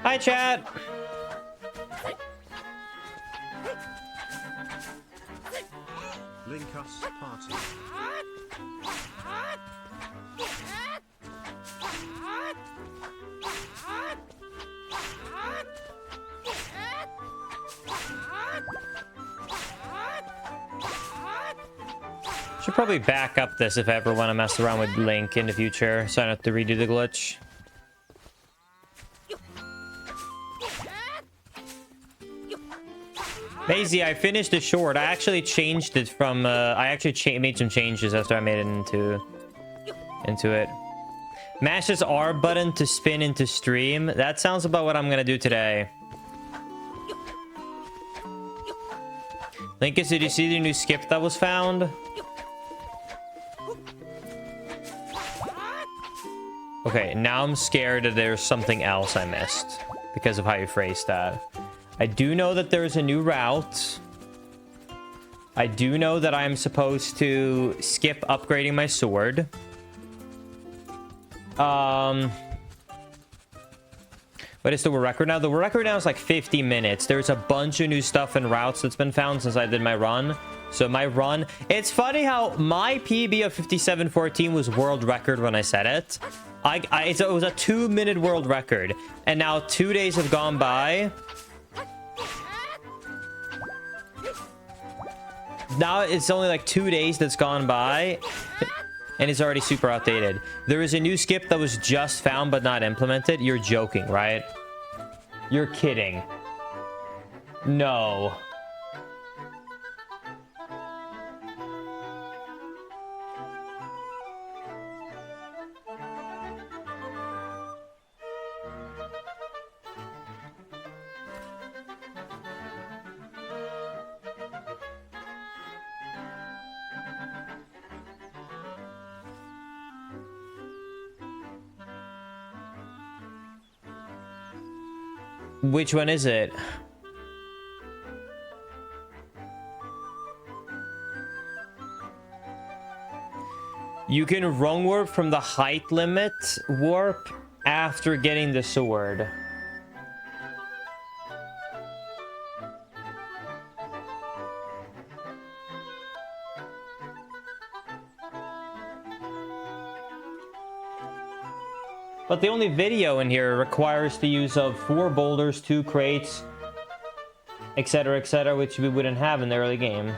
Hi, chat. Link us party. Should probably back up this if I ever want to mess around with Link in the future, so I don't have to redo the glitch. Maisie, I finished the short. I actually changed it from I actually made some changes after I made it into it. Mash this R button to spin into stream. That sounds about what I'm gonna do today. Linkus, did you see the new skip that was found? Okay, now I'm scared that there's something else I missed because of how you phrased that. I do know that there's a new route. I do know that I'm supposed to skip upgrading my sword. What is the world record now? The world record now is like 50 minutes. There's a bunch of new stuff and routes that's been found since I did my run. So my run... It's funny how my PB of 57:14 was world record when I said it. It was a 2-minute world record. And now 2 days have gone by. Now it's only like 2 days that's gone by. And it's already super outdated. There is a new skip that was just found but not implemented. You're joking, right? You're kidding. No. Which one is it? You can wrong warp from the height limit warp after getting the sword. But the only video in here requires the use of 4 boulders, 2 crates, etc., which we wouldn't have in the early game.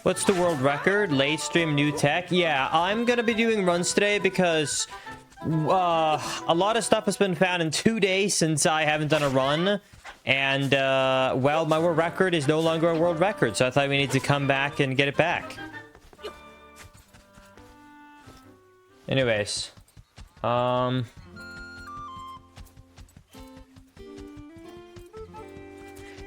What's the world record? Late stream, new tech? Yeah, I'm gonna be doing runs today because a lot of stuff has been found in 2 days since I haven't done a run. And, well, my world record is no longer a world record, so I thought we need to come back and get it back. Anyways.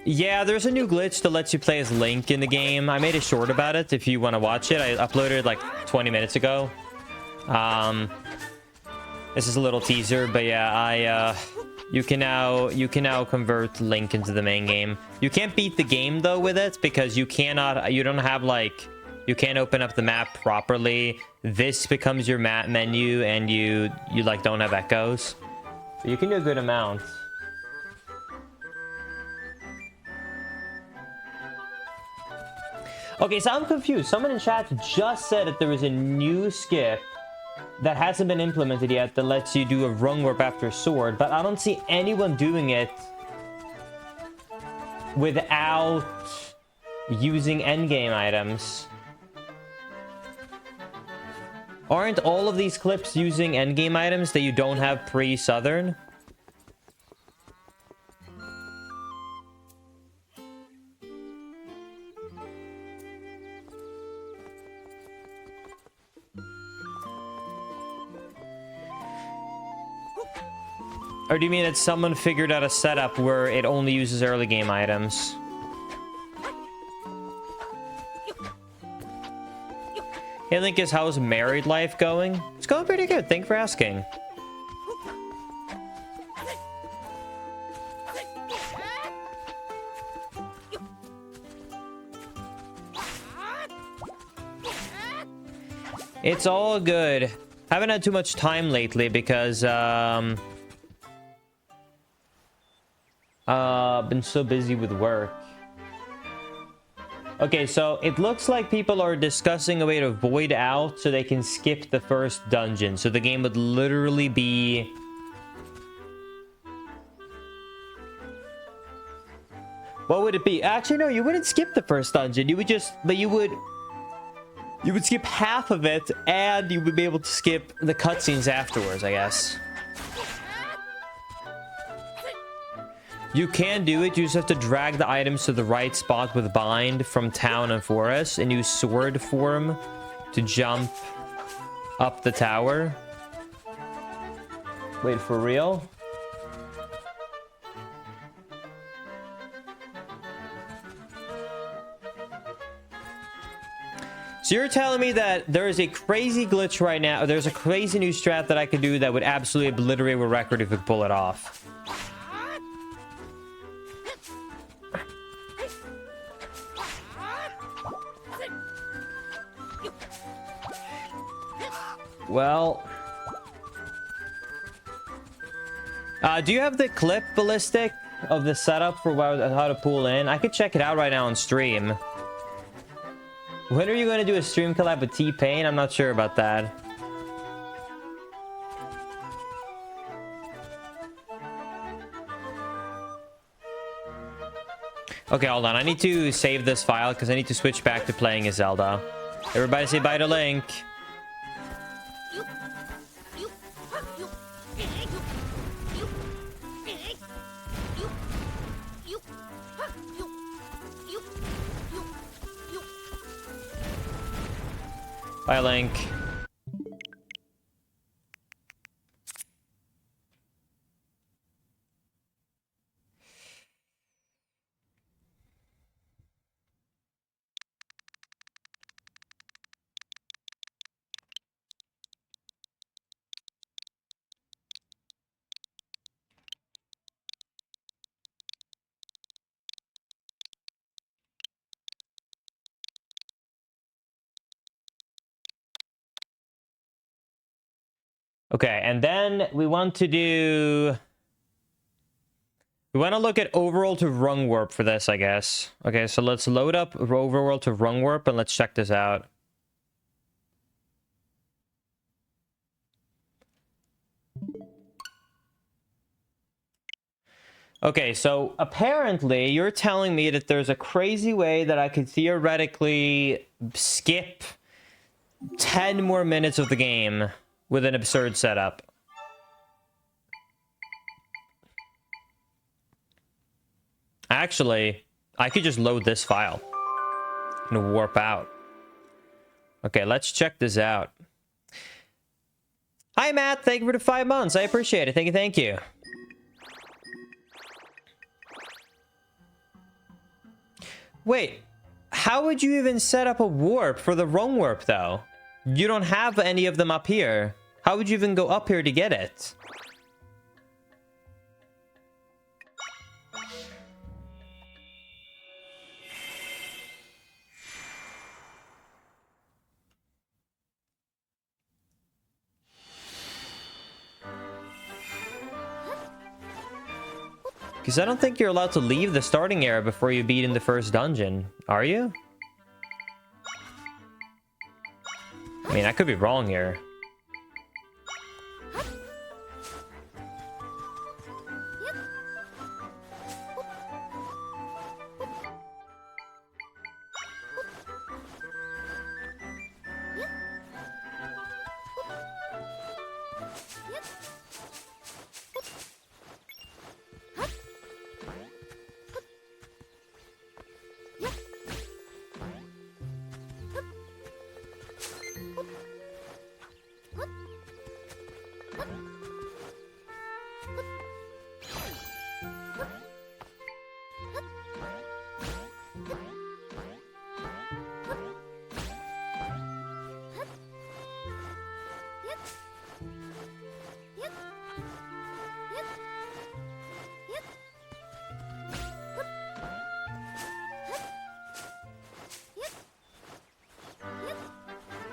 Yeah, there's a new glitch that lets you play as Link in the game. I made a short about it if you want to watch it. I uploaded it like 20 minutes ago. This is a little teaser, but yeah, you can now convert Link into the main game. You can't beat the game though with it because you can't open up the map properly. This becomes your map menu and you like don't have echoes. But you can do a good amount. Okay, so I'm confused. Someone in chat just said that there is a new skip that hasn't been implemented yet that lets you do a rung warp after sword, but I don't see anyone doing it without using endgame items. Aren't all of these clips using endgame items that you don't have pre-Southern? Or do you mean that someone figured out a setup where it only uses early game items? Hey Linkus, how's married life going? It's going pretty good, thanks for asking. It's all good. Haven't had too much time lately because been so busy with work. Okay, so it looks like people are discussing a way to void out so they can skip the first dungeon. So the game would literally be... What would it be? Actually, no, you wouldn't skip the first dungeon. You would just... But you would skip half of it, and you would be able to skip the cutscenes afterwards, I guess. You can do it, you just have to drag the items to the right spot with bind from town and forest and use sword form to jump up the tower. Wait, for real? So you're telling me that there is a crazy glitch right now, there's a crazy new strat that I could do that would absolutely obliterate a record if we could pull it off. Well, do you have the clip, Ballistic, of the setup for how to pull in? I could check it out right now on stream. When are you going to do a stream collab with T-Pain? I'm not sure about that. Okay, hold on. I need to save this file because I need to switch back to playing as Zelda. Everybody say bye to Link. Bye, Link. Okay, and then we want to do... We want to look at Overworld to Rungwarp for this, I guess. Okay, so let's load up Overworld to Rungwarp and let's check this out. Okay, so apparently you're telling me that there's a crazy way that I could theoretically skip 10 more minutes of the game with an absurd setup. Actually, I could just load this file and warp out. Okay, let's check this out. Hi, Matt. Thank you for the 5 months. I appreciate it. Thank you. Thank you. Wait, how would you even set up a warp for the Rungwarp, though? You don't have any of them up here. How would you even go up here to get it? Because I don't think you're allowed to leave the starting area before you beat in the first dungeon. Are you? I mean, I could be wrong here.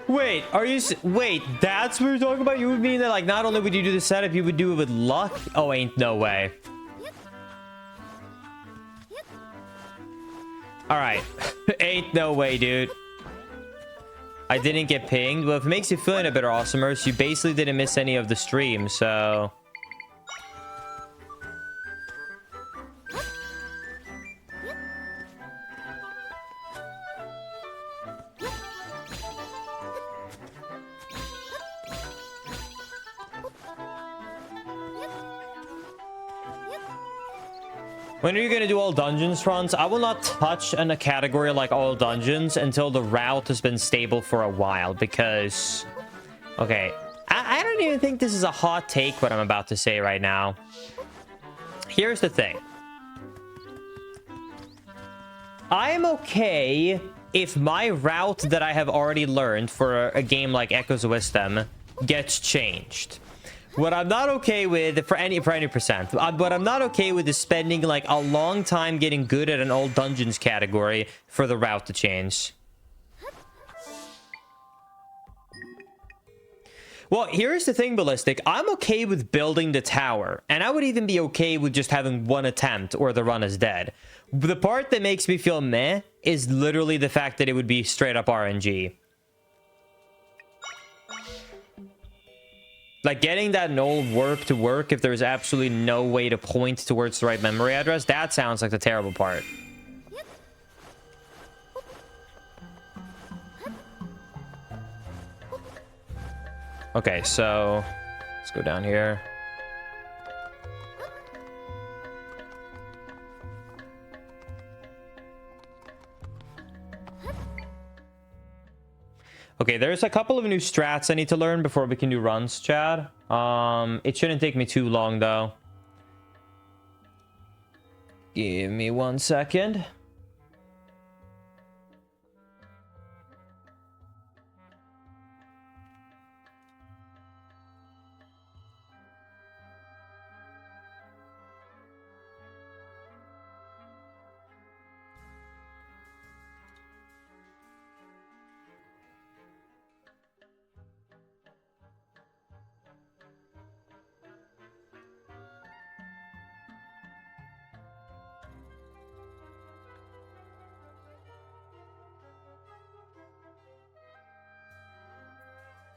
Wait, are you... Wait, that's what you're talking about? You would mean that, like, not only would you do the setup, you would do it with luck? Oh, ain't no way. Alright. Ain't no way, dude. I didn't get pinged. Well, if it makes you feel any bit awesomer, so you basically didn't miss any of the stream, so... When are you going to do all dungeons runs? I will not touch in a category like all dungeons until the route has been stable for a while, because... Okay, I don't even think this is a hot take, what I'm about to say right now. Here's the thing. I am okay if my route that I have already learned for a game like Echoes of Wisdom gets changed. What I'm not okay with, for any percent, what I'm not okay with is spending like a long time getting good at an old dungeons category for the route to change. Well, here's the thing, Ballistic. I'm okay with building the tower, and I would even be okay with just having one attempt or the run is dead. The part that makes me feel meh is literally the fact that it would be straight up RNG. Like, getting that null warp to work if there's absolutely no way to point towards the right memory address, that sounds like the terrible part. Okay, so let's go down here. Okay, there's a couple of new strats I need to learn before we can do runs, Chad. It shouldn't take me too long, though. Give me 1 second.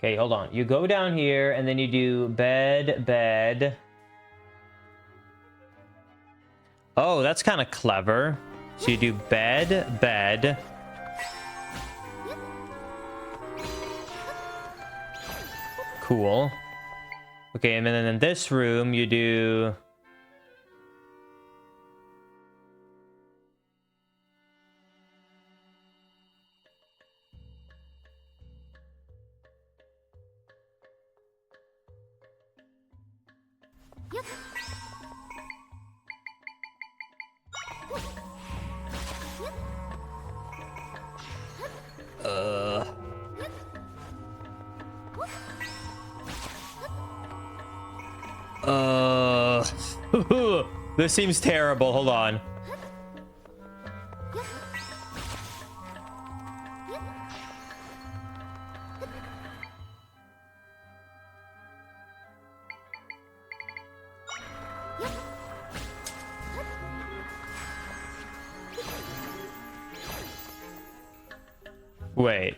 Okay, hold on. You go down here, and then you do bed, bed. Oh, that's kind of clever. So you do bed, bed. Cool. Okay, and then in this room, you do... This seems terrible. Hold on. Wait.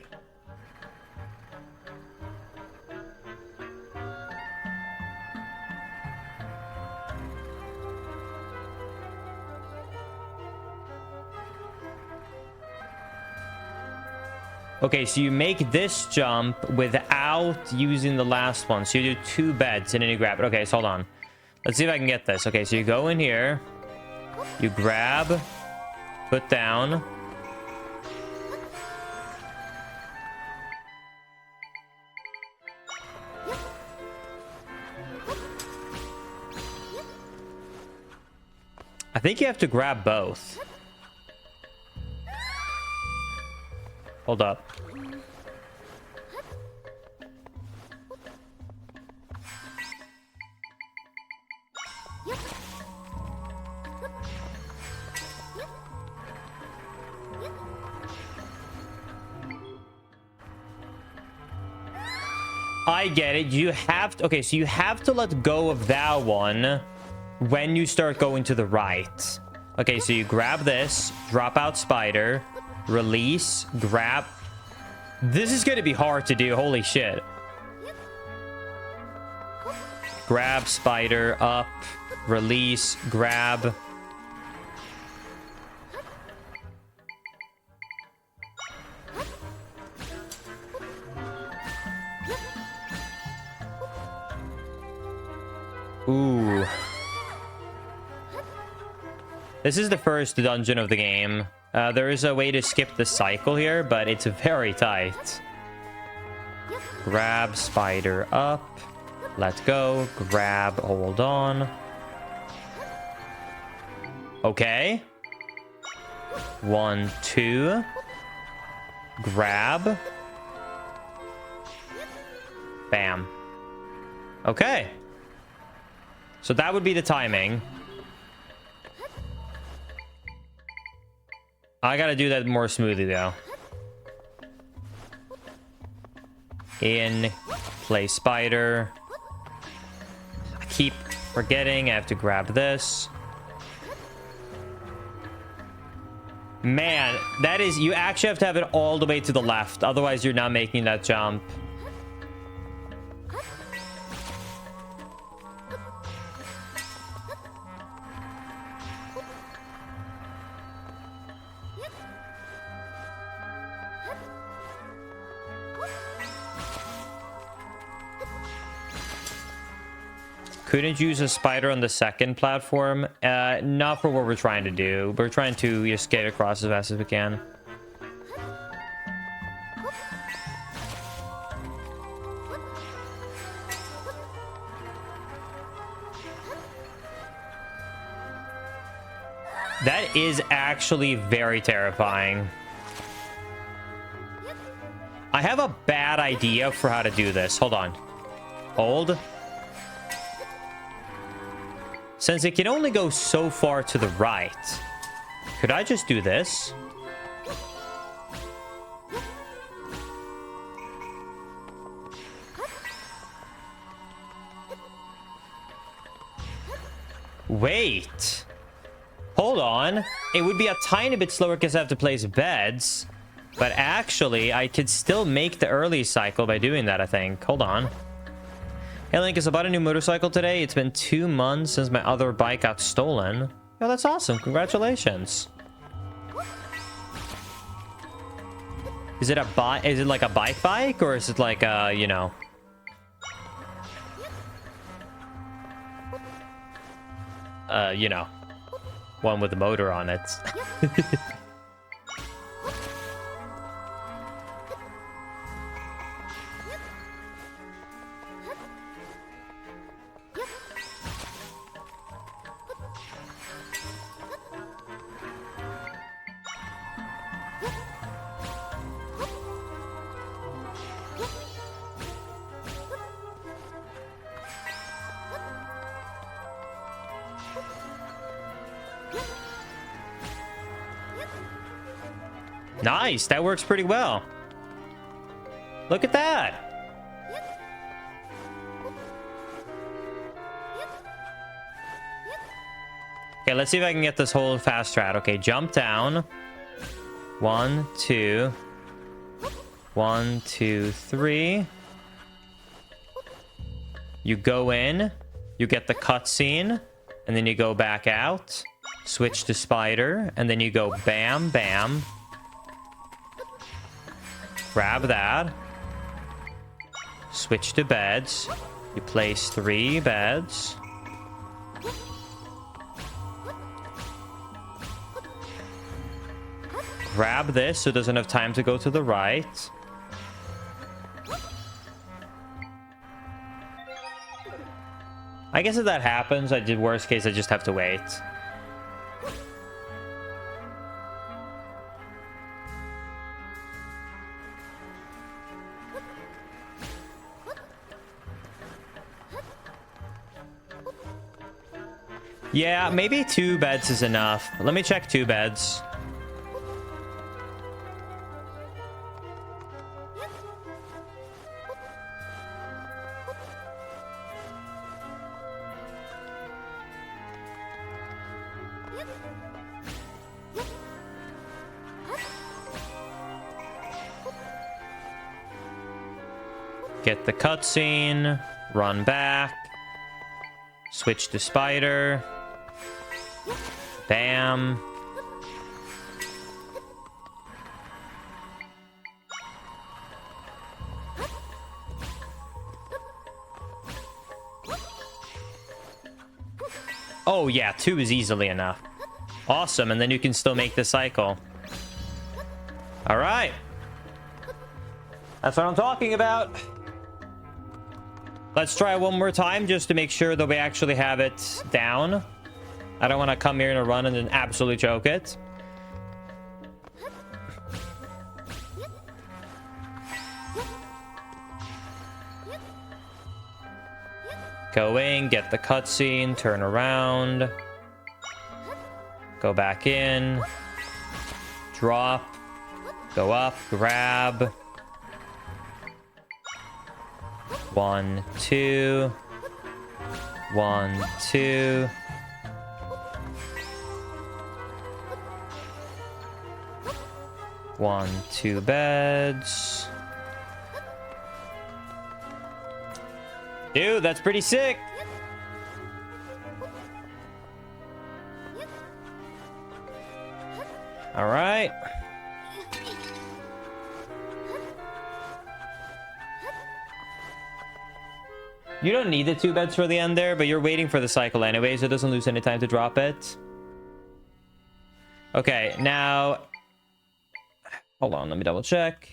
Okay, so you make this jump without using the last one. So you do 2 beds and then you grab it. Okay, so hold on. Let's see if I can get this. Okay, so you go in here. You grab. Put down. I think you have to grab both. Hold up. I get it. You have to... Okay, so you have to let go of that one when you start going to the right. Okay, so you grab this, drop out spider, release, grab... This is going to be hard to do. Holy shit. Grab spider, up, release, grab... Ooh. This is the first dungeon of the game. There is a way to skip the cycle here, but it's very tight. Grab spider up. Let go. Grab. Hold on. Okay. 1, 2. Grab. Bam. Okay. So that would be the timing. I gotta do that more smoothly, though. In, play spider. I keep forgetting I have to grab this. Man, that is... You actually have to have it all the way to the left. Otherwise, you're not making that jump. Couldn't use a spider on the second platform. Not for what we're trying to do. We're trying to just get across as fast as we can. That is actually very terrifying. I have a bad idea for how to do this. Hold on. Hold. Since it can only go so far to the right, could I just do this? Wait. Hold on. It would be a tiny bit slower because I have to place beds. But actually, I could still make the early cycle by doing that, I think. Hold on. Hey, Link, I bought a new motorcycle today. It's been 2 months since my other bike got stolen. Oh, that's awesome. Congratulations. Is it a bike? Is it like a bike, or is it like a, you know... you know, one with a motor on it. Nice, that works pretty well. Look at that. Okay, let's see if I can get this whole fast strat. Okay, jump down. 1, 2. 1, 2, 3. You go in. You get the cutscene. And then you go back out. Switch to spider. And then you go bam, bam. Grab that. Switch to beds. You place 3 beds. Grab this so it doesn't have time to go to the right. I guess if that happens, I did worst case, I just have to wait. Yeah, maybe 2 beds is enough. Let me check 2 beds. Get the cutscene. Run back. Switch to spider. Bam. Oh yeah, 2 is easily enough. Awesome, and then you can still make the cycle. All right. That's what I'm talking about. Let's try one more time just to make sure that we actually have it down. I don't want to come here in a run and then absolutely choke it. Go in, get the cutscene, turn around. Go back in. Drop. Go up, grab. 1, 2. 1, 2. One, 2 beds. Dude, that's pretty sick. All right. You don't need the 2 beds for the end there, but you're waiting for the cycle anyway, so it doesn't lose any time to drop it. Okay, now... Hold on, let me double check.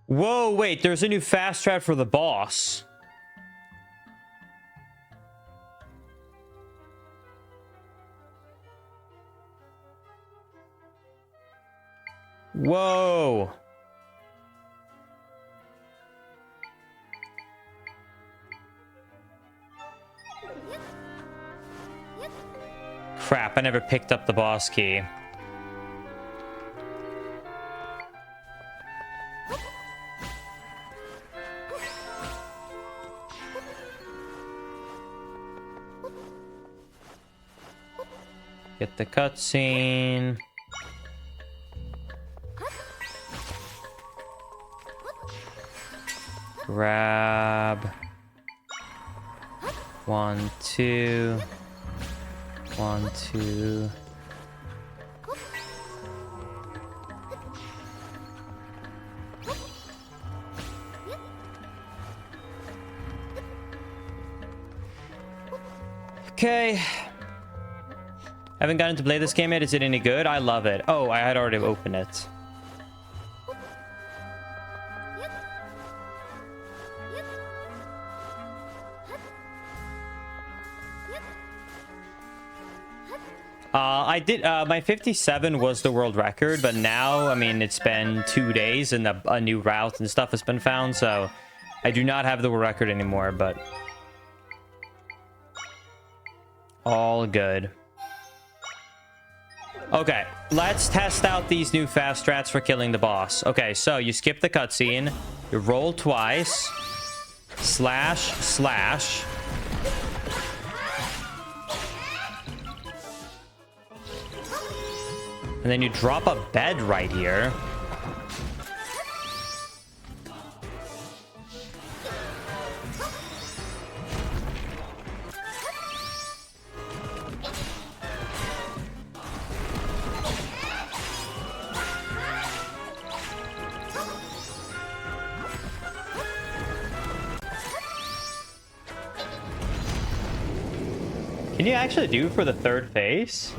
Whoa, wait, there's a new fast strat for the boss. Whoa. Crap, I never picked up the boss key. Get the cutscene. Grab. 1, 2. 1, 2. Okay. Haven't gotten to play this game yet. Is it any good? I love it. Oh, I had already opened it. I did, my 57 was the world record, but now, I mean, it's been 2 days and a new route and stuff has been found, so I do not have the world record anymore, but all good. Okay, let's test out these new fast strats for killing the boss. Okay, so you skip the cutscene, you roll twice, slash, slash. And then you drop a bed right here. Can you actually do it for the third phase?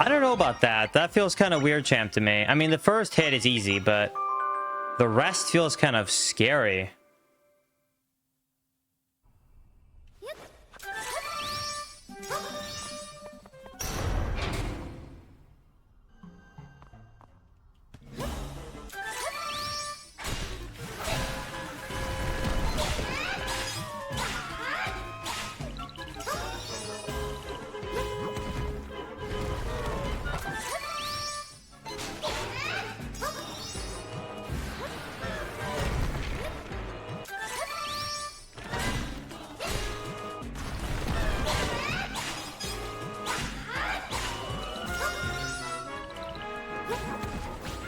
I don't know about that. That feels kind of weird, champ, to me. I mean, the first hit is easy, but the rest feels kind of scary.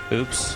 Oops.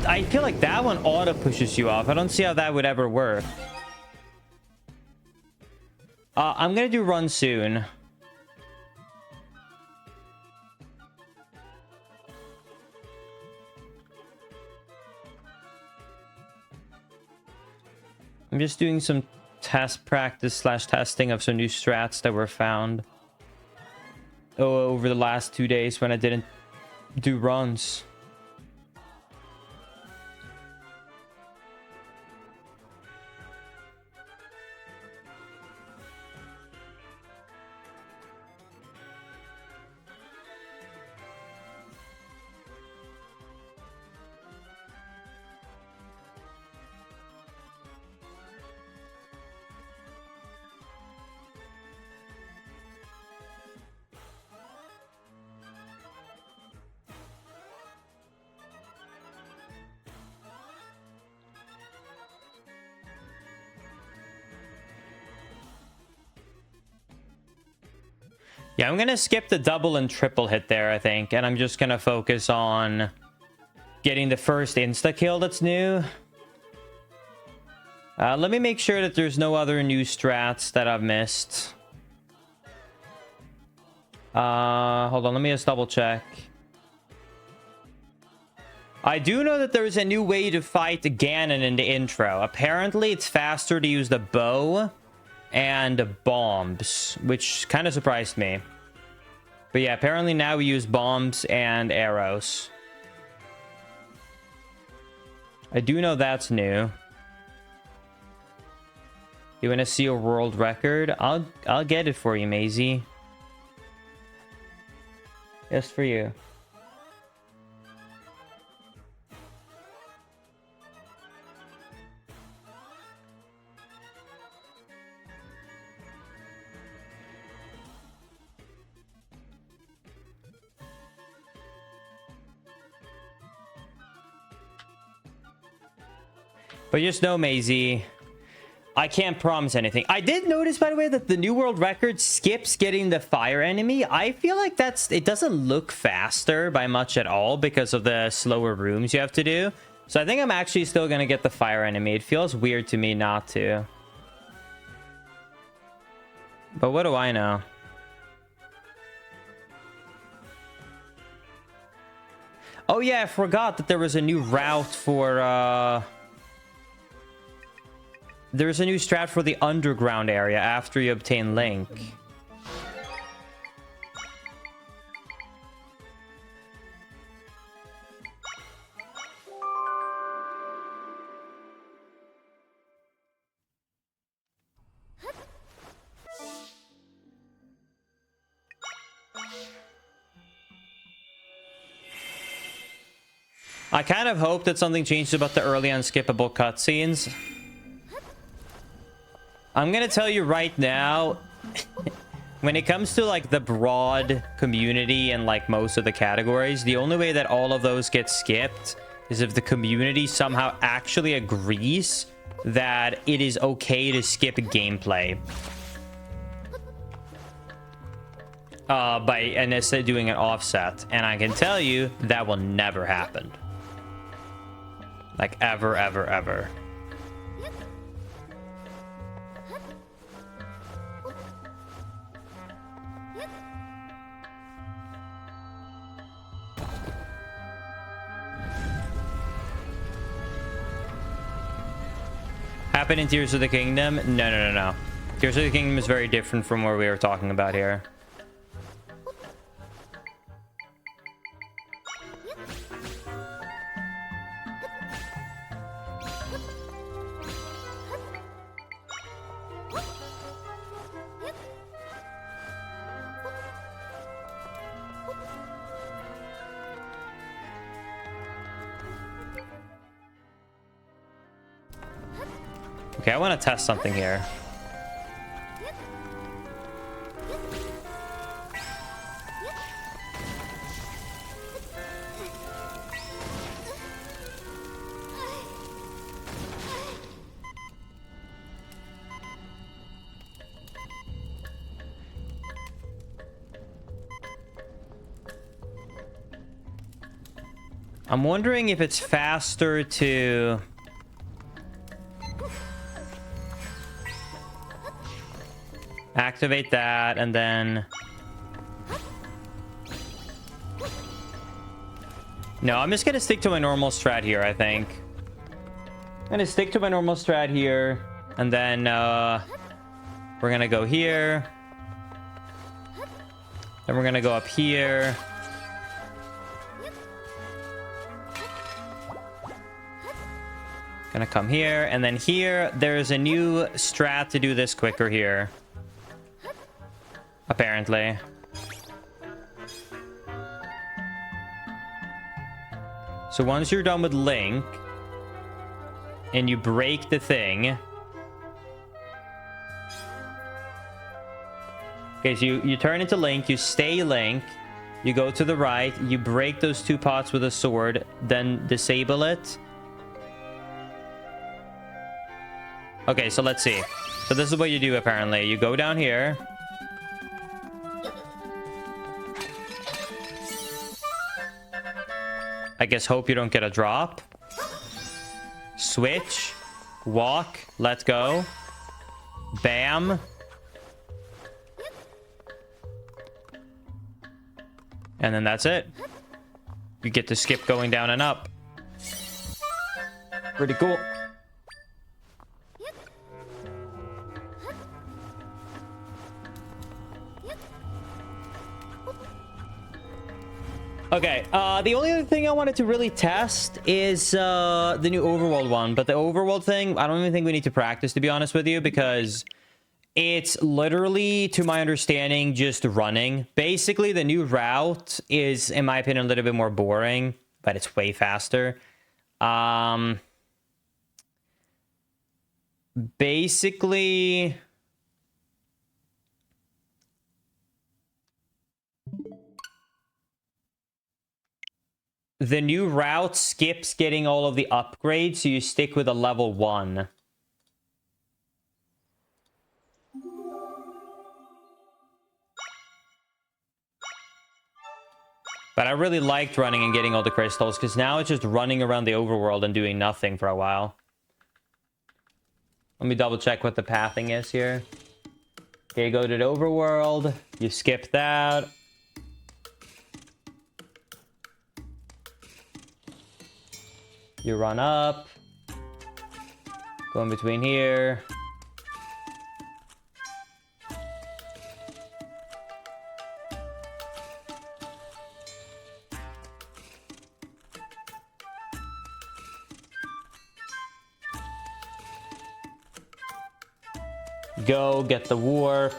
I feel like that one auto pushes you off. I don't see how that would ever work. I'm gonna do run soon. I'm just doing some test practice / testing of some new strats that were found over the last 2 days when I didn't do runs. Yeah, I'm gonna skip the double and triple hit there, I think, and I'm just gonna focus on getting the first insta kill that's new. Let me make sure that there's no other new strats that I've missed. Hold on, let me just double check. I do know that there's a new way to fight Ganon in the intro. Apparently, it's faster to use the bow and bombs, which kind of surprised me. But yeah, apparently now we use bombs and arrows. I do know that's new. You want to see a world record? I'll get it for you, Maisie. Just for you. But just know, Maisie, I can't promise anything. I did notice, by the way, that the new world record skips getting the fire enemy. I feel like it doesn't look faster by much at all because of the slower rooms you have to do. So I think I'm actually still going to get the fire enemy. It feels weird to me not to. But what do I know? Oh yeah, I forgot that there was a new route for... There's a new strat for the underground area after you obtain Link. I kind of hope that something changes about the early unskippable cutscenes. I'm gonna tell you right now, when it comes to like the broad community and like most of the categories, the only way that all of those get skipped is if the community somehow actually agrees that it is okay to skip gameplay. By NSA doing an offset. And I can tell you that will never happen. Like ever, ever, ever. Happen in Tears of the Kingdom? No. Tears of the Kingdom is very different from what we were talking about here. Okay, I want to test something here. I'm wondering if it's faster to... activate that, and then... No, I'm just gonna stick to my normal strat here, I think. I'm gonna stick to my normal strat here, and then we're gonna go here. Then we're gonna go up here. Gonna come here, and then here, there's a new strat to do this quicker here. Apparently. So once you're done with Link, and you break the thing... Okay, so you turn into Link, you stay Link, you go to the right, you break those two pots with a sword, then disable it. Okay, so let's see. So this is what you do, apparently. You go down here. I guess hope you don't get a drop. Switch. Walk. Let go. Bam. And then that's it. You get to skip going down and up. Pretty cool. Okay, the only other thing I wanted to really test is the new overworld one. But the overworld thing, I don't even think we need to practice, to be honest with you, because it's literally, to my understanding, just running. Basically, the new route is, in my opinion, a little bit more boring, but it's way faster. Basically... the new route skips getting all of the upgrades, so you stick with a level 1. But I really liked running and getting all the crystals, because now it's just running around the overworld and doing nothing for a while. Let me double check what the pathing is here. Okay, go to the overworld. You skip that. You run up. Go in between here. Go get the warp.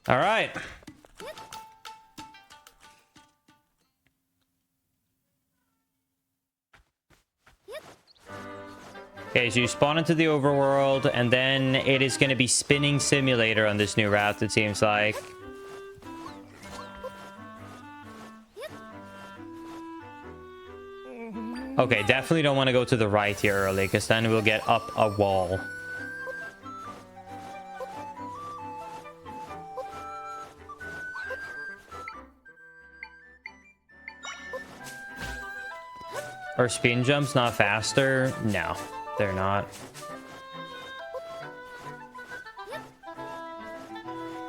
All right. Okay, so you spawn into the overworld, and then it is going to be spinning simulator on this new route, it seems like. Okay, definitely don't want to go to the right here early, because then we'll get up a wall. Are spin jumps not faster? No, they're not.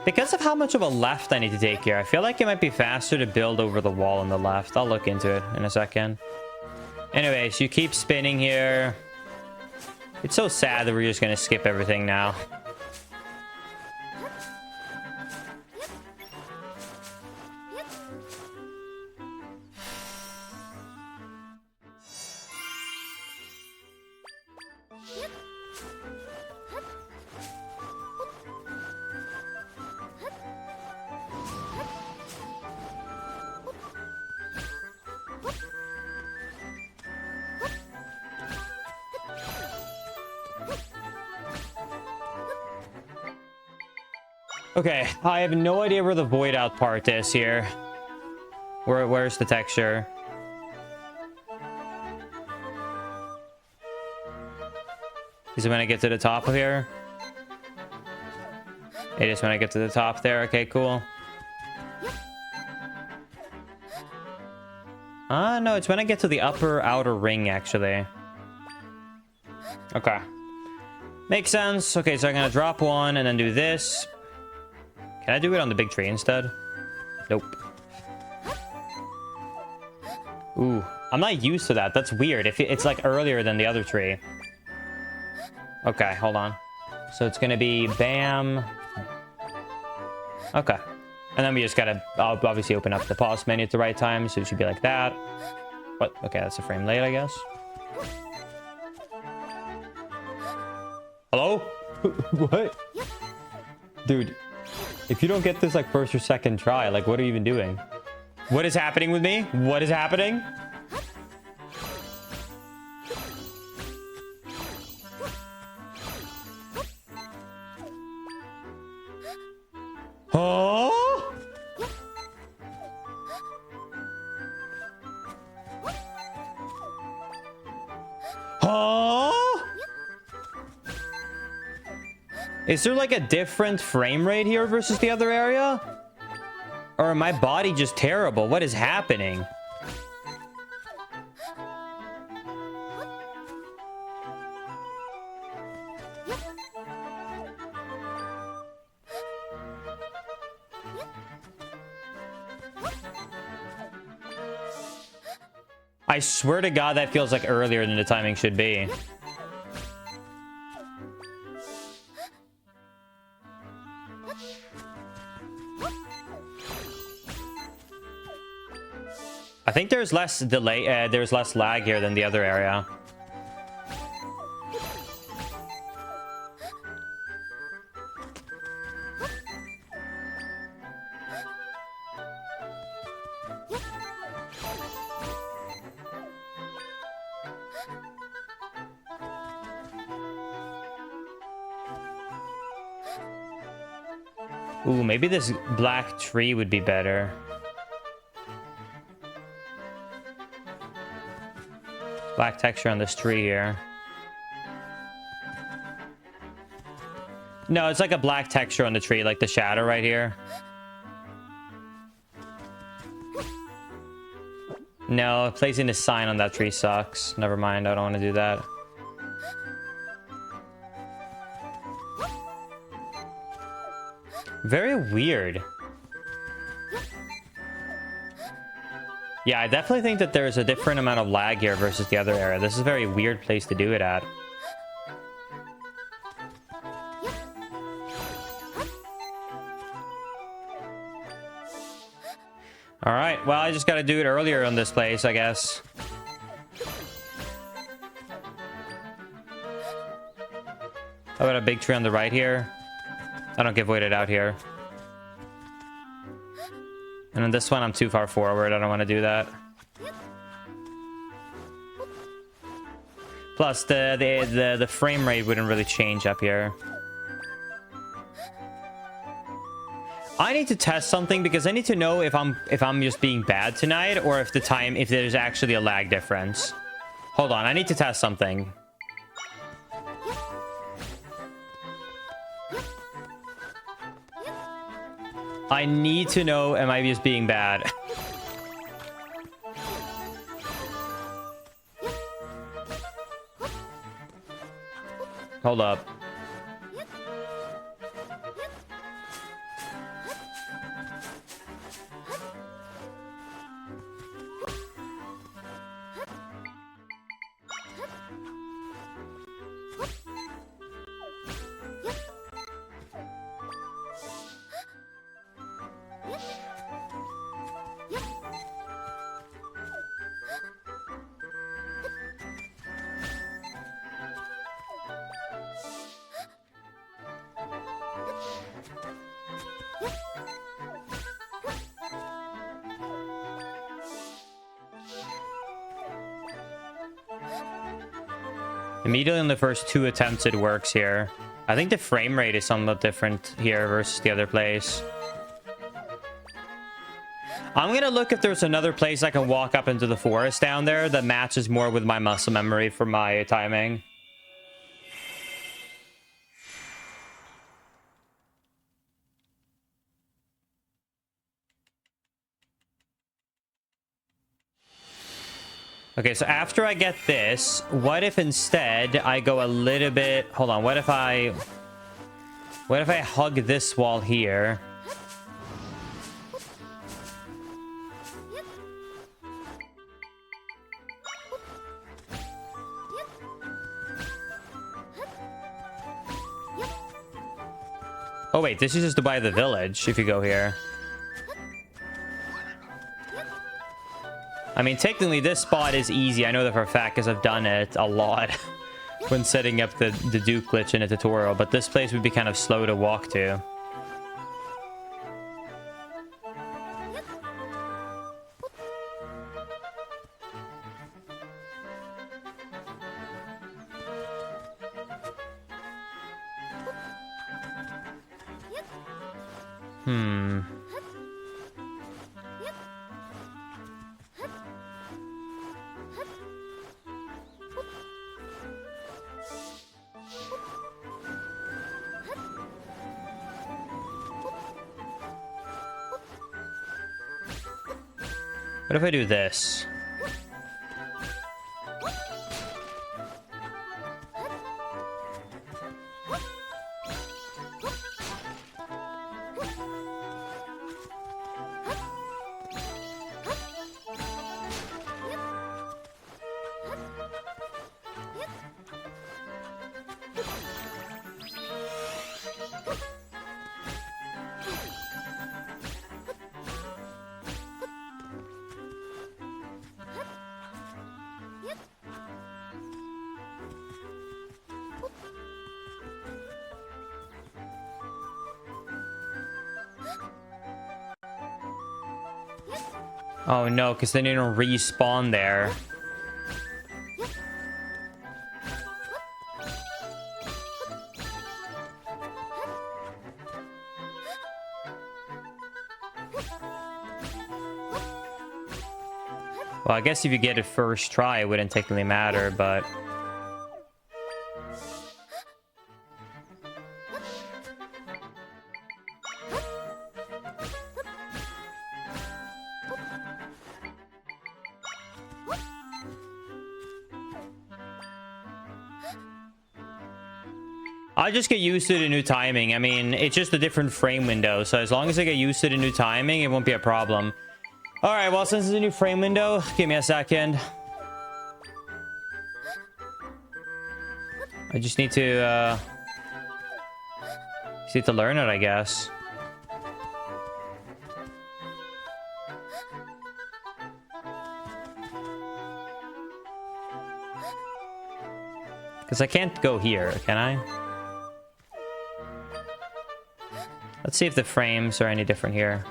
Because of how much of a left I need to take here, I feel like it might be faster to build over the wall on the left. I'll look into it in a second. Anyways, you keep spinning here. It's so sad that we're just going to skip everything now. Okay, I have no idea where the void out part is here. Where's the texture? Is it when I get to the top of here? It is when I get to the top there. Okay, cool. No, it's when I get to the upper outer ring, actually. Okay. Makes sense. Okay, so I'm gonna drop one and then do this. Can I do it on the big tree instead? Nope. Ooh, I'm not used to that. That's weird. If it's like earlier than the other tree. Okay, hold on. So it's gonna be bam. Okay. And then we just gotta obviously open up the pause menu at the right time. So it should be like that. What? Okay, that's a frame late, I guess. Hello? What? Dude. If you don't get this like first or second try, like what are you even doing? What is happening with me? What is happening? Oh! Oh! Is there like a different frame rate here versus the other area? Or am my body just terrible? What is happening? I swear to God, that feels like earlier than the timing should be. I think there's less delay, there's less lag here than the other area. Ooh, maybe this black tree would be better. Black texture on this tree here. No, it's like a black texture on the tree, like the shadow right here. No, placing a sign on that tree sucks. Never mind, I don't want to do that. Very weird. Yeah, I definitely think that there's a different amount of lag here versus the other area. This is a very weird place to do it at. Alright, well, I just gotta do it earlier on this place, I guess. How about a big tree on the right here? I don't give weighted out here. And on this one, I'm too far forward. I don't want to do that. Plus, the frame rate wouldn't really change up here. I need to test something because I need to know if I'm just being bad tonight or if there's actually a lag difference. Hold on, I need to test something. I need to know, am I just being bad? Hold up. Immediately on the first 2 attempts, it works here. I think the frame rate is somewhat different here versus the other place. I'm gonna look if there's another place I can walk up into the forest down there that matches more with my muscle memory for my timing. Okay, so after I get this, what if instead I go a little bit... Hold on, what if I hug this wall here? Oh wait, this is just to buy the village if you go here. I mean, technically, this spot is easy. I know that for a fact because I've done it a lot when setting up the Duke glitch in a tutorial. But this place would be kind of slow to walk to. What if I do this? Oh no, because then you don't respawn there. Well, I guess if you get it first try, it wouldn't technically matter, but... I just get used to the new timing. I mean, it's just a different frame window. So as long as I get used to the new timing, it won't be a problem. All right, well, since it's a new frame window, give me a second. I just need to learn it, I guess. Because I can't go here, can I? Let's see if the frames are any different here.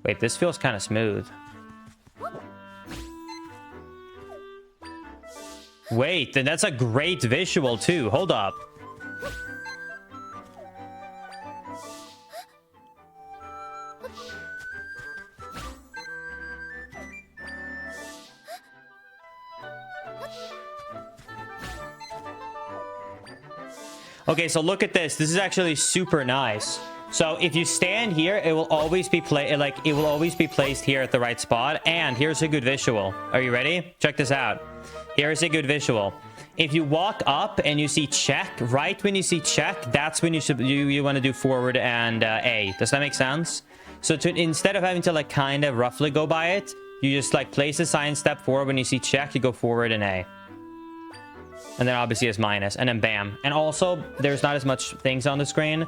Wait, this feels kind of smooth. Wait, then that's a great visual too. Hold up. Okay, so look at this. This is actually super nice. So if you stand here, it will always be placed here at the right spot. And here's a good visual. Are you ready? Check this out. Here's a good visual. If you walk up and you see check, right when you see check, that's when you want to do forward and A. Does that make sense? So instead of having to like kind of roughly go by it, you just like place a sign, step forward. When you see check, you go forward and A. And then obviously it's minus, and then bam. And also, there's not as much things on the screen.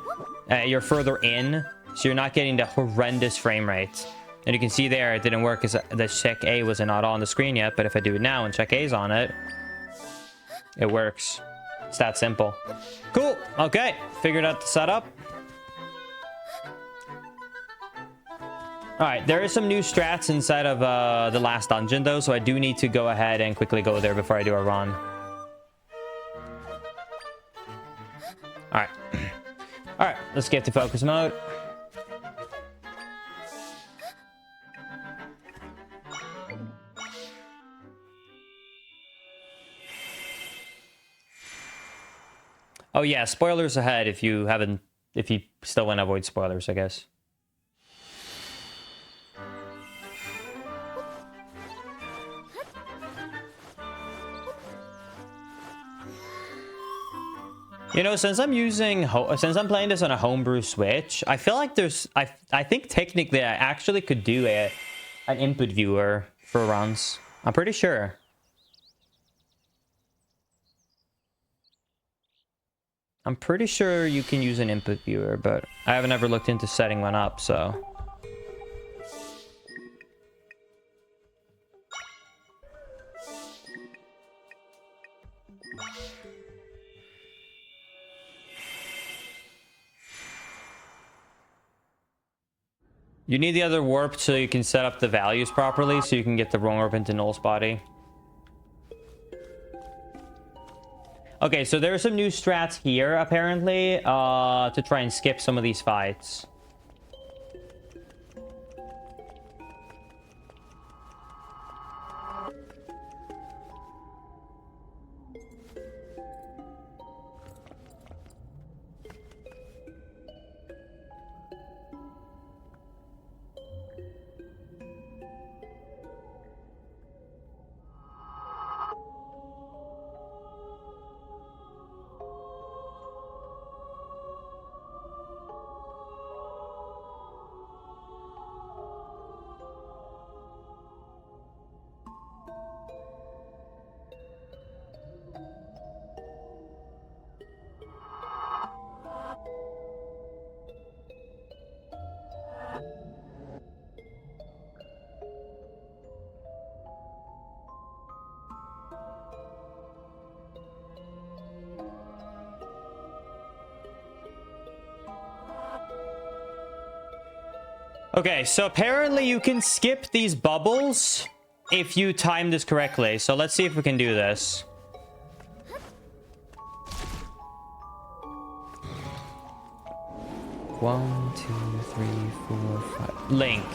You're further in, so you're not getting the horrendous frame rate. And you can see there, it didn't work because the check A was not on the screen yet. But if I do it now and check A's on it, it works. It's that simple. Cool. Okay. Figured out the setup. All right. There is some new strats inside of the last dungeon, though. So I do need to go ahead and quickly go there before I do a run. All right. All right. Let's get to focus mode. Oh yeah, spoilers ahead if you still want to avoid spoilers, I guess. You know, since I'm playing this on a homebrew Switch, I feel like I think technically I actually could do an input viewer for runs. I'm pretty sure. I'm pretty sure you can use an input viewer, but I haven't ever looked into setting one up, so. You need the other warp so you can set up the values properly, so you can get the wrong warp into Null's body. Okay, so there are some new strats here, apparently, to try and skip some of these fights. Okay, so apparently you can skip these bubbles if you time this correctly. So let's see if we can do this. One, two, three, four, five. Link.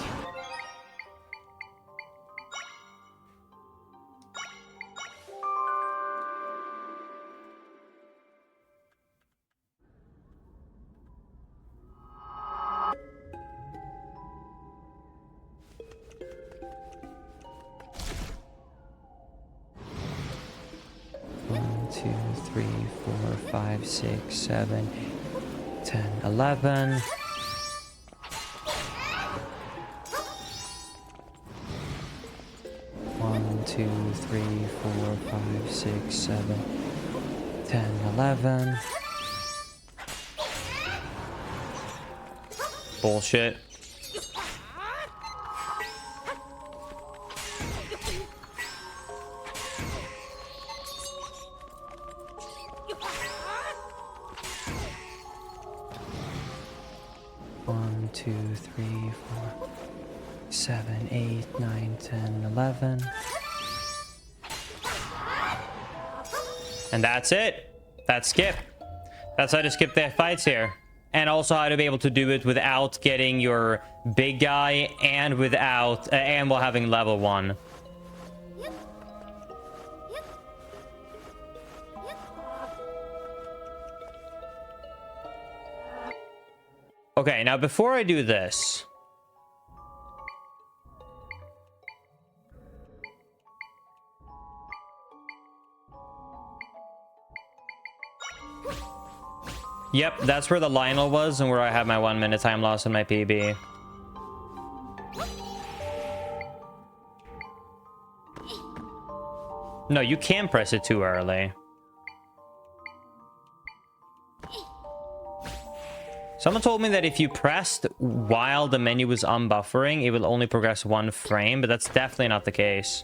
One, two, three, four, five, 6, 7, 8, 10, 11. One, two, three, four, 5, 6, 7, 10, 11. Bullshit. One, two, three, four. 7, 8, 9, 10, 11. And that's it. That's skip. That's how to skip the fights here. And also how to be able to do it without getting your big guy and without and while having level 1. Okay, now before I do this, yep, that's where the Lionel was and where I had my 1 minute time loss in my PB. No, you can press it too early. Someone told me that if you pressed while the menu was unbuffering, it will only progress 1 frame, but that's definitely not the case.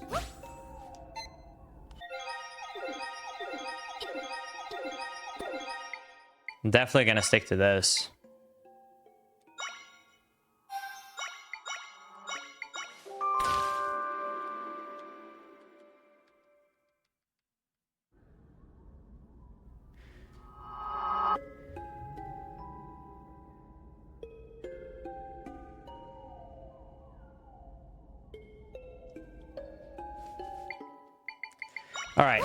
I'm definitely gonna stick to this. All right.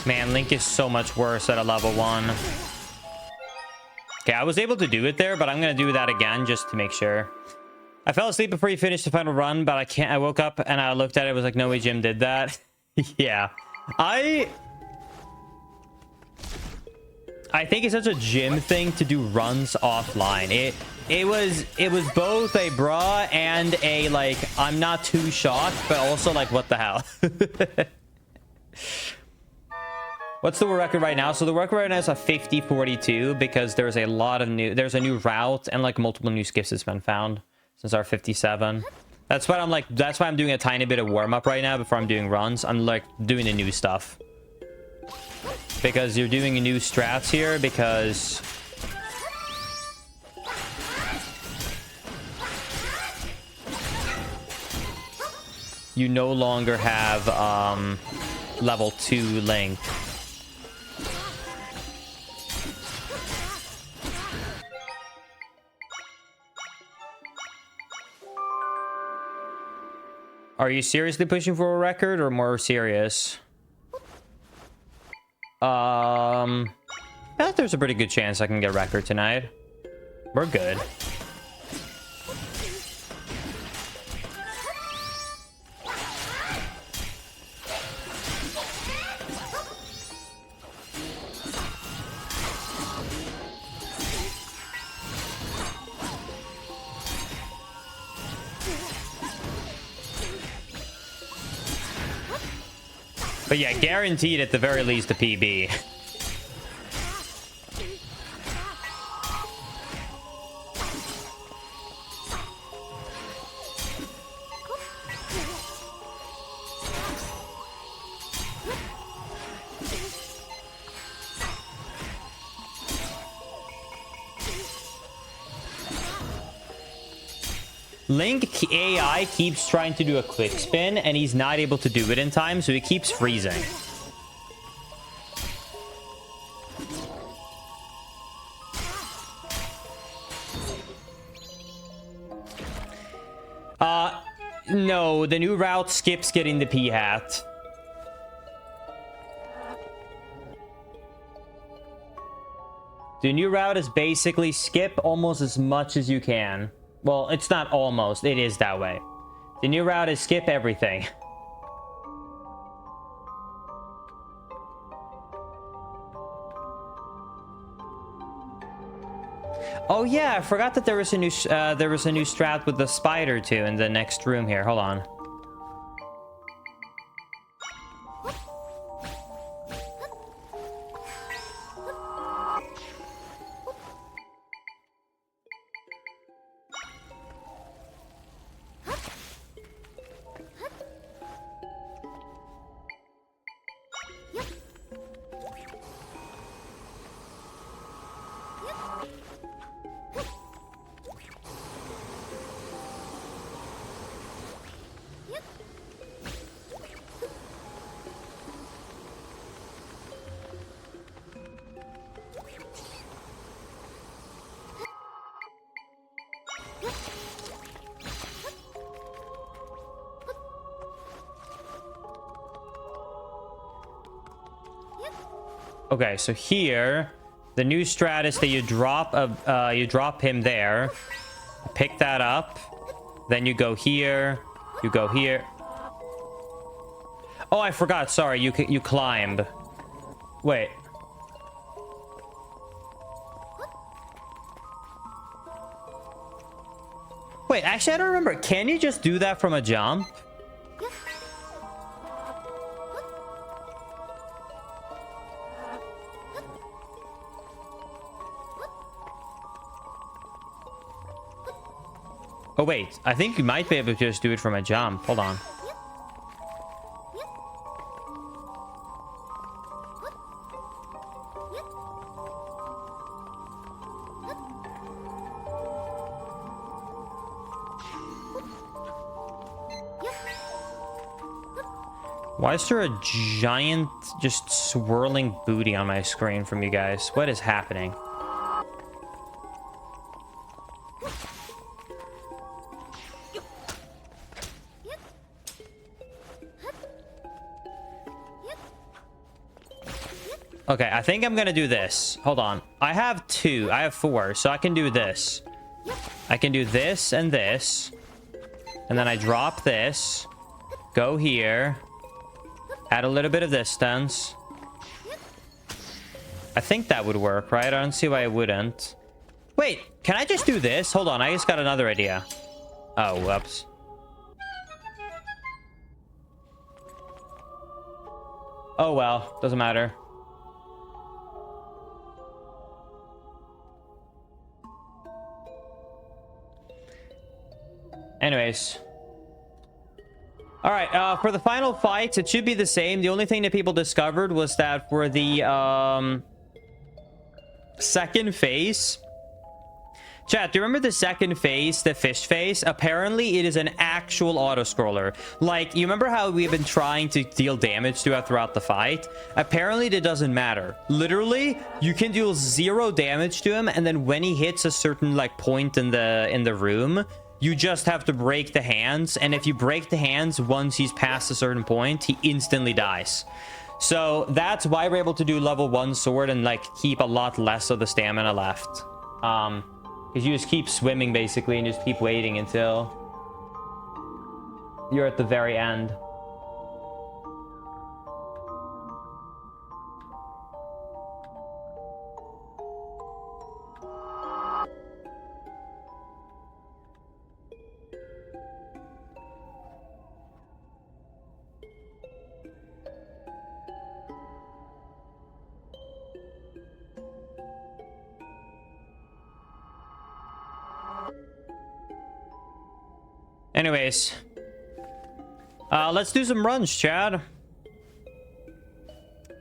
Man, Link is so much worse at a level 1. Okay, I was able to do it there, but I'm gonna do that again just to make sure. I fell asleep before you finished the final run, but I woke up and I looked at it, was like, no way Jim did that. Yeah. I think it's such a Jim thing to do runs offline. It was both a bra and a, like, I'm not too shocked, but also like, what the hell? What's the world record right now? So the record right now is a 50-42 because there's a lot of there's a new route and like multiple new skips that's been found since our 57. That's why I'm doing a tiny bit of warm up right now before I'm doing runs. I'm like doing the new stuff. Because you're doing new strats here because you no longer have level 2 Link. Are you seriously pushing for a record or more serious? I think there's a pretty good chance I can get a record tonight. We're good. But yeah, guaranteed at the very least a PB. Link AI keeps trying to do a quick spin and he's not able to do it in time, so he keeps freezing. No, the new route skips getting the P-hat. The new route is basically skip almost as much as you can. Well, it's not almost. It is that way. The new route is skip everything. Oh yeah, I forgot that there was a new strat with the spider too in the next room here. Hold on. Okay, so here, the new strat is that you drop him there, pick that up, then you go here, you go here. Oh, I forgot. Sorry, you climbed. Wait. Wait, actually, I don't remember. Can you just do that from a jump? Oh, wait. I think you might be able to just do it from a jump. Hold on. Why is there a giant, just swirling booty on my screen from you guys? What is happening? Okay, I think I'm gonna do this. Hold on. I have 4, so I can do this. I can do this and this. And then I drop this. Go here. Add a little bit of distance. I think that would work, right? I don't see why it wouldn't. Wait, can I just do this? Hold on, I just got another idea. Oh, whoops. Oh well, doesn't matter. Anyways. Alright, for the final fights, it should be the same. The only thing that people discovered was that for the second phase... Chat, do you remember the second phase, the fish phase? Apparently, it is an actual auto-scroller. Like, you remember how we've been trying to deal damage to it throughout the fight? Apparently, that doesn't matter. Literally, you can deal 0 damage to him, and then when he hits a certain, like, point in the room... You just have to break the hands, and if you break the hands once he's past a certain point, he instantly dies. So that's why we're able to do level 1 sword and like keep a lot less of the stamina left. Because you just keep swimming basically and just keep waiting until you're at the very end. Anyways, let's do some runs, Chad.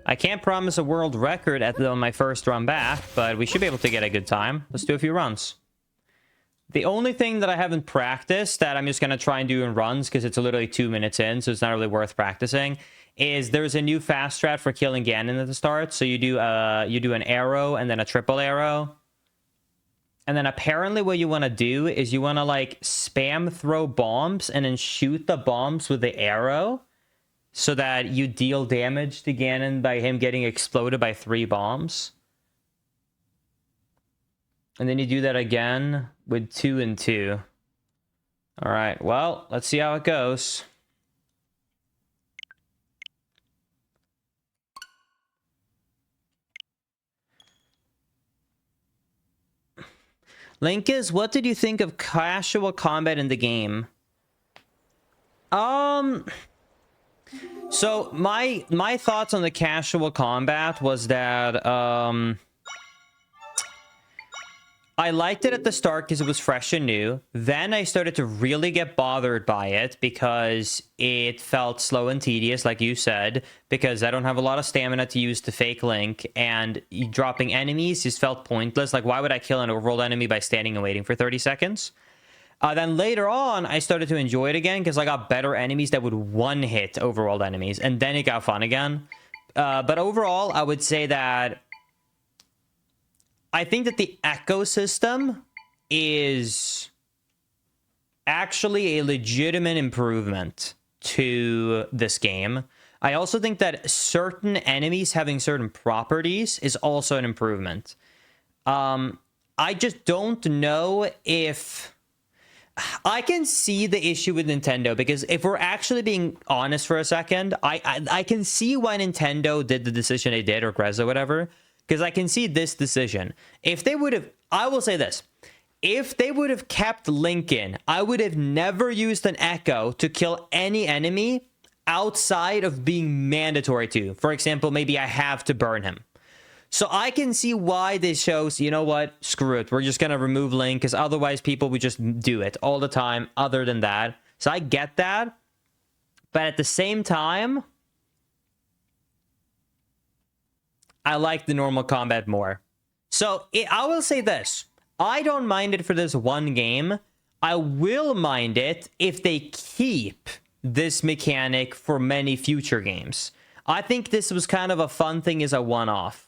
I can't promise a world record on my first run back, but we should be able to get a good time. Let's do a few runs. The only thing that I haven't practiced that I'm just going to try and do in runs, because it's literally 2 minutes in, so it's not really worth practicing, is there's a new fast strat for killing Ganon at the start. So you do an arrow and then a triple arrow. And then apparently what you want to do is you want to like spam throw bombs and then shoot the bombs with the arrow so that you deal damage to Ganon by him getting exploded by 3 bombs. And then you do that again with 2 and 2. All right, well, let's see how it goes. Linkus, what did you think of casual combat in the game? So my thoughts on the casual combat was that I liked it at the start because it was fresh and new. Then I started to really get bothered by it because it felt slow and tedious, like you said, because I don't have a lot of stamina to use to fake Link, and dropping enemies just felt pointless. Like, why would I kill an overworld enemy by standing and waiting for 30 seconds? Then later on, I started to enjoy it again because I got better enemies that would one-hit overworld enemies, and then it got fun again. But overall, I would say that I think that the echo system is actually a legitimate improvement to this game. I also think that certain enemies having certain properties is also an improvement. I just don't know if... I can see the issue with Nintendo, because if we're actually being honest for a second, I can see why Nintendo did the decision they did, or Grezza, whatever, because I can see this decision. If they would have, I will say this, if they would have kept Link in, I would have never used an Echo to kill any enemy outside of being mandatory to. For example, maybe I have to burn him. So I can see why this shows, you know what, screw it. We're just going to remove Link because otherwise people would just do it all the time other than that. So I get that. But at the same time, I like the normal combat more. So I will say this. I don't mind it for this one game. I will mind it if they keep this mechanic for many future games. I think this was kind of a fun thing as a one-off.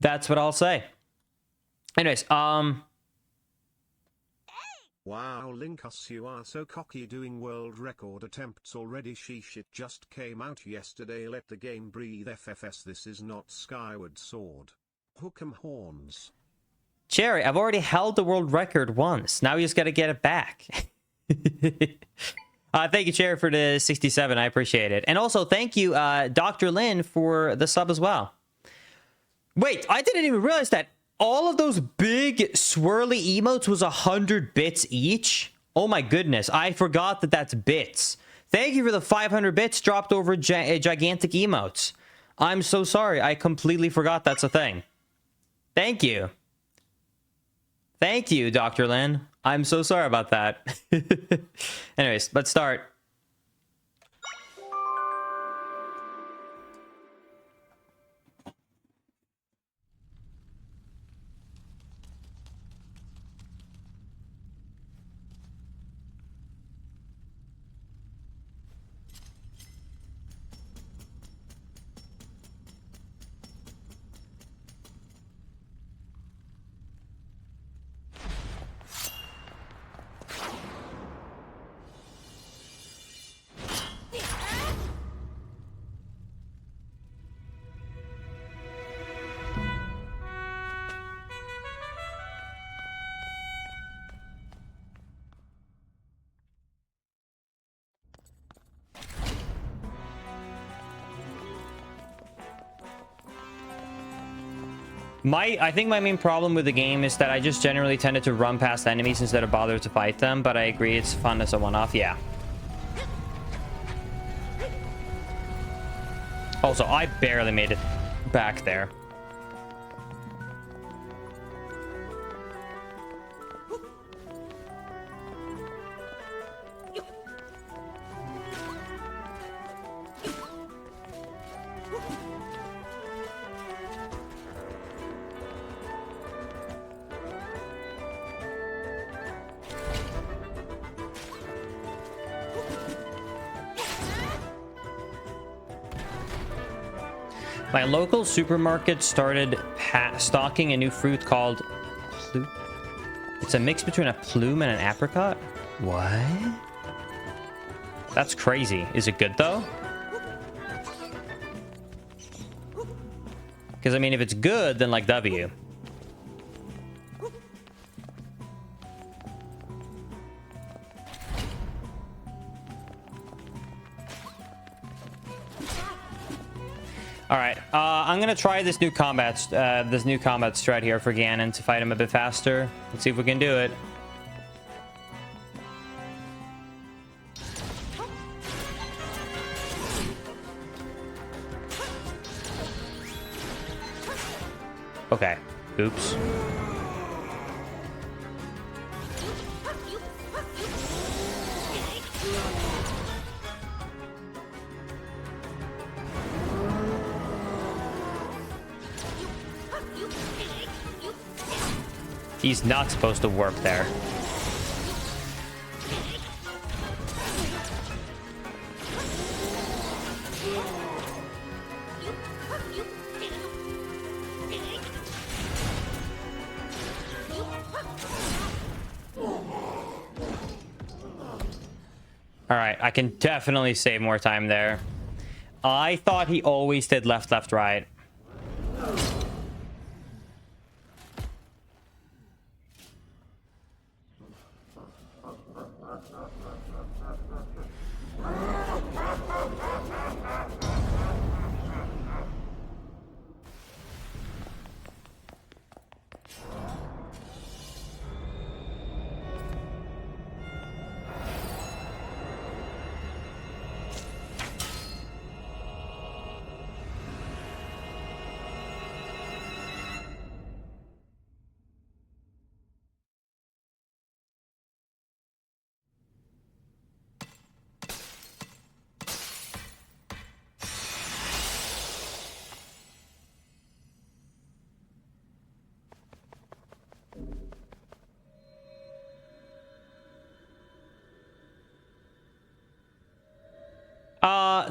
That's what I'll say. Anyways, Wow, Linkus, you are so cocky, doing world record attempts already. Sheesh, it just came out yesterday. Let the game breathe. FFS, this is not Skyward Sword. Hook 'em horns. Cherry, I've already held the world record once. Now you just gotta get it back. Thank you, Cherry, for the 67. I appreciate it. And also, thank you, Dr. Lin, for the sub as well. Wait, I didn't even realize that all of those big swirly emotes was 100 bits each. Oh my goodness, I forgot that that's bits. Thank you for the 500 bits dropped over gigantic emotes. I'm so sorry, I completely forgot that's a thing. Thank you. Thank you, Dr. Lin. I'm so sorry about that. Anyways, let's start. I think my main problem with the game is that I just generally tended to run past enemies instead of bother to fight them, but I agree it's fun as a one-off, yeah. Also, I barely made it back there. My local supermarket started stocking a new fruit called plume. It's a mix between a plume and an apricot. What? That's crazy. Is it good though? Because I mean, if it's good, then like W. All right, I'm gonna try this new combat strat here for Ganon to fight him a bit faster. Let's see if we can do it. Okay. Oops. He's not supposed to warp there. All right, I can definitely save more time there. I thought he always did left, left, right.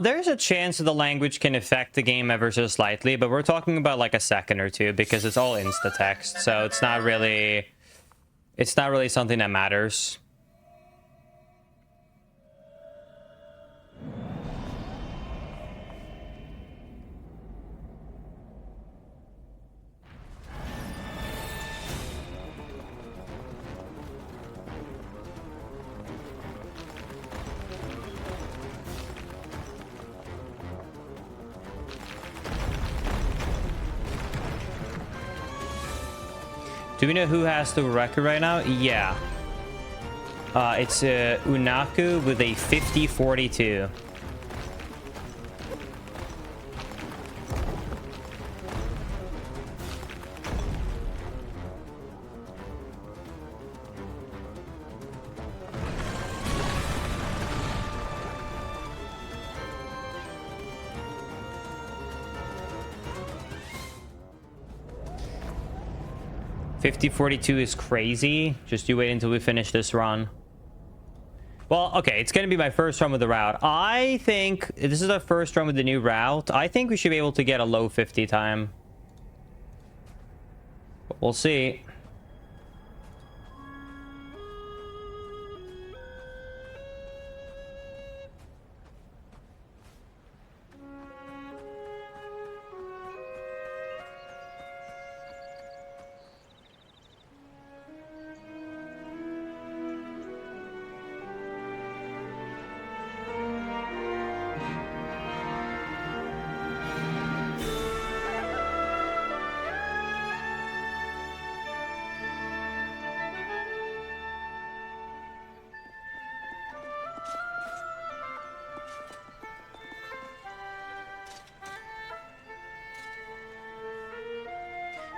There's a chance that the language can affect the game ever so slightly, but we're talking about like a second or two because it's all insta text, so it's not really something that matters. Do we know who has the record right now? Yeah. It's Unaku with a 50-42. $50-42 is crazy. Just you wait until we finish this run. Well, okay, it's going to be my first run with the route. I think this is our first run with the new route. I think we should be able to get a low 50 time. But we'll see.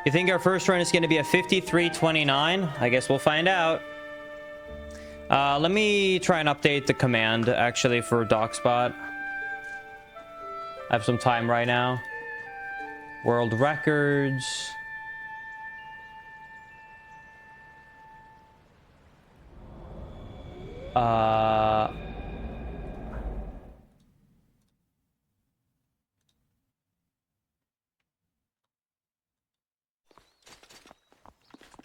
You think our first run is going to be a 53-29? I guess we'll find out. Let me try and update the command, actually, for DocSpot. I have some time right now. World records.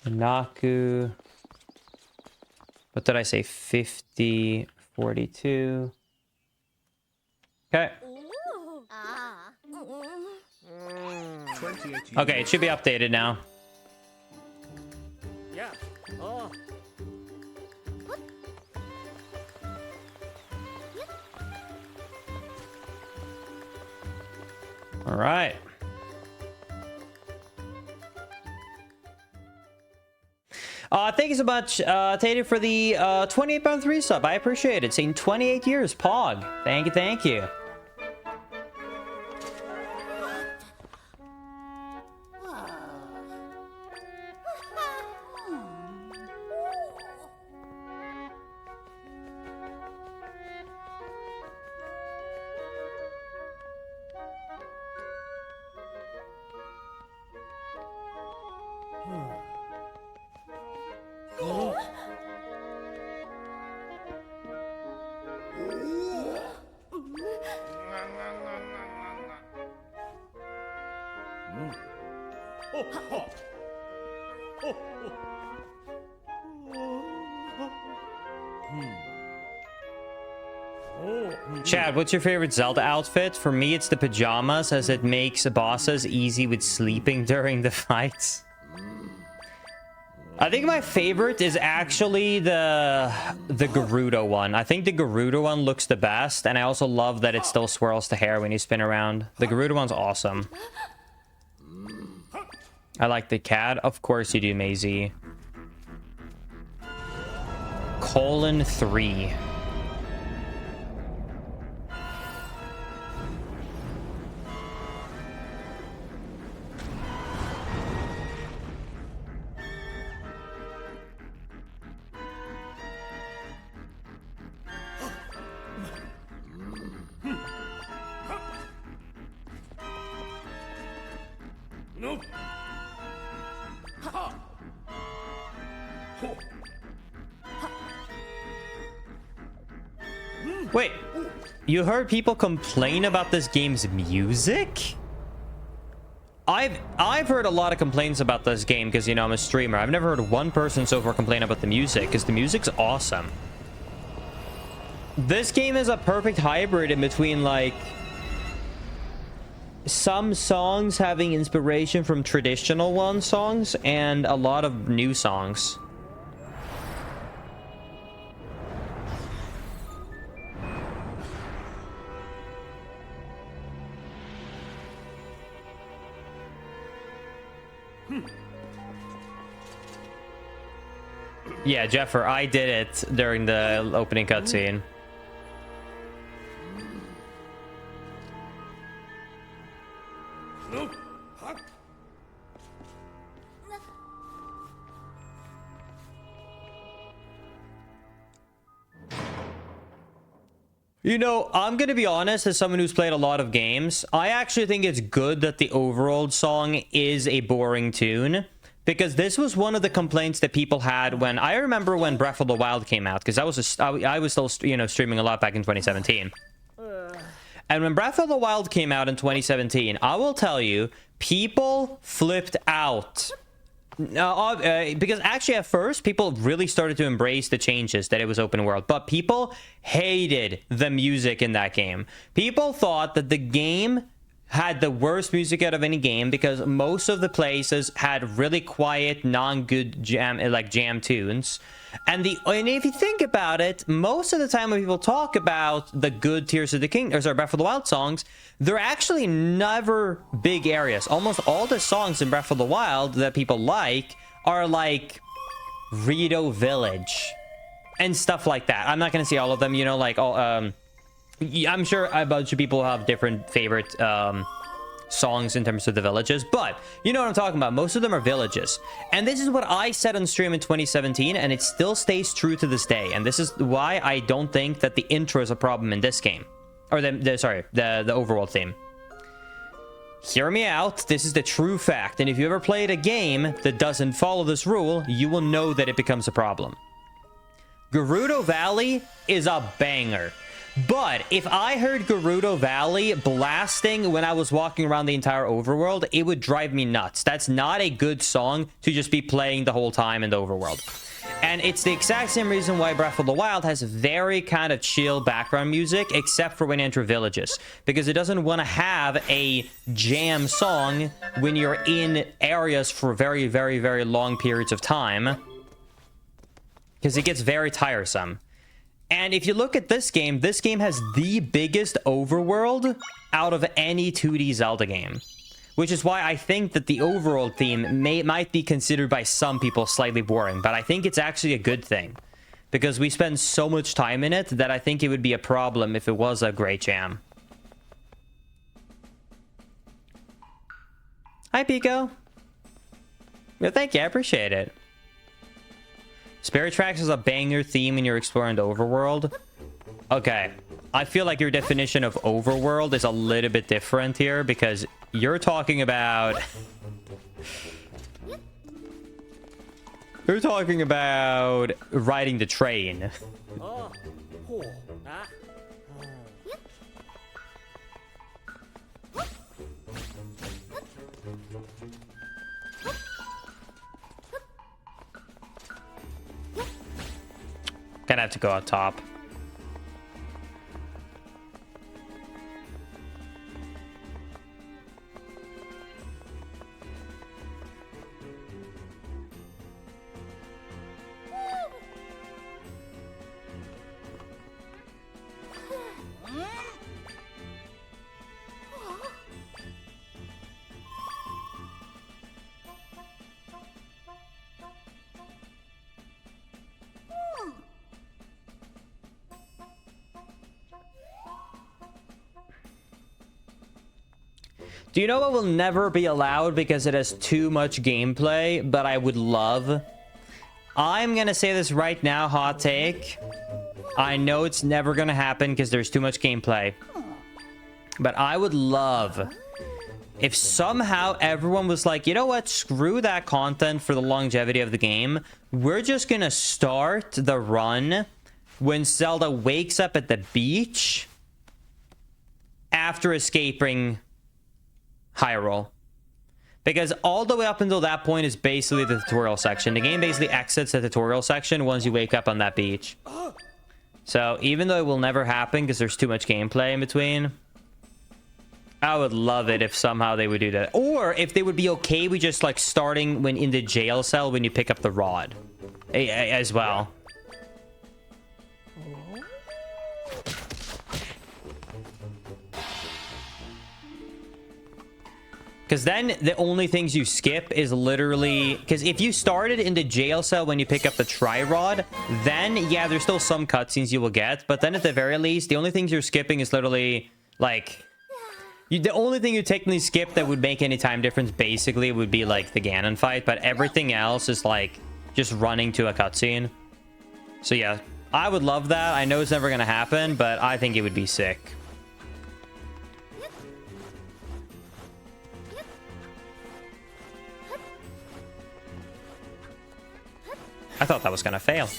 Naku. What did I say? 50, 42. Okay. 2018. Okay, it should be updated now. Yeah. Oh. All right. Thank you so much, Tater, for the 28.3 sub. I appreciate it. Saying 28 years, Pog. Thank you, thank you. Chad, what's your favorite Zelda outfit? For me, it's the pajamas, as it makes bosses easy with sleeping during the fights. I think my favorite is actually the Gerudo one. I think the Gerudo one looks the best, and I also love that it still swirls the hair when you spin around. The Gerudo one's awesome. I like the cat. Of course you do, Maisie. Colon 3. Wait, you heard people complain about this game's music? I've heard a lot of complaints about this game because, you know, I'm a streamer. I've never heard one person so far complain about the music, because the music's awesome. This game is a perfect hybrid in between, like, some songs having inspiration from traditional one songs and a lot of new songs. Yeah, Jeffer, I did it during the opening cutscene. You know, I'm gonna be honest, as someone who's played a lot of games, I actually think it's good that the overworld song is a boring tune. Because this was one of the complaints that people had when... I remember when Breath of the Wild came out, because I was still, you know, streaming a lot back in 2017. And when Breath of the Wild came out in 2017, I will tell you, people flipped out. Because actually at first, people really started to embrace the changes that it was open world. But people hated the music in that game. People thought that the game had the worst music out of any game because most of the places had really quiet, non-good jam tunes. And if you think about it, most of the time when people talk about the good Tears of the Kingdom, or sorry, Breath of the Wild songs, they're actually never big areas. Almost all the songs in Breath of the Wild that people like are like Rito Village and stuff like that. I'm not gonna say all of them, you know, like all I'm sure a bunch of people have different favorite songs in terms of the villages, but you know what I'm talking about. Most of them are villages. And this is what I said on stream in 2017, and it still stays true to this day. And this is why I don't think that the intro is a problem in this game. Or the overall theme. Hear me out. This is the true fact. And if you ever played a game that doesn't follow this rule, you will know that it becomes a problem. Gerudo Valley is a banger. But if I heard Gerudo Valley blasting when I was walking around the entire overworld, it would drive me nuts. That's not a good song to just be playing the whole time in the overworld. And it's the exact same reason why Breath of the Wild has very kind of chill background music, except for when you enter villages. Because it doesn't want to have a jam song when you're in areas for very, very, very long periods of time. Because it gets very tiresome. And if you look at this game has the biggest overworld out of any 2D Zelda game. Which is why I think that the overworld theme might be considered by some people slightly boring. But I think it's actually a good thing. Because we spend so much time in it that I think it would be a problem if it was a great jam. Hi, Pico. Yeah, thank you. I appreciate it. Spirit Tracks is a banger theme when you're exploring the overworld. Okay. I feel like your definition of overworld is a little bit different here because you're talking about... You're talking about riding the train. Gonna have to go up top. Do you know what will never be allowed because it has too much gameplay, but I would love? I'm gonna say this right now, hot take. I know it's never gonna happen because there's too much gameplay. But I would love if somehow everyone was like, you know what? Screw that content for the longevity of the game. We're just gonna start the run when Zelda wakes up at the beach after escaping Hyrule. Because all the way up until that point is basically the tutorial section. The game basically exits the tutorial section once you wake up on that beach. So even though it will never happen because there's too much gameplay in between, I would love it if somehow they would do that. Or if they would be okay with just like starting when in the jail cell when you pick up the rod as well. Because then the only things you skip is literally... Because if you started in the jail cell when you pick up the Tri-Rod, then, yeah, there's still some cutscenes you will get. But then at the very least, the only things you're skipping is literally, like... the only thing you technically skip that would make any time difference, basically, would be, like, the Ganon fight. But everything else is, like, just running to a cutscene. So, yeah, I would love that. I know it's never going to happen, but I think it would be sick. I thought that was gonna fail.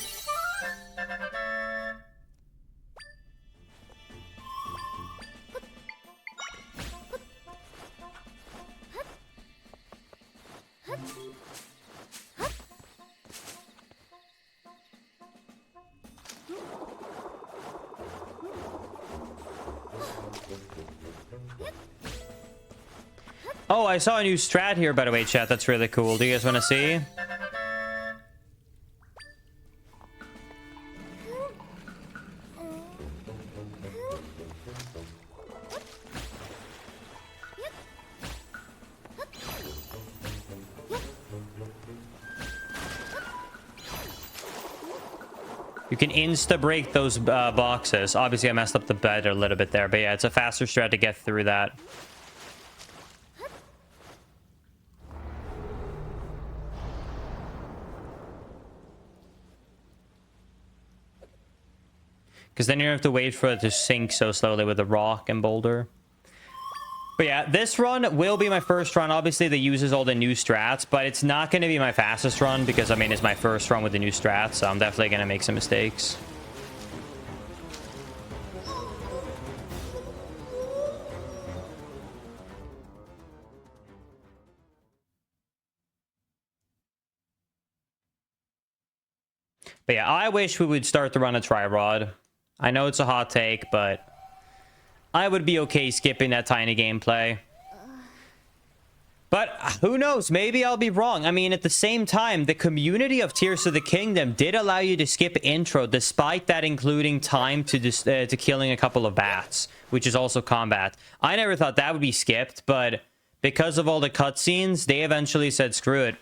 Oh, I saw a new strat here, by the way, chat. That's really cool. Do you guys want to see? You can insta-break those boxes. Obviously, I messed up the bed a little bit there. But yeah, it's a faster strat to get through that. Because then you don't have to wait for it to sink so slowly with the rock and boulder. But yeah, this run will be my first run. Obviously, that uses all the new strats, but it's not going to be my fastest run because, I mean, it's my first run with the new strats, so I'm definitely going to make some mistakes. But yeah, I wish we would start to run a Tri-Rod. I know it's a hot take, but I would be okay skipping that tiny gameplay. But who knows? Maybe I'll be wrong. I mean, at the same time, the community of Tears of the Kingdom did allow you to skip intro, despite that including time to killing a couple of bats, which is also combat. I never thought that would be skipped, but because of all the cutscenes, they eventually said screw it.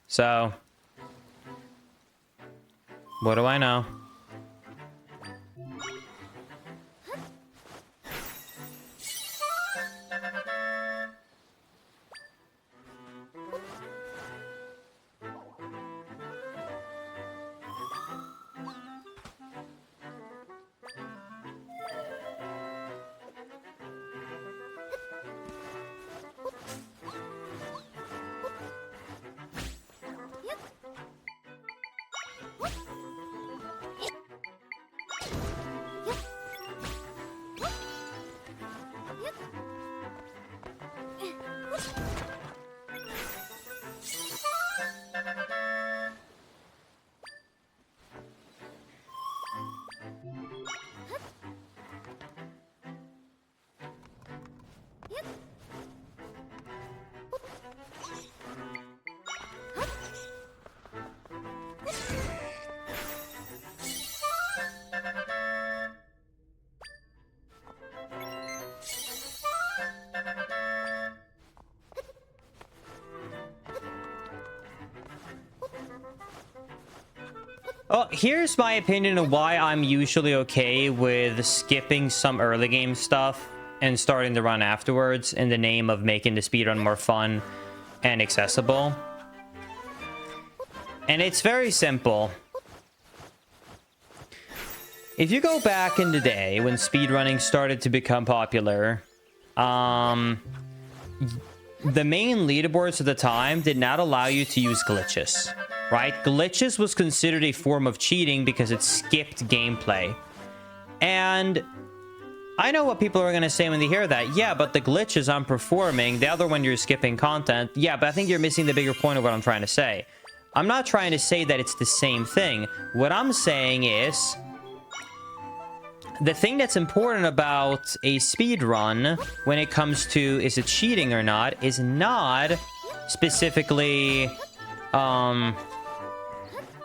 So, what do I know? Well, here's my opinion on why I'm usually okay with skipping some early game stuff and starting the run afterwards in the name of making the speedrun more fun and accessible. And it's very simple. If you go back in the day when speedrunning started to become popular, the main leaderboards at the time did not allow you to use glitches. Right? Glitches was considered a form of cheating because it skipped gameplay. And I know what people are going to say when they hear that. Yeah, but the glitches I'm performing, the other one you're skipping content. Yeah, but I think you're missing the bigger point of what I'm trying to say. I'm not trying to say that it's the same thing. What I'm saying is, the thing that's important about a speedrun when it comes to is it cheating or not is not specifically...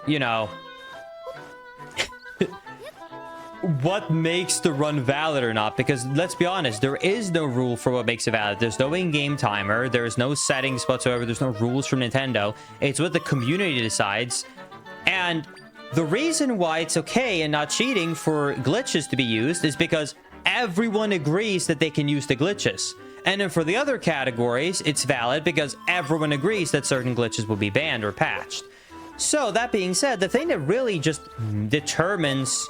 you know, what makes the run valid or not, because let's be honest, there is no rule for what makes it valid. There's no in-game timer, there's no settings whatsoever, there's no rules from Nintendo. It's what the community decides. And the reason why it's okay and not cheating for glitches to be used is because everyone agrees that they can use the glitches. And then for the other categories, it's valid because everyone agrees that certain glitches will be banned or patched. So, that being said, the thing that really just determines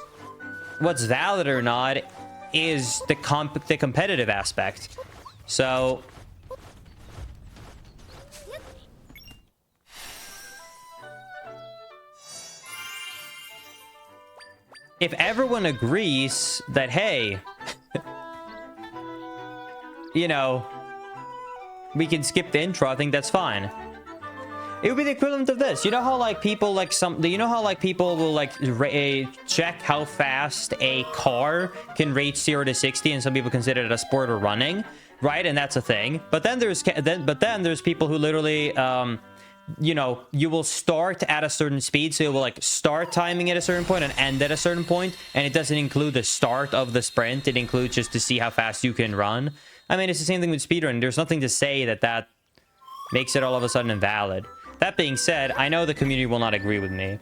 what's valid or not is the competitive aspect. So... if everyone agrees that, hey... you know... we can skip the intro, I think that's fine. It would be the equivalent of this. You know how like people like you know how like people will like check how fast a car can rate 0 to 60, and some people consider it a sport or running, right? And that's a thing. But then there's people who literally you know, you will start at a certain speed, so it will like start timing at a certain point and end at a certain point, and it doesn't include the start of the sprint. It includes just to see how fast you can run. I mean, it's the same thing with speedrunning. There's nothing to say that makes it all of a sudden invalid. That being said, I know the community will not agree with me,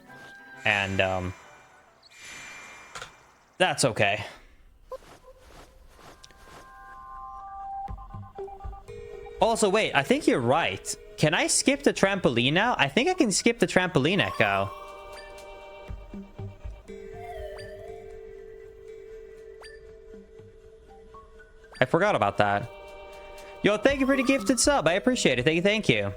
and that's okay. Also, wait, I think you're right. Can I skip the trampoline now? I think I can skip the trampoline echo. I forgot about that. Yo, thank you for the gifted sub. I appreciate it. Thank you.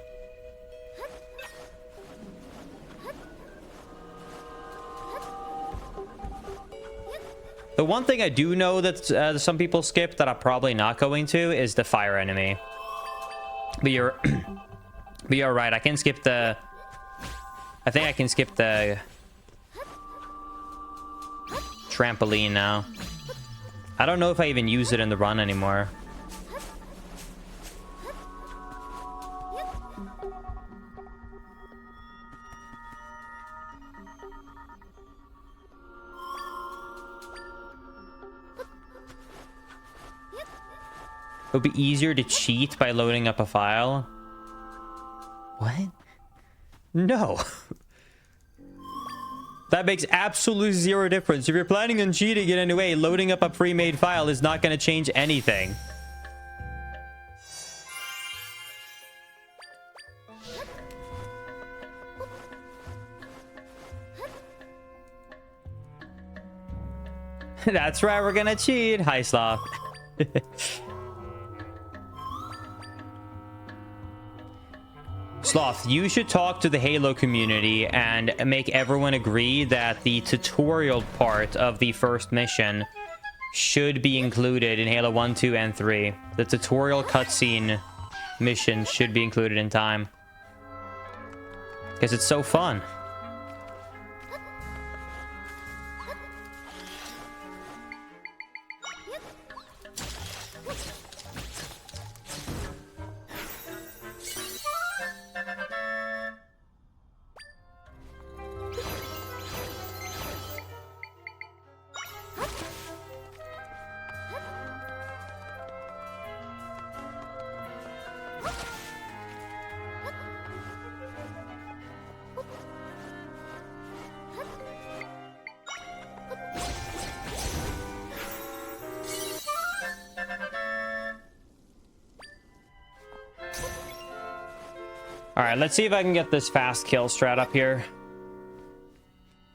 The one thing I do know that some people skip that I'm probably not going to is the fire enemy. But you're right. I can skip the... I think I can skip the trampoline now. I don't know if I even use it in the run anymore. It would be easier to cheat by loading up a file. What? No. That makes absolutely zero difference. If you're planning on cheating in any way, loading up a pre-made file is not going to change anything. That's right, we're going to cheat. Hi, Sloth. Sloth, you should talk to the Halo community and make everyone agree that the tutorial part of the first mission should be included in Halo 1, 2, and 3. The tutorial cutscene mission should be included in time. Because it's so fun. Alright, let's see if I can get this fast kill strat up here.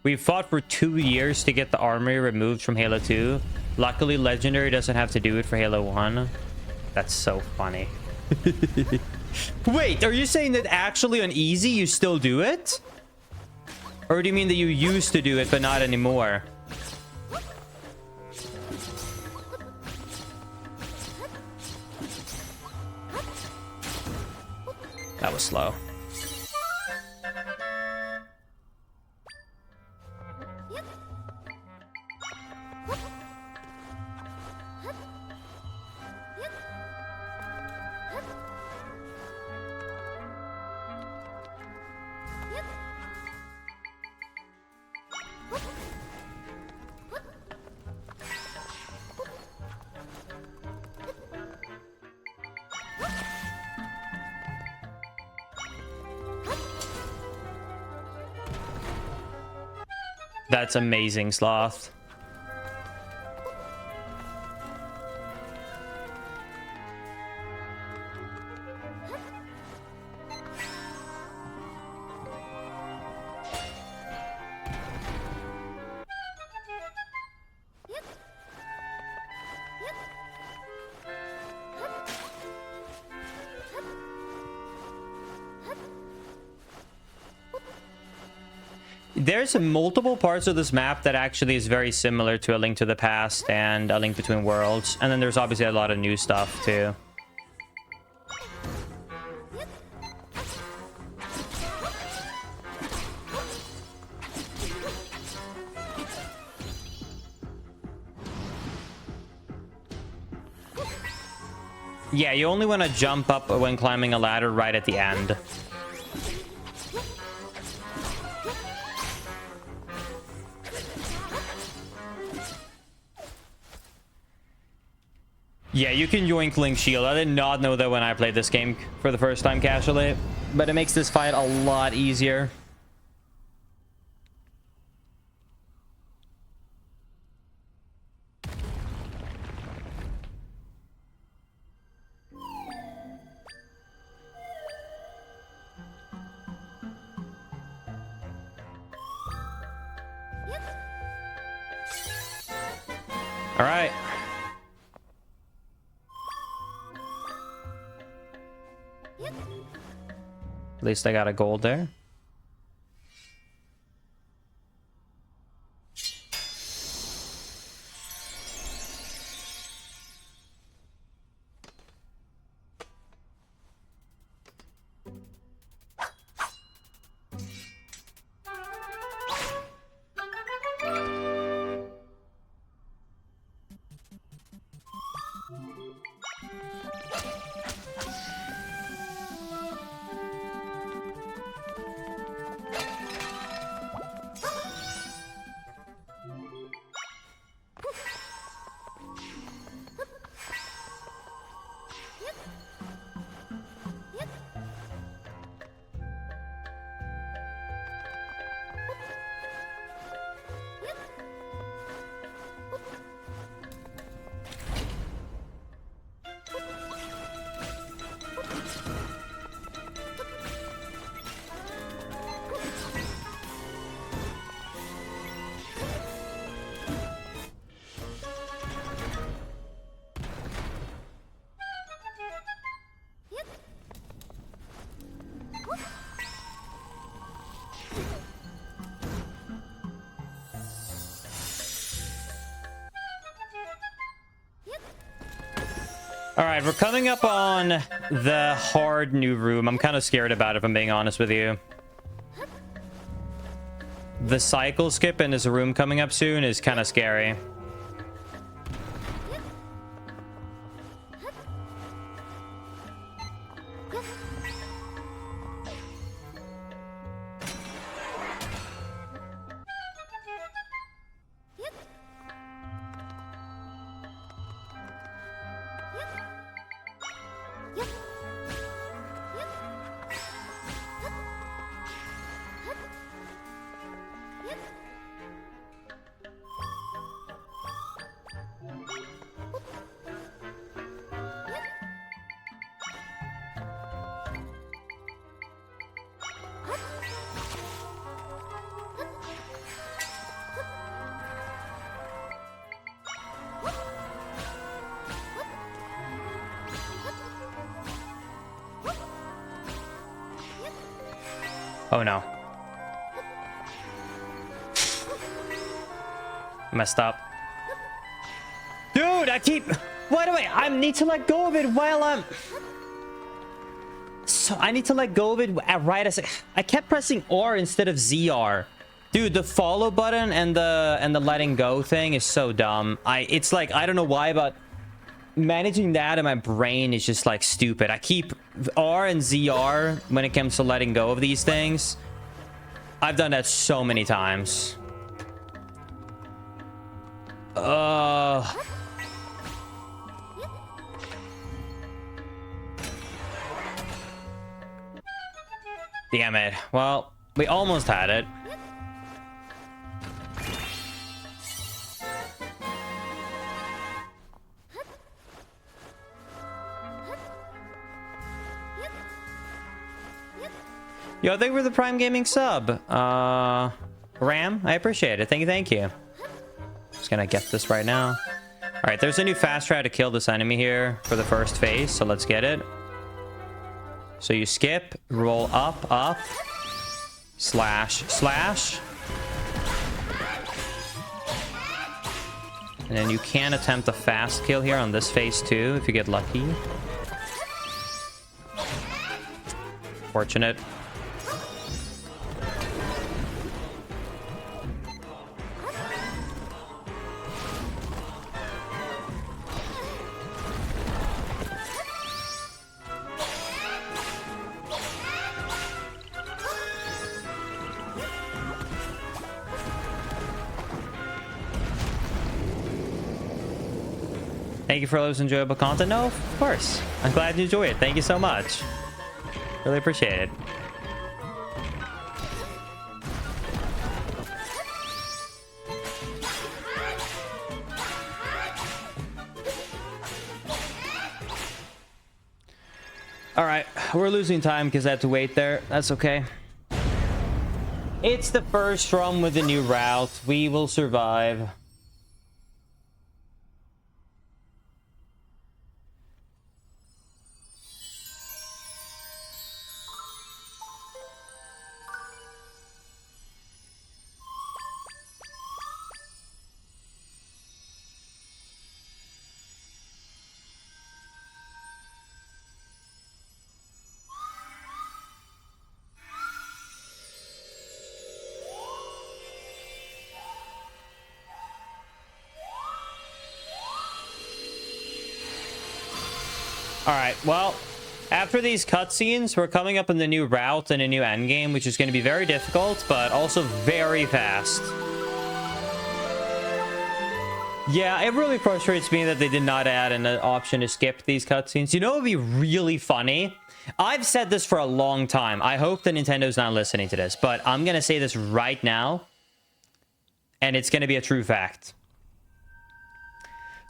We've fought for 2 years to get the armory removed from Halo 2. Luckily, Legendary doesn't have to do it for Halo 1. That's so funny. Wait, are you saying that actually on easy you still do it? Or do you mean that you used to do it but not anymore? That was slow. That's amazing, Sloth. There's multiple parts of this map that actually is very similar to A Link to the Past and A Link Between Worlds. And then there's obviously a lot of new stuff too. Yeah, you only want to jump up when climbing a ladder right at the end. Yeah, you can yoink Link Shield. I did not know that when I played this game for the first time casually, but it makes this fight a lot easier. All right. At least I got a gold there. right, we're coming up on the hard new room. I'm kind of scared about it, if I'm being honest with you. The cycle skip in this room coming up soon is kind of scary. Oh no. Messed up. Dude, I keep... Why do I need to let go of it while I'm... So I need to let go of it right as I kept pressing R instead of ZR. Dude, the follow button and the letting go thing is so dumb. It's like, I don't know why, but managing that in my brain is just like stupid. I keep R and ZR when it comes to letting go of these things. I've done that so many times. Damn it. Well, we almost had it. Yo, thank you for the Prime Gaming sub. Ram, I appreciate it. Thank you. Just gonna get this right now. All right, there's a new fast try to kill this enemy here for the first phase, so let's get it. So you skip, roll up, slash. And then you can attempt a fast kill here on this phase too, if you get lucky. Fortunate. Thank you for all this enjoyable content. No, of course. I'm glad you enjoy it. Thank you so much. Really appreciate it. All right, we're losing time because I had to wait there. That's okay. It's the first run with the new route. We will survive. All right, well, after these cutscenes, we're coming up in the new route and a new endgame, which is going to be very difficult, but also very fast. Yeah, it really frustrates me that they did not add an option to skip these cutscenes. You know what would be really funny? I've said this for a long time. I hope that Nintendo's not listening to this, but I'm going to say this right now, and it's going to be a true fact.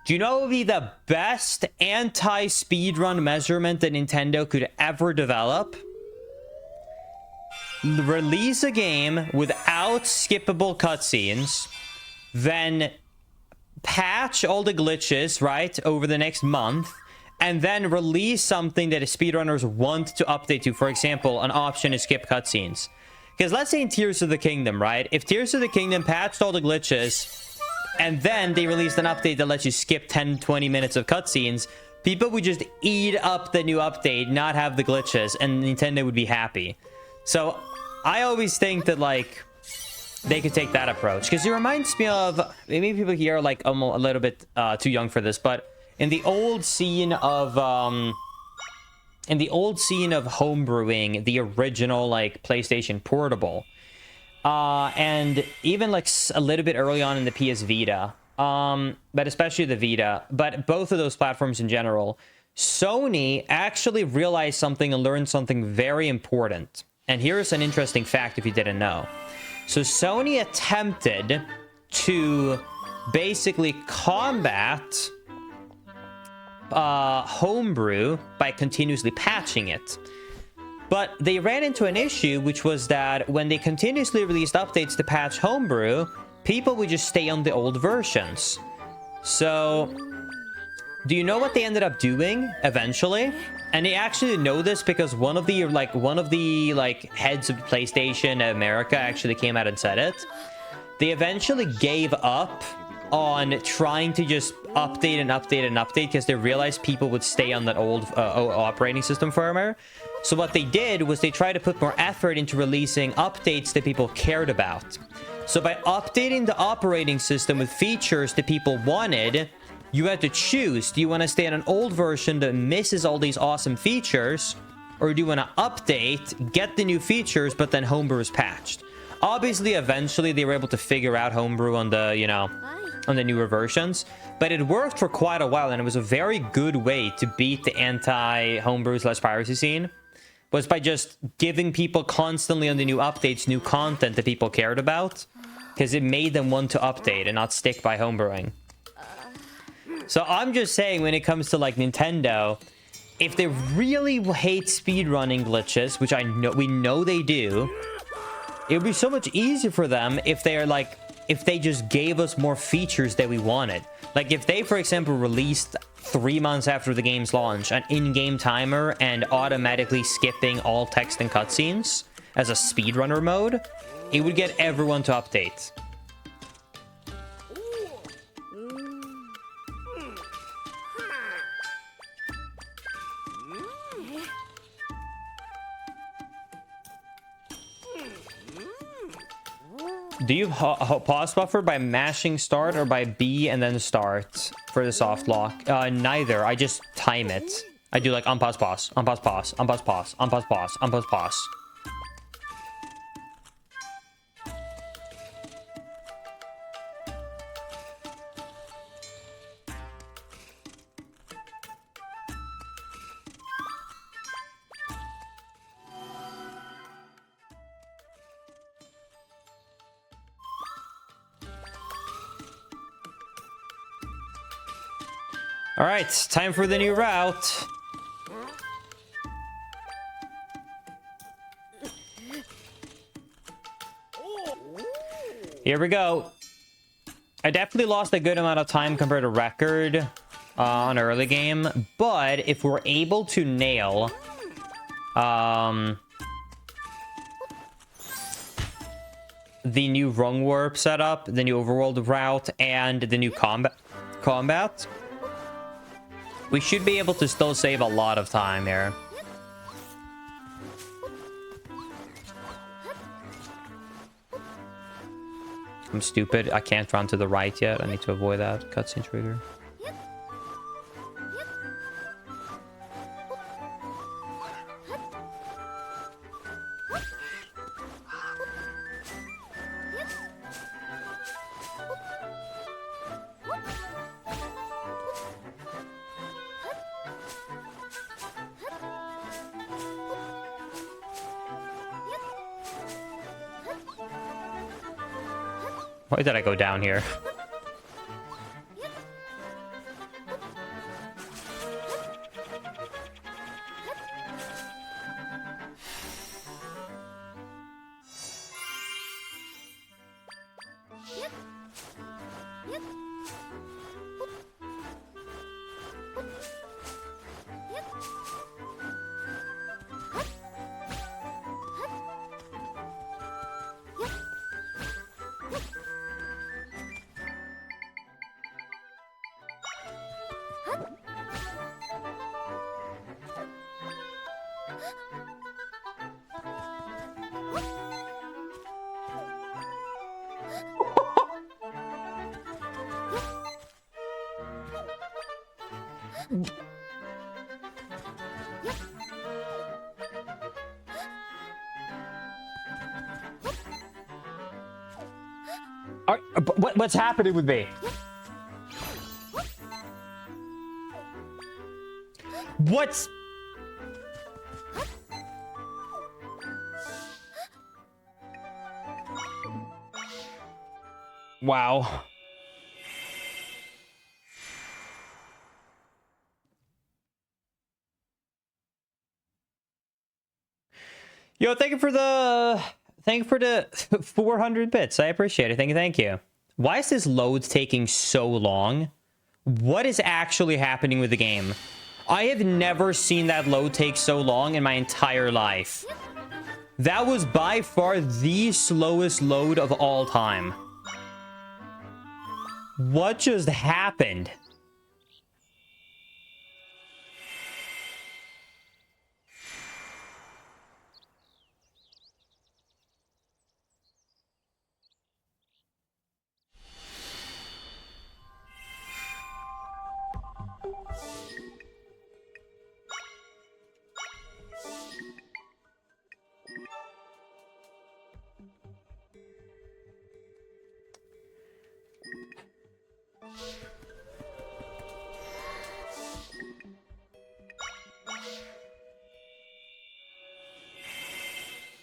Do you know what would be the best anti-speedrun measurement that Nintendo could ever develop? Release a game without skippable cutscenes, then patch all the glitches, right, over the next month, and then release something that speedrunners want to update to. For example, an option to skip cutscenes. Because let's say in Tears of the Kingdom, right? If Tears of the Kingdom patched all the glitches, and then they released an update that lets you skip 10-20 minutes of cutscenes, people would just eat up the new update, not have the glitches, and Nintendo would be happy. So I always think that, like, they could take that approach, because it reminds me of, maybe people here are like a little bit too young for this, but in the old scene of homebrewing, the original like PlayStation Portable, and even like a little bit early on in the PS Vita, but especially the Vita, but both of those platforms in general, Sony actually realized something and learned something very important. And here's an interesting fact if you didn't know. So Sony attempted to basically combat homebrew by continuously patching it. But they ran into an issue, which was that when they continuously released updates to patch homebrew, people would just stay on the old versions. So, do you know what they ended up doing eventually? And they actually know this because one of the heads of PlayStation America actually came out and said it. They eventually gave up on trying to just update and update and update because they realized people would stay on that old operating system firmware. So what they did was they tried to put more effort into releasing updates that people cared about. So by updating the operating system with features that people wanted, you had to choose. Do you want to stay on an old version that misses all these awesome features? Or do you want to update, get the new features, but then homebrew is patched? Obviously, eventually, they were able to figure out homebrew on the, you know, on the newer versions. But it worked for quite a while, and it was a very good way to beat the anti-homebrew/piracy scene. Was by just giving people constantly on the new updates, new content that people cared about. Because it made them want to update and not stick by homebrewing. So I'm just saying, when it comes to like Nintendo, if they really hate speedrunning glitches, which we know they do, it would be so much easier for them if they just gave us more features that we wanted. Like if they, for example, released 3 months after the game's launch an in-game timer and automatically skipping all text and cutscenes as a speedrunner mode, it would get everyone to update. Do you pause buffer by mashing start or by B and then start for the soft lock? Neither. I just time it. I do like unpause, pause, unpause, pause, unpause, pause, unpause, pause, unpause, pause. All right, time for the new route. Here we go. I definitely lost a good amount of time compared to record on early game, but if we're able to nail the new rung warp setup, the new overworld route, and the new combat, we should be able to still save a lot of time here. I'm stupid. I can't run to the right yet. I need to avoid that cutscene trigger. Why did I go down here? What's happening with me? What's... Wow. Yo, thank you for the 400 bits. I appreciate it. Thank you. Why is this load taking so long? What is actually happening with the game? I have never seen that load take so long in my entire life. That was by far the slowest load of all time. What just happened?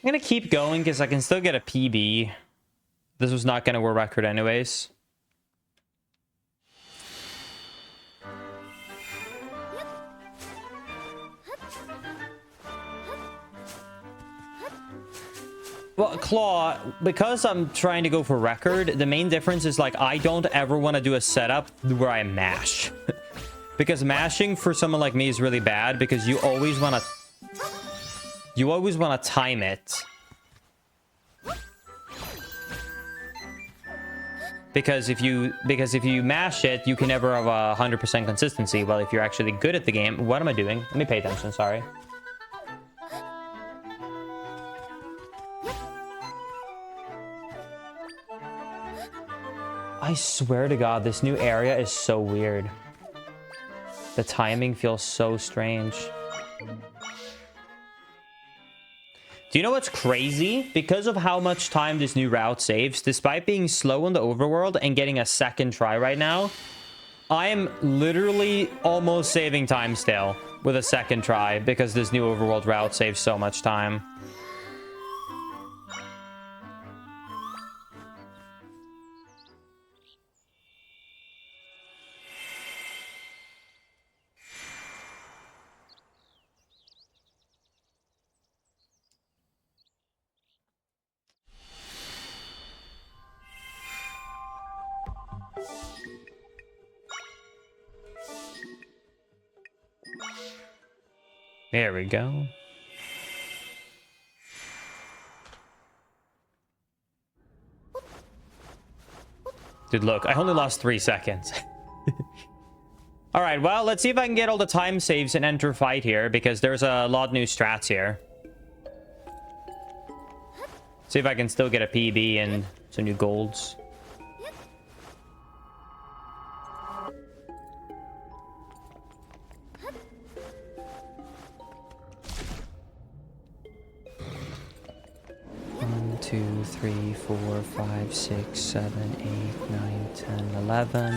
I'm gonna keep going because I can still get a PB. This was not gonna world record anyways. Well, Claw, because I'm trying to go for record, the main difference is like I don't ever want to do a setup where I mash. Because mashing for someone like me is really bad because you always want to time it. Because if you mash it, you can never have 100% consistency. Well, if you're actually good at the game, what am I doing? Let me pay attention, sorry. I swear to God, this new area is so weird. The timing feels so strange. Do you know what's crazy? Because of how much time this new route saves, despite being slow on the overworld and getting a second try right now, I am literally almost saving time still with a second try because this new overworld route saves so much time. There we go. Dude, look, I only lost 3 seconds. All right, well, let's see if I can get all the time saves and enter fight here, because there's a lot of new strats here. See if I can still get a PB and some new golds. One, 2, 3, 4, 5, 6, 7, 8, 9, 10, 11.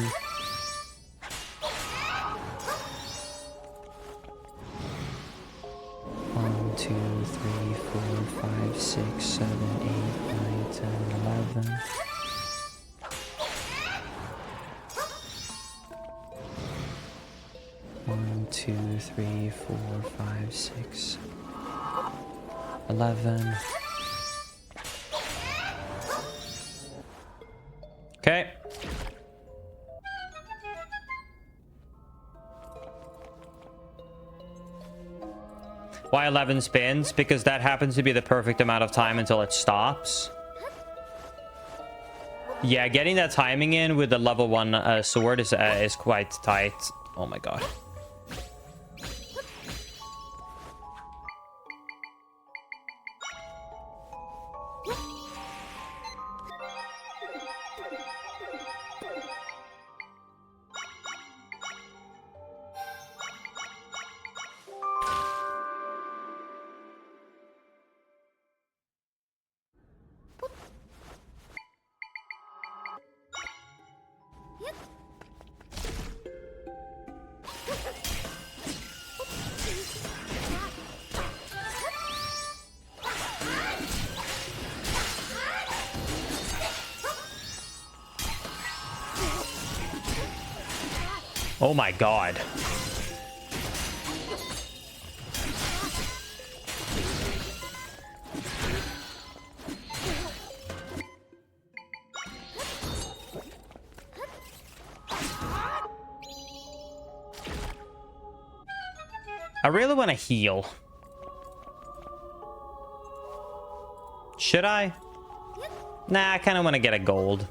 One, 2, 3, 4, 5, 6, 7, 8, 9, 10, 11. One, 2, 3, 4, 5, 6, 11. Okay. Why 11 spins? Because that happens to be the perfect amount of time until it stops. Yeah, getting that timing in with the level 1 sword is quite tight. Oh my god. Oh my god. I really want to heal. Should I? Nah, I kind of want to get a gold.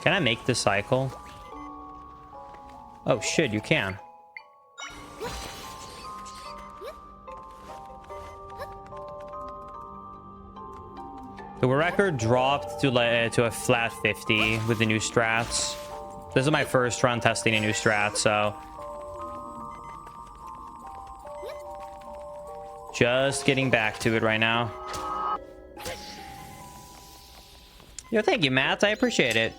Can I make this cycle? Oh shit, you can. The record dropped to a flat 50 with the new strats. This is my first run testing a new strat, so just getting back to it right now. Yo, thank you, Matt. I appreciate it.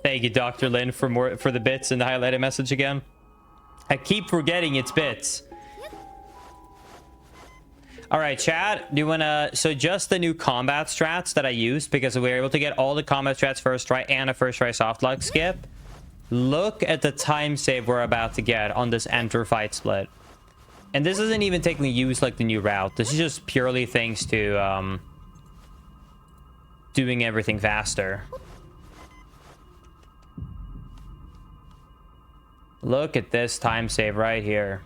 Thank you, Dr. Lin, for the bits and the highlighted message again. I keep forgetting it's bits. All right, chat. Do you wanna? So just the new combat strats that I used because we were able to get all the combat strats first try and a first try soft lock skip. Look at the time save we're about to get on this enter fight split. And this isn't even technically used like the new route. This is just purely thanks to doing everything faster. Look at this time save right here.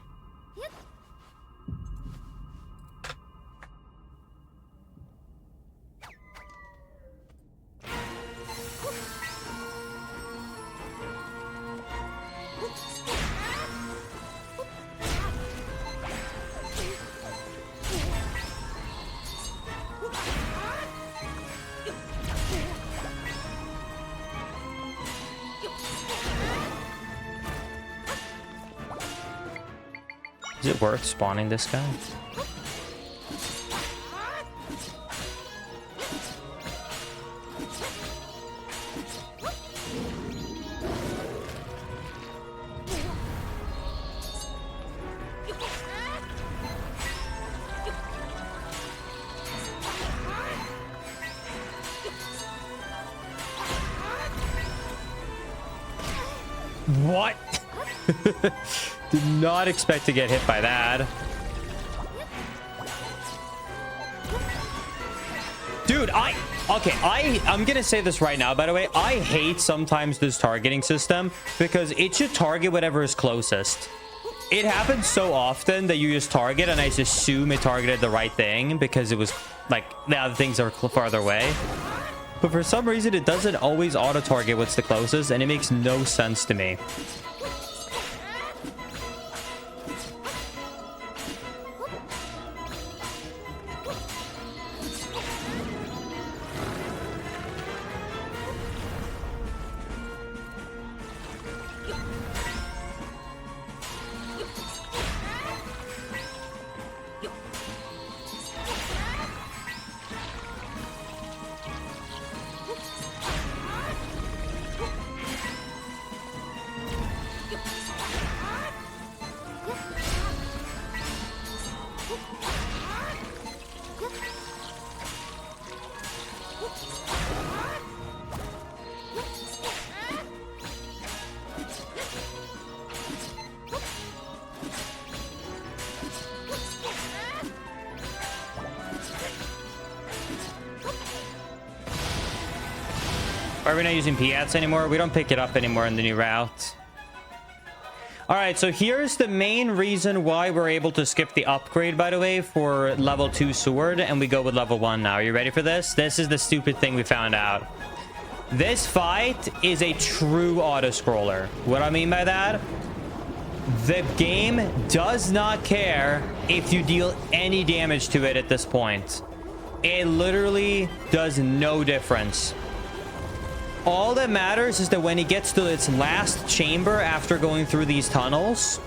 Is it worth spawning this guy? What? Did not expect to get hit by that. Dude, I'm gonna say this right now, by the way. I hate sometimes this targeting system because it should target whatever is closest. It happens so often that you just target and I just assume it targeted the right thing because it was like the other things are farther away. But for some reason, it doesn't always auto-target what's the closest, and it makes no sense to me. Are we not using Piats anymore? We don't pick it up anymore in the new route. All right, so here's the main reason why we're able to skip the upgrade, by the way, for level 2 sword, and we go with level 1 now. Are you ready for this? This is the stupid thing we found out. This fight is a true auto-scroller. What I mean by that? The game does not care if you deal any damage to it at this point. It literally does no difference. All that matters is that when it gets to its last chamber after going through these tunnels,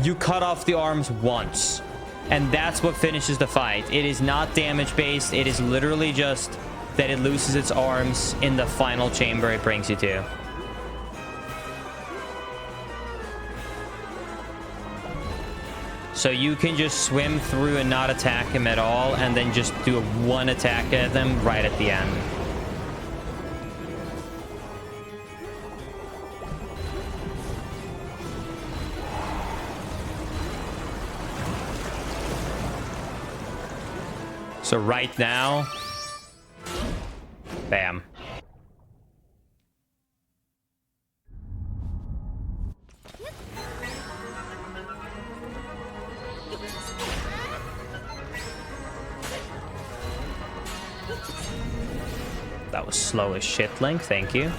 you cut off the arms once. And that's what finishes the fight. It is not damage based. It is literally just that it loses its arms in the final chamber it brings you to. So you can just swim through and not attack him at all, and then just do a one attack at them right at the end. So right now, bam. That was slow as shit, Link. Thank you.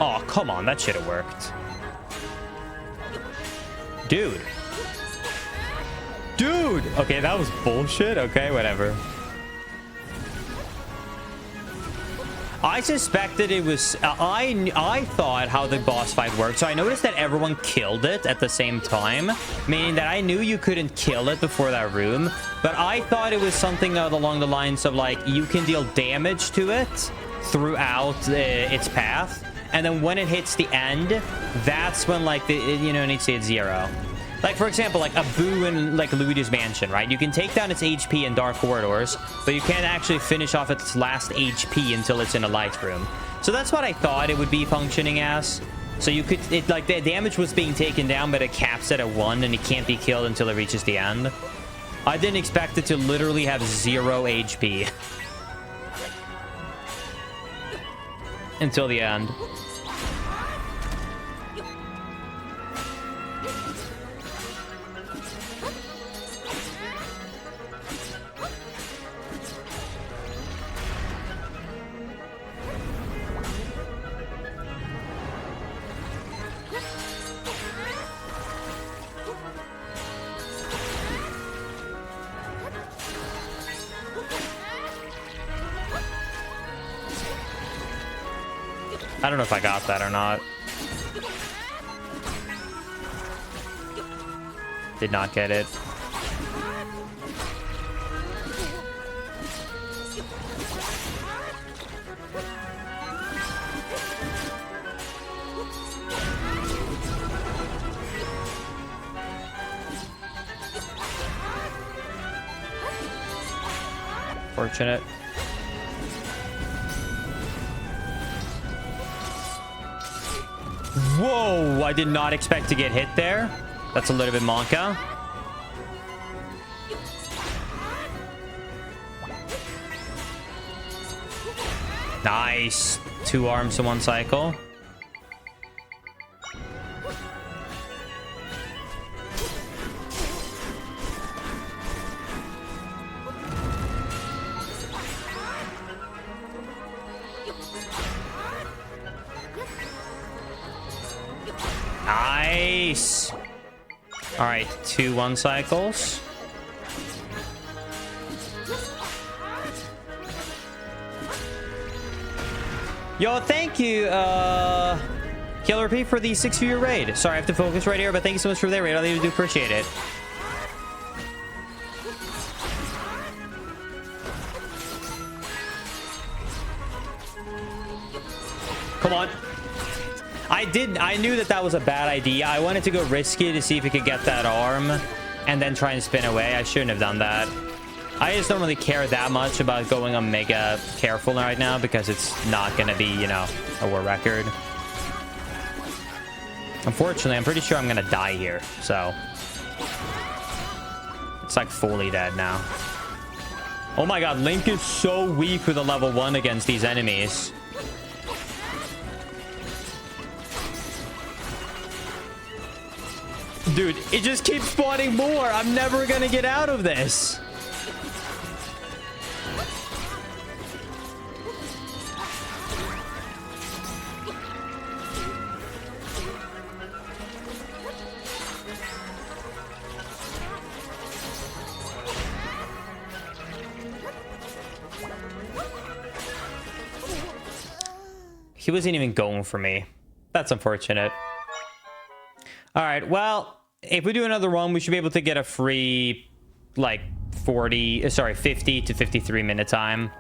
Oh, come on. That should have worked. Dude. Dude! Okay, that was bullshit. Okay, whatever. I suspected it was... I thought how the boss fight worked. So I noticed that everyone killed it at the same time. Meaning that I knew you couldn't kill it before that room. But I thought it was something along the lines of, like, you can deal damage to it throughout its path. And then when it hits the end, that's when, like, it needs to hit 0. Like, for example, like Abu in, like, Luigi's Mansion, right? You can take down its HP in dark corridors, but you can't actually finish off its last HP until it's in a light room. So that's what I thought it would be functioning as. So you could, like, the damage was being taken down, but it caps it at 1, and it can't be killed until it reaches the end. I didn't expect it to literally have 0 HP. Until the end. I don't know if I got that or not. Did not get it. Fortunate. Whoa, I did not expect to get hit there. That's a little bit Monka. Nice. 2 arms in 1 cycle. Nice. All right, 2 1 cycles. Yo, thank you, Killer P, for the 6-viewer raid. Sorry, I have to focus right here, but thank you so much for the raid. I really do appreciate it. Come on. I knew that was a bad idea. I wanted to go risky to see if he could get that arm and then try and spin away. I shouldn't have done that. I just don't really care that much about going on mega careful right now because it's not going to be, you know, a world record. Unfortunately, I'm pretty sure I'm going to die here. So it's like fully dead now. Oh my god, Link is so weak with a level 1 against these enemies. Dude, it just keeps spawning more. I'm never gonna get out of this. He wasn't even going for me. That's unfortunate. All right, well, if we do another run, we should be able to get a free, like, 50 to 53 minute time.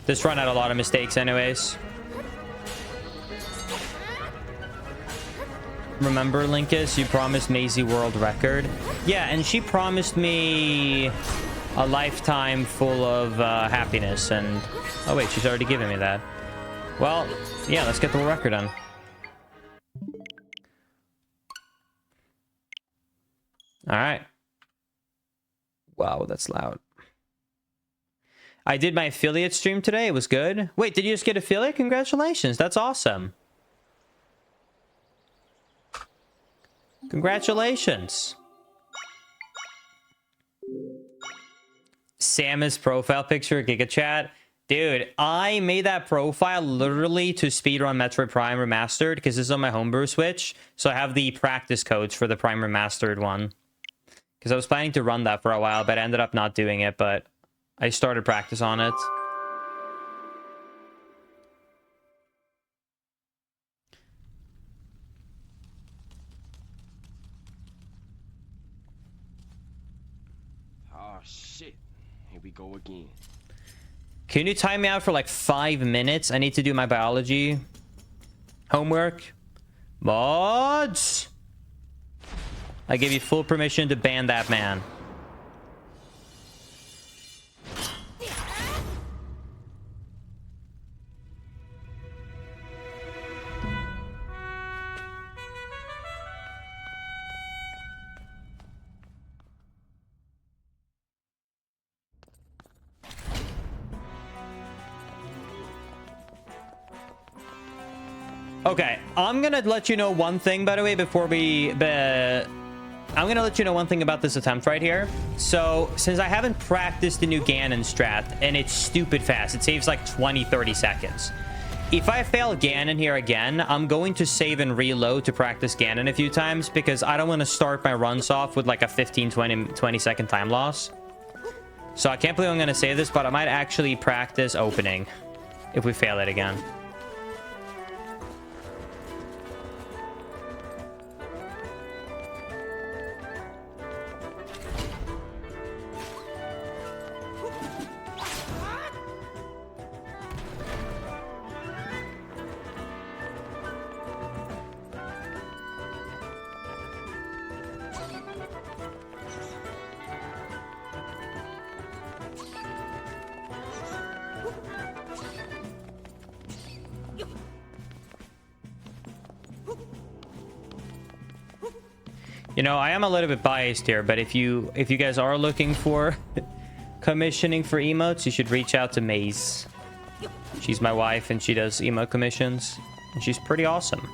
This run had a lot of mistakes anyways. Remember, Linkus, you promised Maisie world record? Yeah, and she promised me a lifetime full of happiness, and... Oh, wait, she's already given me that. Well, yeah, let's get the world record done. All right. Wow, that's loud. I did my affiliate stream today. It was good. Wait, did you just get affiliate? Congratulations. That's awesome. Congratulations. Samus profile picture, Giga Chat. Dude, I made that profile literally to speedrun Metroid Prime Remastered because this is on my homebrew Switch. So I have the practice codes for the Prime Remastered one. Because I was planning to run that for a while, but I ended up not doing it. But I started practice on it. Oh, shit. Here we go again. Can you time me out for like 5 minutes? I need to do my biology homework. Mods! I give you full permission to ban that man. Okay, I'm gonna let you know one thing, by the way, before we... I'm gonna let you know one thing about this attempt right here. So, since I haven't practiced the new Ganon strat, and it's stupid fast, it saves like 20-30 seconds. If I fail Ganon here again, I'm going to save and reload to practice Ganon a few times, because I don't want to start my runs off with like a 15-20 second time loss. So I can't believe I'm gonna say this, but I might actually practice opening if we fail it again. You know, I am a little bit biased here, but if you guys are looking for commissioning for emotes, you should reach out to Maze. She's my wife and she does emote commissions, and she's pretty awesome.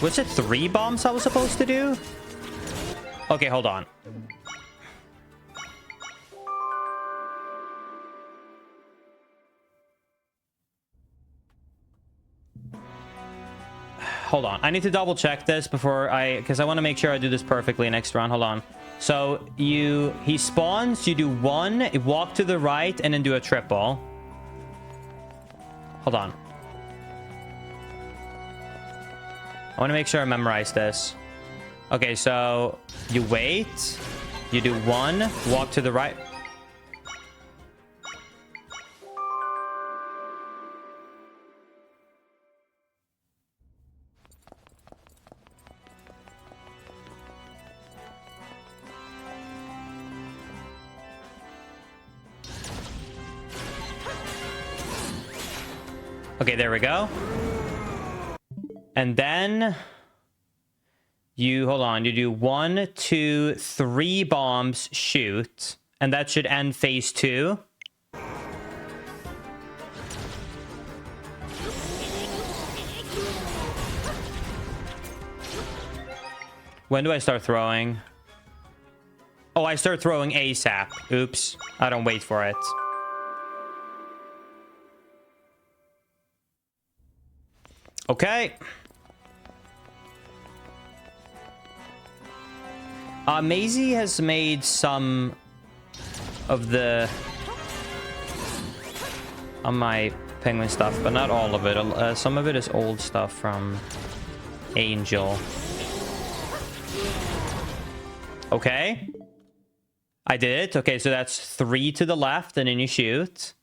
Was it 3 bombs I was supposed to do? Okay, hold on. Hold on. I need to double check this before because I want to make sure I do this perfectly next round. Hold on. So he spawns, you do 1, walk to the right, and then do a triple. Hold on. I want to make sure I memorize this. Okay, so you wait, you do 1, walk to the right. Okay, there we go. And then you, hold on, you do 1, 2, 3 bombs, shoot. And that should end phase 2. When do I start throwing? Oh, I start throwing ASAP. Oops. I don't wait for it. Okay. Maisie has made some of the on my penguin stuff, but not all of it. Some of it is old stuff from Angel. Okay. I did it. Okay, so that's 3 to the left, and then you shoot.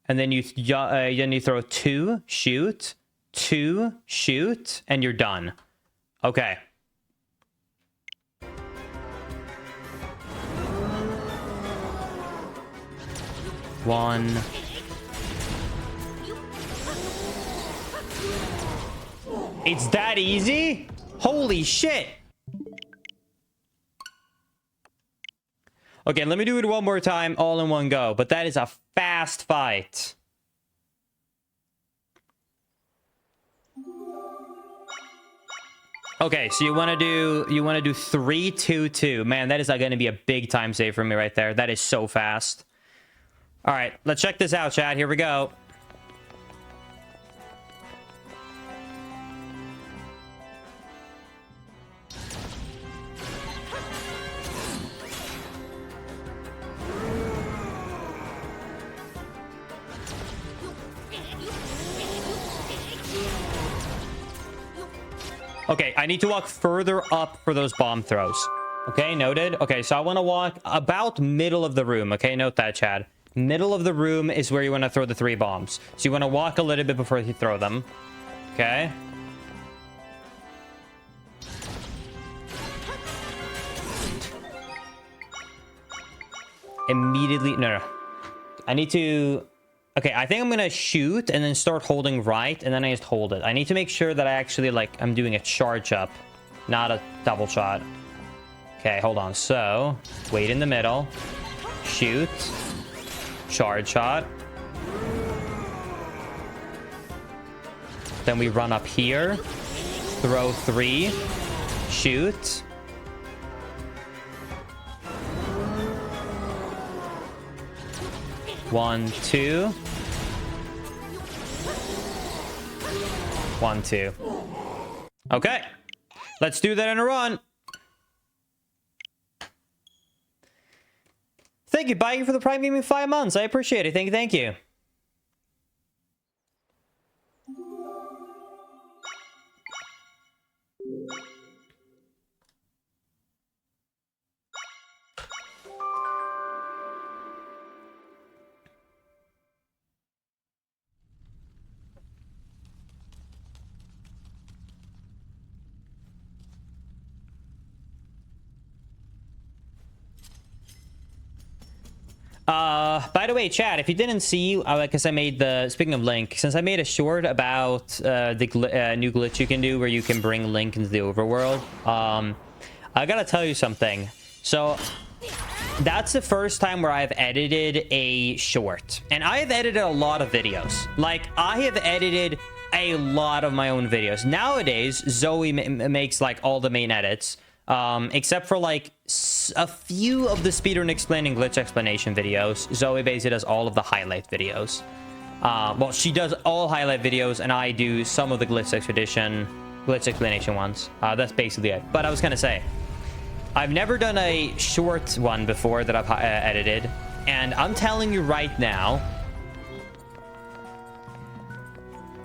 And then you throw 2, shoot, 2, shoot, and you're done. Okay. One. It's that easy? Holy shit. Okay, let me do it one more time, all in one go. But that is a fast fight. Okay, so you want to do 3, 2, 2. Man, that is going to be a big time save for me right there. That is so fast. All right, let's check this out, chat. Here we go. Okay, I need to walk further up for those bomb throws. Okay, noted. Okay, so I want to walk about middle of the room. Okay, note that, Chad. Middle of the room is where you want to throw the 3 bombs. So you want to walk a little bit before you throw them. Okay. Immediately... No. I need to... Okay, I think I'm going to shoot and then start holding right, and then I just hold it. I need to make sure that I actually, like, I'm doing a charge up, not a double shot. Okay, hold on. So, wait in the middle. Shoot. Charge shot. Then we run up here. Throw 3. Shoot. One, 2. 1, 2. Okay. Let's do that in a run. Thank you, Bike, for the Prime Gaming 5 months. I appreciate it. Thank you. By the way, chat, if you didn't see, because I made the, speaking of Link, since I made a short about the new glitch you can do where you can bring Link into the overworld, I gotta tell you something. So, that's the first time where I've edited a short. And I have edited a lot of videos. Like, I have edited a lot of my own videos. Nowadays, Zoe makes, like, all the main edits. Except for like a few of the speedrun explaining glitch explanation videos. Zoe basically does all of the highlight videos. Well, she does all highlight videos, and I do some of the glitch explanation ones. That's basically it. But I was gonna say, I've never done a short one before that I've edited, and I'm telling you right now,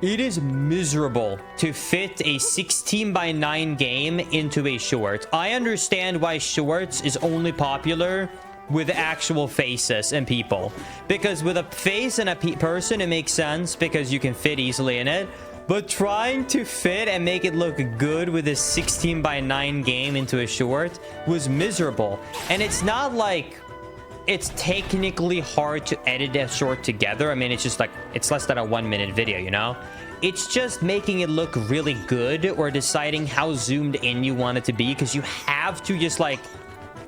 it is miserable to fit a 16:9 game into a short. I understand why shorts is only popular with actual faces and people. Because with a face and a person, it makes sense because you can fit easily in it. But trying to fit and make it look good with a 16:9 game into a short was miserable. And it's not like it's technically hard to edit that short together. I mean, it's just like, it's less than a 1-minute video, you know? It's just making it look really good or deciding how zoomed in you want it to be, because you have to just like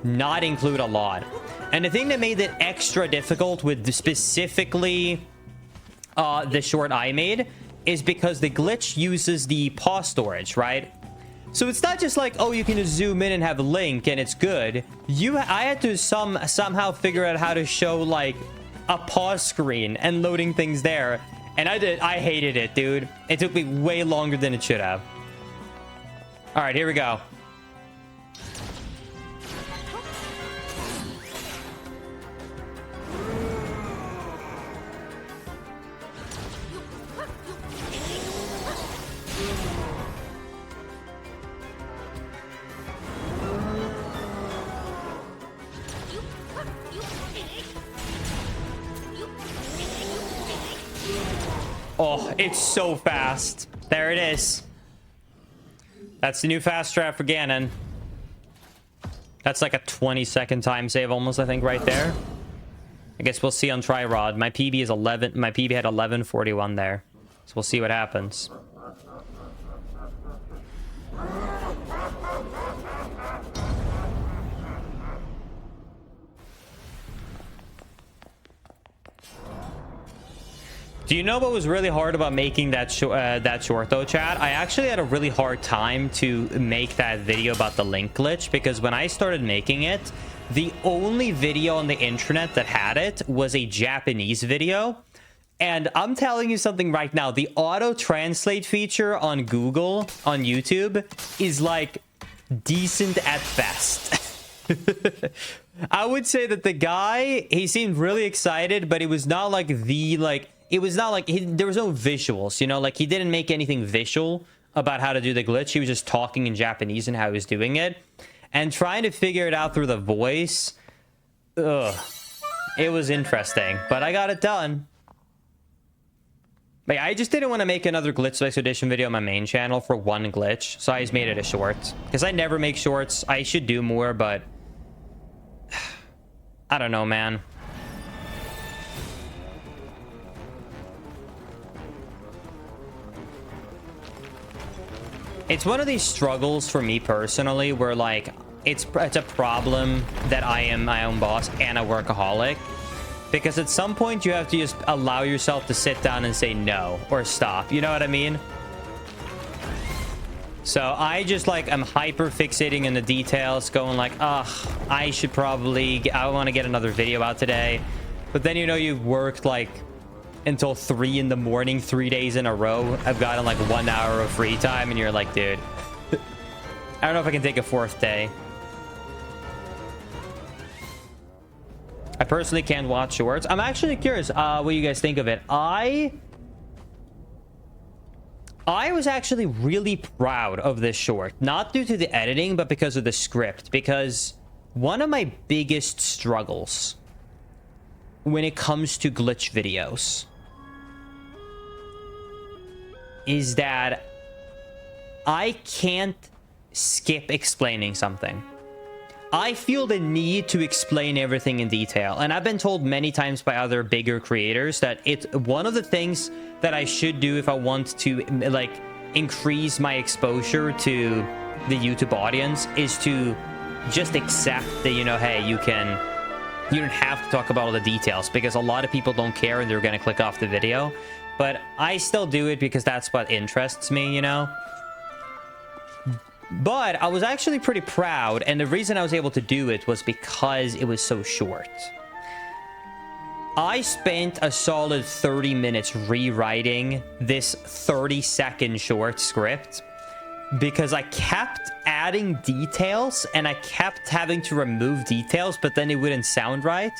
not include a lot. And the thing that made it extra difficult with specifically the short I made is because the glitch uses the pause storage, right? So it's not just like, oh, you can just zoom in and have a link and it's good. I had to somehow figure out how to show like a pause screen and loading things there. And I hated it, dude. It took me way longer than it should have. All right, here we go. Oh, it's so fast. There it is. That's the new fast trap for Ganon. That's like a 20-second time save almost, I think, right there. I guess we'll see on Tri-Rod. My PB is 11. My PB had 11:41 there. So we'll see what happens. Do you know what was really hard about making that short though, chat? I actually had a really hard time to make that video about the link glitch, because when I started making it, the only video on the internet that had it was a Japanese video. And I'm telling you something right now, the auto translate feature on Google, on YouTube, is like decent at best. I would say that the guy, he seemed really excited, but it was not like it was not like there was no visuals, you know, like he didn't make anything visual about how to do the glitch. He was just talking in Japanese and how he was doing it, and trying to figure it out through the voice. Ugh, it was interesting, but I got it done. Like, I just didn't want to make another Glitch Expedition video on my main channel for one glitch, so I just made it a short, because I never make shorts. I should do more, but I don't know, man. It's one of these struggles for me personally where, like, it's a problem that I am my own boss and a workaholic, because at some point you have to just allow yourself to sit down and say no or stop, you know what I mean? So I just like am hyper fixating in the details, going like, ugh, I want to get another video out today, but then, you know, you've worked like until 3 in the morning 3 days in a row. I've gotten like 1 hour of free time, and you're like, dude, I don't know if I can take a 4th day. I personally can't watch shorts. I'm actually curious what you guys think of it. I was actually really proud of this short, not due to the editing, but because of the script, because one of my biggest struggles when it comes to glitch videos is that I can't skip explaining something. I feel the need to explain everything in detail, and I've been told many times by other bigger creators that it's one of the things that I should do if I want to like increase my exposure to the YouTube audience is to just accept that, you know, hey, you don't have to talk about all the details, because a lot of people don't care and they're going to click off the video. But I still do it because that's what interests me, you know? But I was actually pretty proud, and the reason I was able to do it was because it was so short. I spent a solid 30 minutes rewriting this 30-second short script because I kept adding details and I kept having to remove details, but then it wouldn't sound right.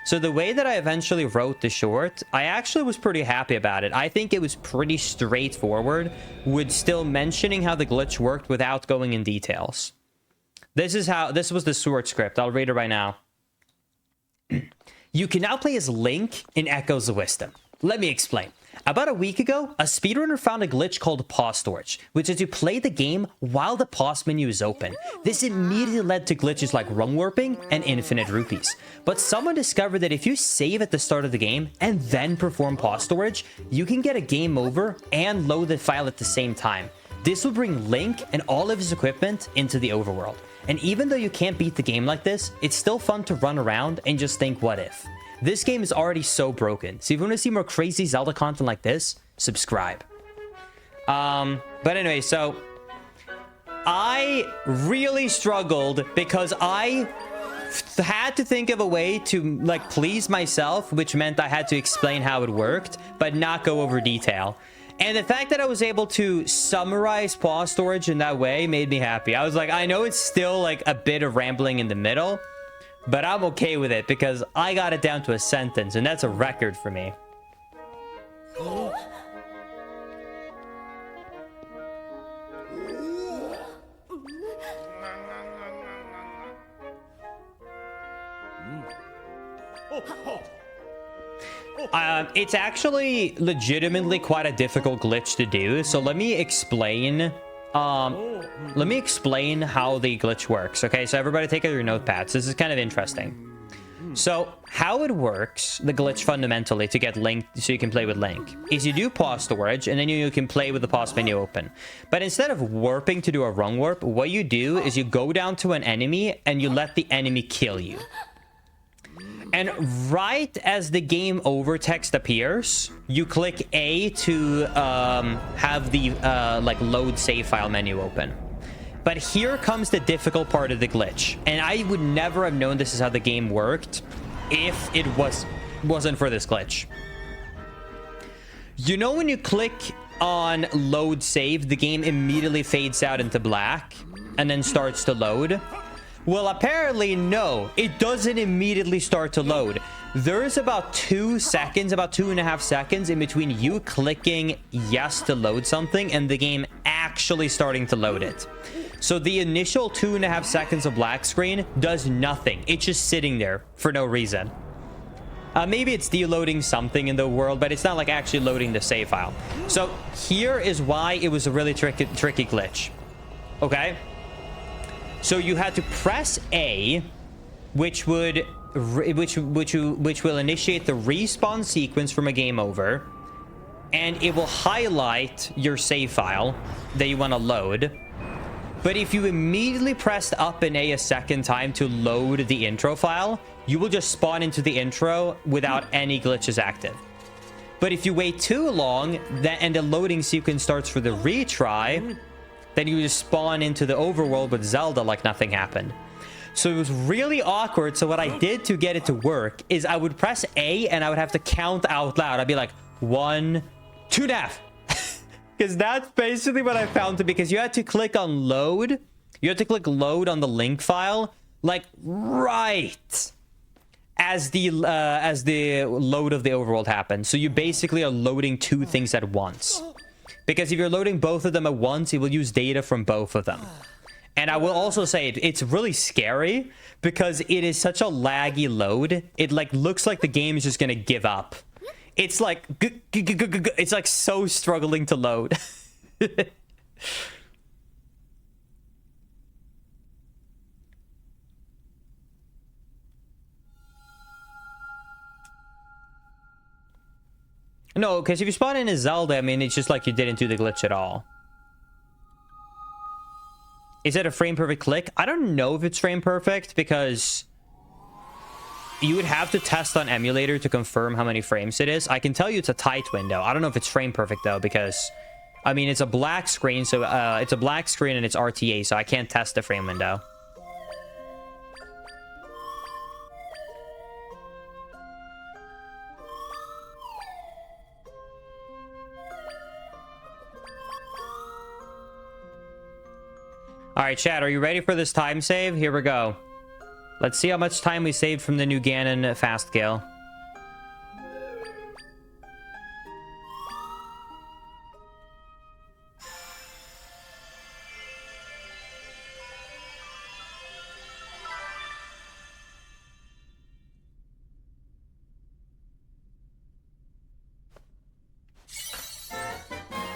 So the way that I eventually wrote the short, I actually was pretty happy about it. I think it was pretty straightforward, with still mentioning how the glitch worked without going in details. This was the short script. I'll read it right now. You can now play as Link in Echoes of Wisdom. Let me explain. About a week ago, a speedrunner found a glitch called pause storage, which is you play the game while the pause menu is open. This immediately led to glitches like rung warping and infinite rupees. But someone discovered that if you save at the start of the game and then perform pause storage, you can get a game over and load the file at the same time. This will bring Link and all of his equipment into the overworld. And even though you can't beat the game like this, it's still fun to run around and just think what if. This game is already so broken, so if you want to see more crazy Zelda content like this, subscribe. But anyway, so I really struggled because I had to think of a way to like please myself, which meant I had to explain how it worked, but not go over detail. And the fact that I was able to summarize pause storage in that way made me happy. I was like, I know it's still like a bit of rambling in the middle, but I'm okay with it because I got it down to a sentence, and that's a record for me. It's actually legitimately quite a difficult glitch to do, so let me explain how the glitch works. Okay, so everybody take out your notepads. This is kind of interesting. So how it works, the glitch fundamentally to get Link so you can play with Link, is you do pause storage and then you can play with the pause menu open. But instead of warping to do a rung warp, what you do is you go down to an enemy and you let the enemy kill you. And right as the game over text appears, you click A to have the like load save file menu open. But here comes the difficult part of the glitch. And I would never have known this is how the game worked if it wasn't for this glitch. You know when you click on load save, the game immediately fades out into black and then starts to load? Well, apparently, no. It doesn't immediately start to load. There's about 2 seconds, about 2.5 seconds in between you clicking yes to load something and the game actually starting to load it. So the initial 2.5 seconds of black screen does nothing. It's just sitting there for no reason. Maybe it's deloading something in the world, but it's not like actually loading the save file. So here is why it was a really tricky glitch. Okay? So you had to press A, which will initiate the respawn sequence from a game over, and it will highlight your save file that you want to load. But if you immediately pressed up and A a second time to load the intro file, you will just spawn into the intro without any glitches active. But if you wait too long, and the loading sequence starts for the retry, then you just spawn into the overworld with Zelda like nothing happened. So it was really awkward. So what I did to get it to work is I would press A and I would have to count out loud. I'd be like 1, 2.5. Because that's basically what I found to, because you had to click on load. You had to click load on the Link file, like right as the load of the overworld happened. So you basically are loading 2 things at once. Because if you're loading both of them at once, it will use data from both of them. And I will also say it's really scary because it is such a laggy load. It like looks like the game is just going to give up. It's like it's like so struggling to load. No, because if you spawn in a Zelda, I mean, it's just like you didn't do the glitch at all. Is it a frame perfect click? I don't know if it's frame perfect because you would have to test on emulator to confirm how many frames it is. I can tell you it's a tight window. I don't know if it's frame perfect though, because I mean, it's a black screen. So it's a black screen and it's RTA, so I can't test the frame window. All right, chat, are you ready for this time save? Here we go. Let's see how much time we saved from the new Ganon fast scale.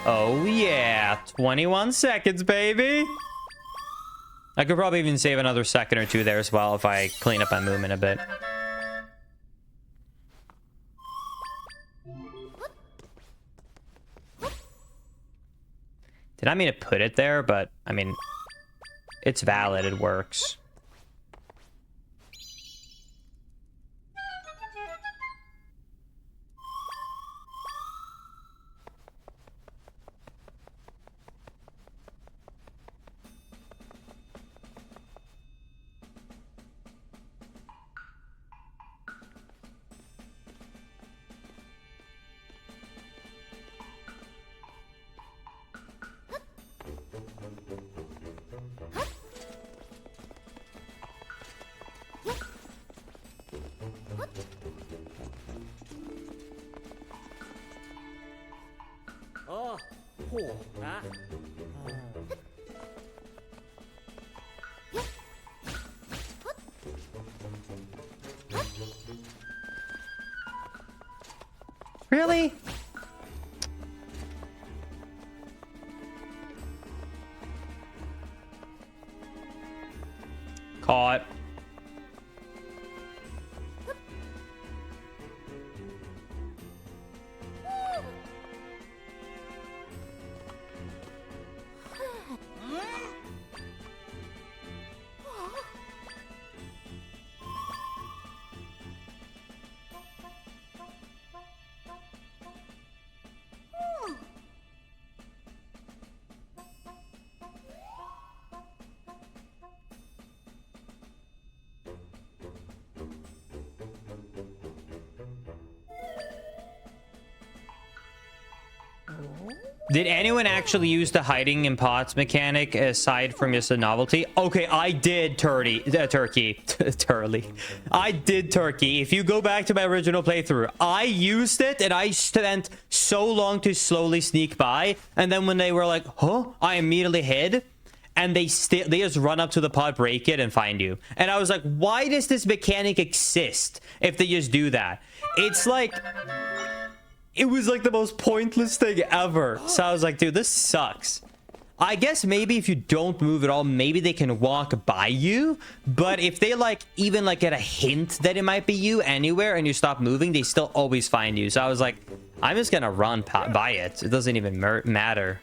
Oh yeah, 21 seconds, baby. I could probably even save another second or two there as well if I clean up my movement a bit. Did I mean to put it there, but I mean, it's valid, it works. Really? Caught. Did anyone actually use the hiding in pots mechanic aside from just a novelty? Okay, I did, Turkey. Turley. I did, Turkey. If you go back to my original playthrough, I used it and I spent so long to slowly sneak by. And then when they were like, huh? I immediately hid. And they just run up to the pot, break it, and find you. And I was like, why does this mechanic exist if they just do that? It's like... It was like the most pointless thing ever. So I was like, dude, this sucks. I guess maybe if you don't move at all, maybe they can walk by you. But if they like even like get a hint that it might be you anywhere and you stop moving, they still always find you. So I was like, I'm just gonna run by it. It doesn't even matter.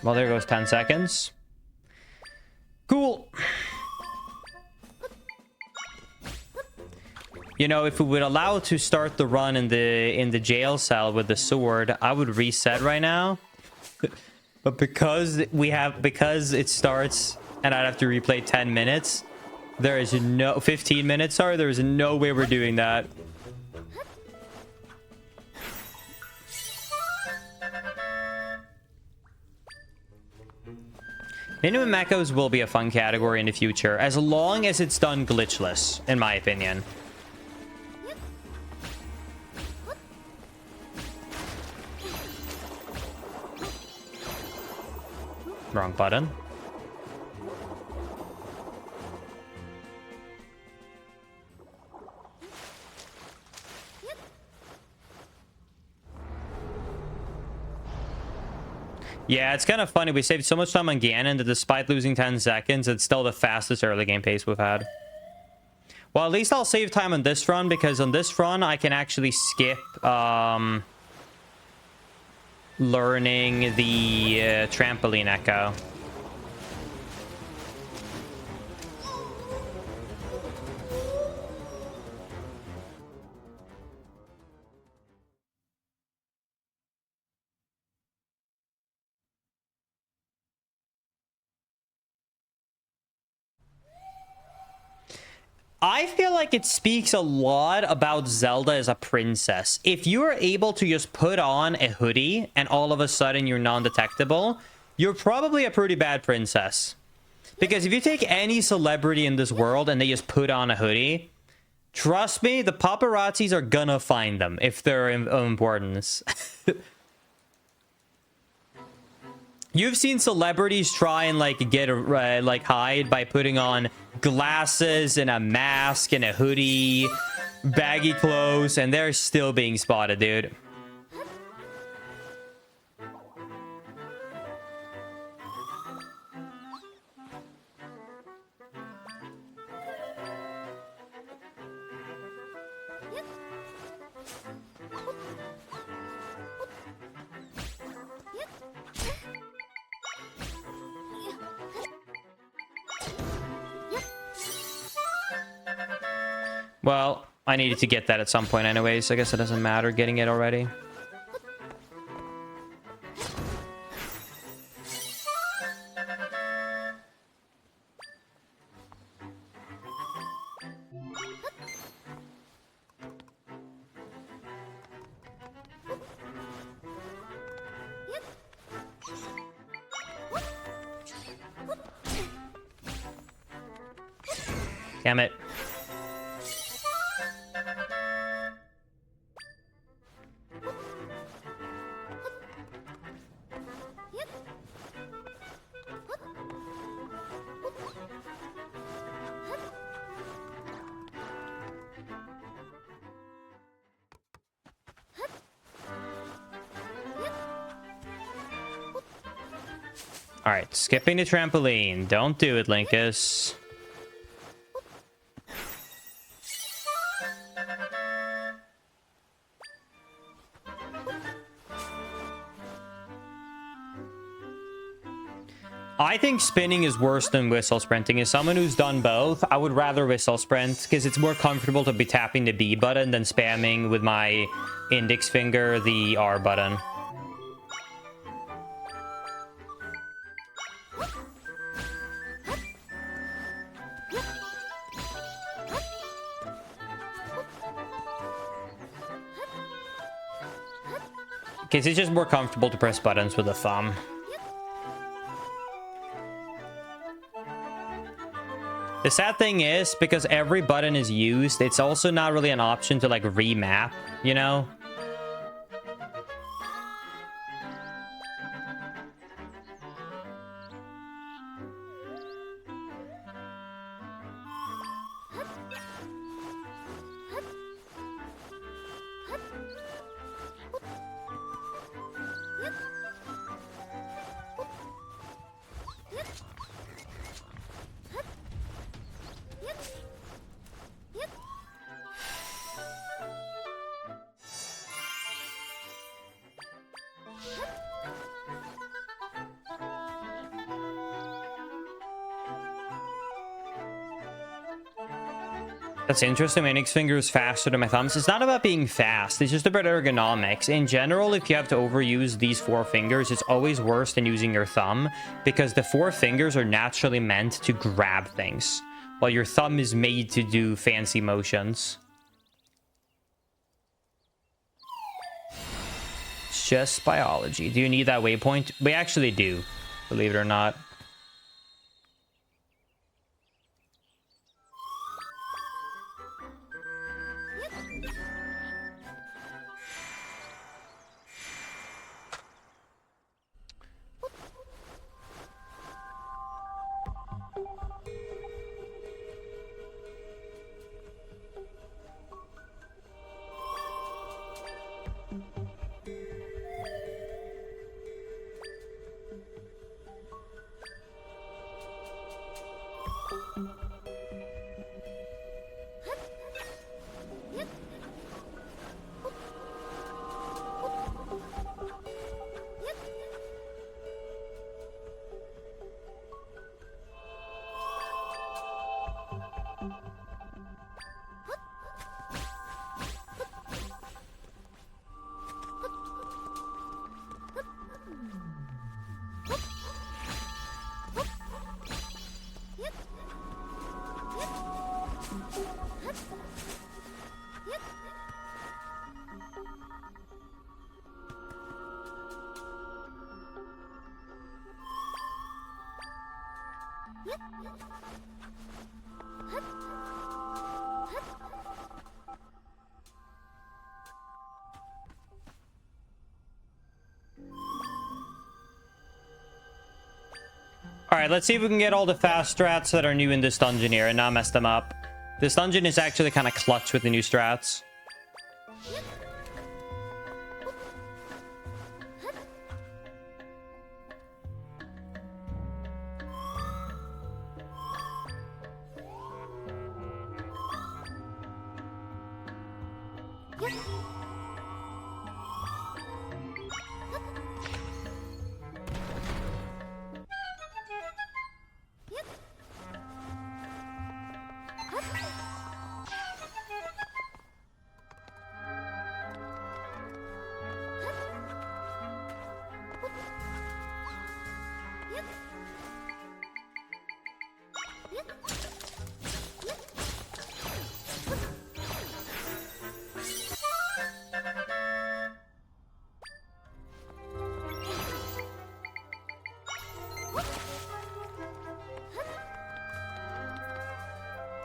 Well, there goes 10 seconds. Cool. You know, if we would allow to start the run in the jail cell with the sword, I would reset right now. But because it starts and I'd have to replay 10 minutes, there is no 15 minutes. Sorry, there is no way we're doing that. Minimum echoes will be a fun category in the future, as long as it's done glitchless, in my opinion. Wrong button. Yeah, it's kind of funny. We saved so much time on Ganon that despite losing 10 seconds, it's still the fastest early game pace we've had. Well, at least I'll save time on this run, because on this run, I can actually skip learning the trampoline echo. I feel like it speaks a lot about Zelda as a princess. If you are able to just put on a hoodie and all of a sudden you're non-detectable, you're probably a pretty bad princess. Because if you take any celebrity in this world and they just put on a hoodie, trust me, the paparazzis are gonna find them if they're of importance. You've seen celebrities try and like get like hide by putting on glasses and a mask and a hoodie, baggy clothes, and they're still being spotted, dude. Well, I needed to get that at some point anyways. I guess it doesn't matter getting it already. Damn it. All right, skipping the trampoline. Don't do it, Linkus. I think spinning is worse than whistle sprinting. As someone who's done both, I would rather whistle sprint because it's more comfortable to be tapping the B button than spamming with my index finger the R button. Because it's just more comfortable to press buttons with a thumb. The sad thing is, because every button is used, it's also not really an option to like remap, you know? That's interesting. My index finger is faster than my thumbs. It's not about being fast. It's just about ergonomics. In general, if you have to overuse these four fingers, it's always worse than using your thumb because the four fingers are naturally meant to grab things, while your thumb is made to do fancy motions. It's just biology. Do you need that waypoint? We actually do, believe it or not. All right, let's see if we can get all the fast strats that are new in this dungeon here and not mess them up. This dungeon is actually kind of clutch with the new strats.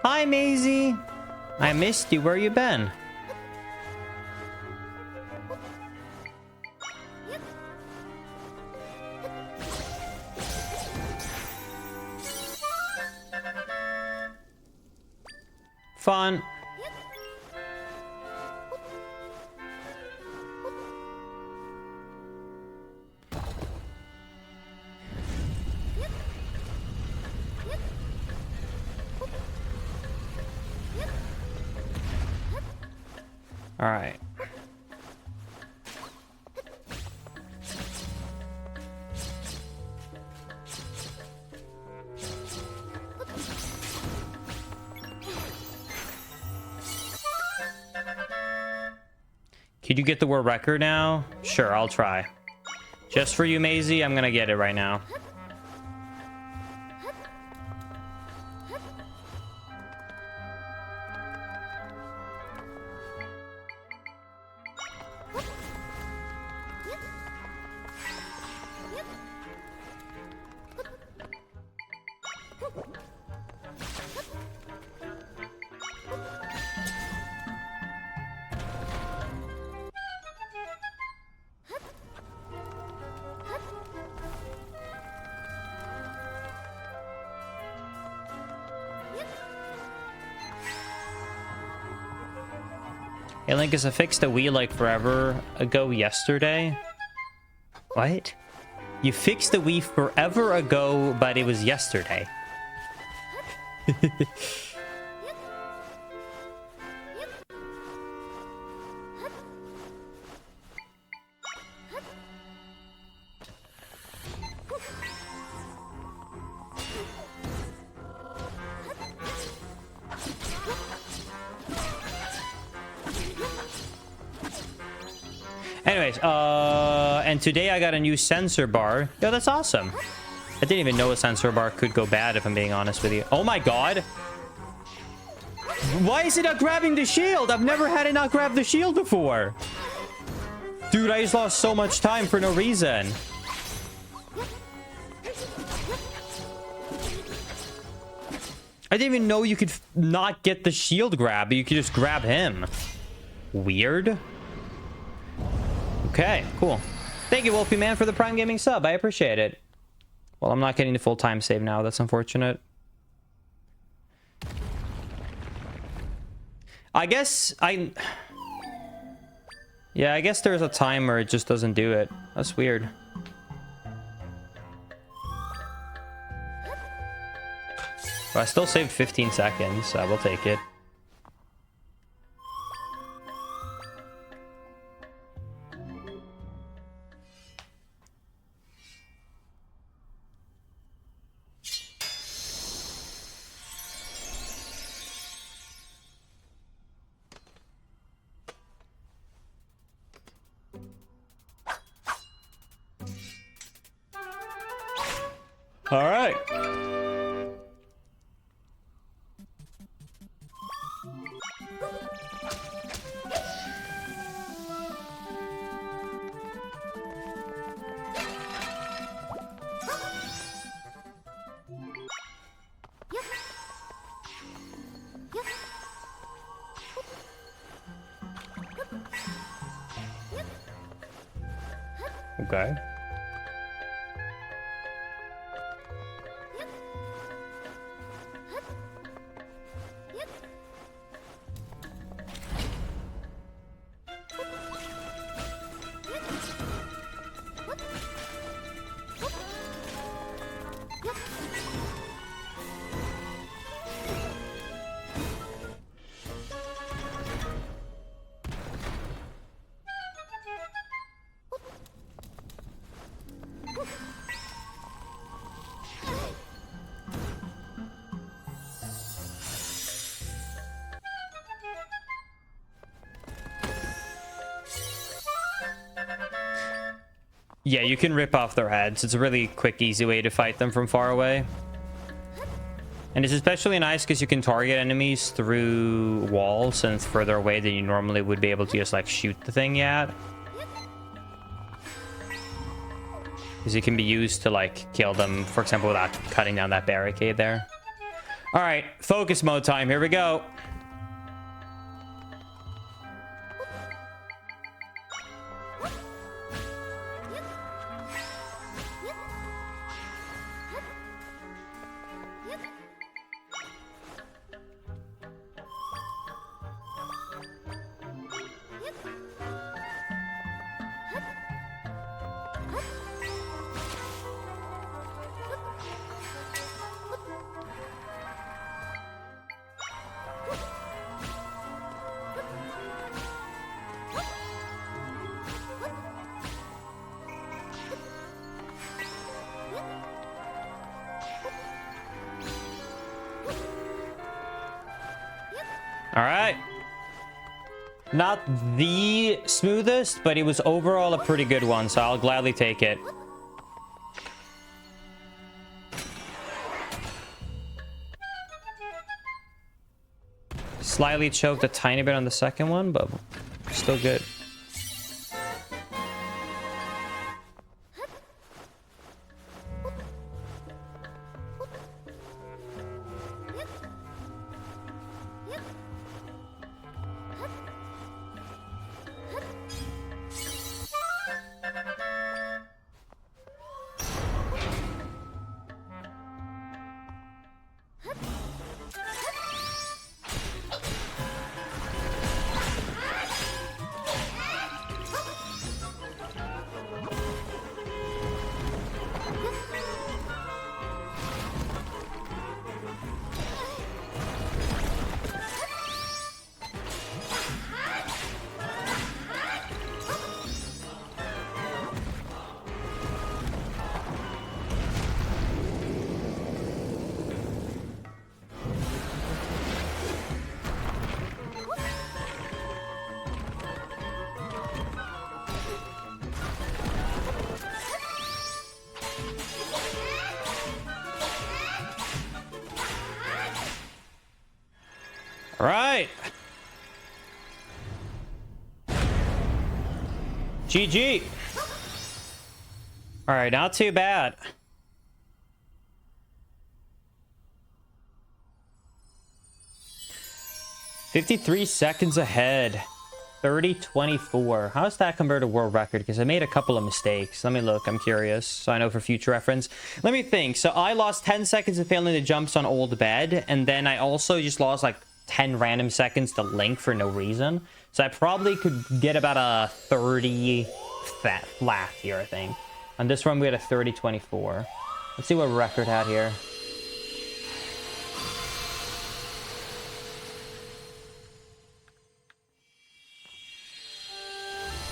Hi, Maisie. I missed you. Where you been? Fun. All right. Can you get the world record now? Sure, I'll try. Just for you, Maisie, I'm gonna get it right now. Hey, Linkus, I fixed the Wii like forever ago yesterday. What? You fixed the Wii forever ago, but it was yesterday. Anyways, and today I got a new sensor bar. Yo, that's awesome. I didn't even know a sensor bar could go bad, if I'm being honest with you. Oh my god. Why is it not grabbing the shield? I've never had it not grab the shield before. Dude, I just lost so much time for no reason. I didn't even know you could not get the shield grab, but you could just grab him. Weird. Okay, cool. Thank you, Wolfie Man, for the Prime Gaming sub. I appreciate it. Well, I'm not getting the full time save now. That's unfortunate. I guess yeah, I guess there's a time where it just doesn't do it. That's weird. But I still saved 15 seconds, so we'll take it. All right. Okay. Yeah, you can rip off their heads. It's a really quick, easy way to fight them from far away. And it's especially nice because you can target enemies through walls and further away than you normally would be able to just like shoot the thing at. Because it can be used to like kill them, for example, without cutting down that barricade there. All right, focus mode time. Here we go. All right. Not the smoothest, but it was overall a pretty good one, so I'll gladly take it. Slightly choked a tiny bit on the second one, but still good. All right. GG. All right, not too bad. $53 seconds ahead. 30:24. How does that compare to world record? Because I made a couple of mistakes. Let me look. I'm curious, so I know for future reference. Let me think. So I lost 10 seconds of failing the jumps on old bed, and then I also just lost like 10 random seconds to Link for no reason. So I probably could get about a 30 flat here, I think. On this one, we had a 30:24. Let's see what record had here.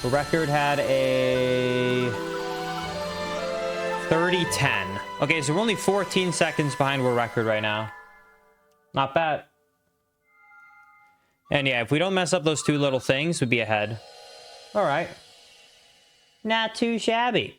The record had a 30:10. Okay, so we're only 14 seconds behind world record right now. Not bad. And yeah, if we don't mess up those two little things, we'd be ahead. All right. Not too shabby.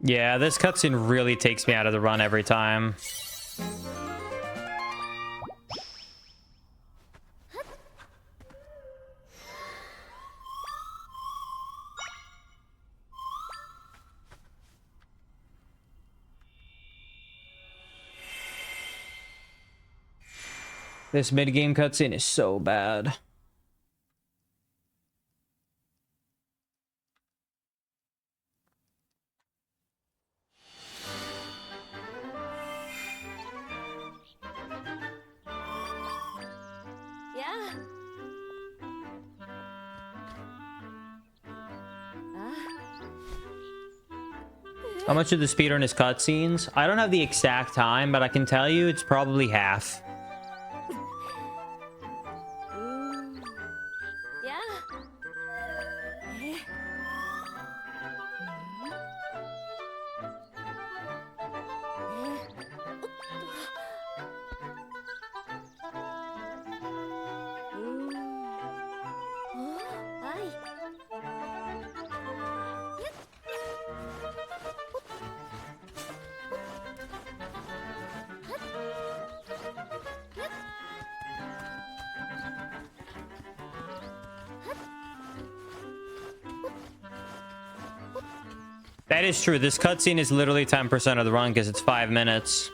Yeah, this cutscene really takes me out of the run every time. This mid-game cutscene is so bad. Yeah. How much of the speedrun is cutscenes? I don't have the exact time, but I can tell you it's probably half. Yeah. That is true. This cutscene is literally 10% of the run because it's 5 minutes.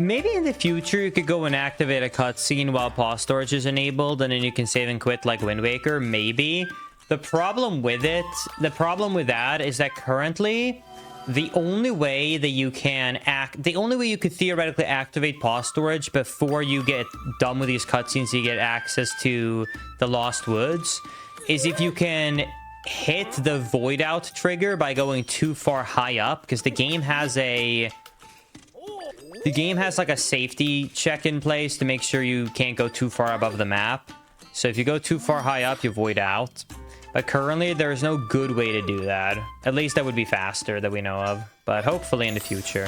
Maybe in the future you could go and activate a cutscene while pause storage is enabled, and then you can save and quit like Wind Waker. Maybe. The problem with that is that currently the only way that you could theoretically activate pause storage before you get done with these cutscenes, you get access to the Lost Woods, is if you can hit the void out trigger by going too far high up, because the game has like a safety check in place to make sure you can't go too far above the map. So if you go too far high up, you void out. But currently, there's no good way to do that. At least that would be faster that we know of. But hopefully in the future.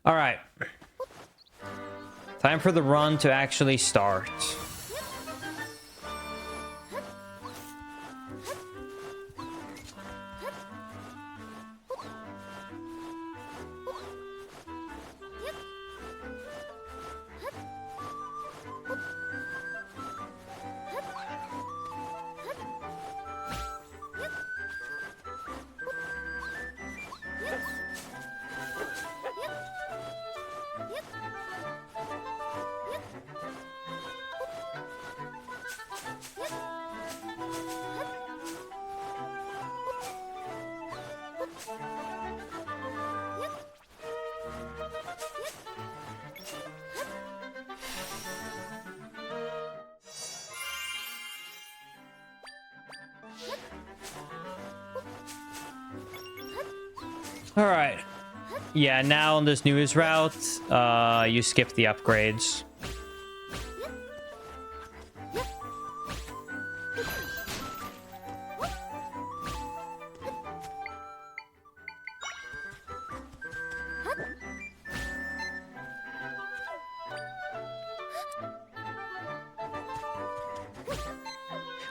All right. Time for the run to actually start. All right. Yeah, now on this newest route, you skip the upgrades.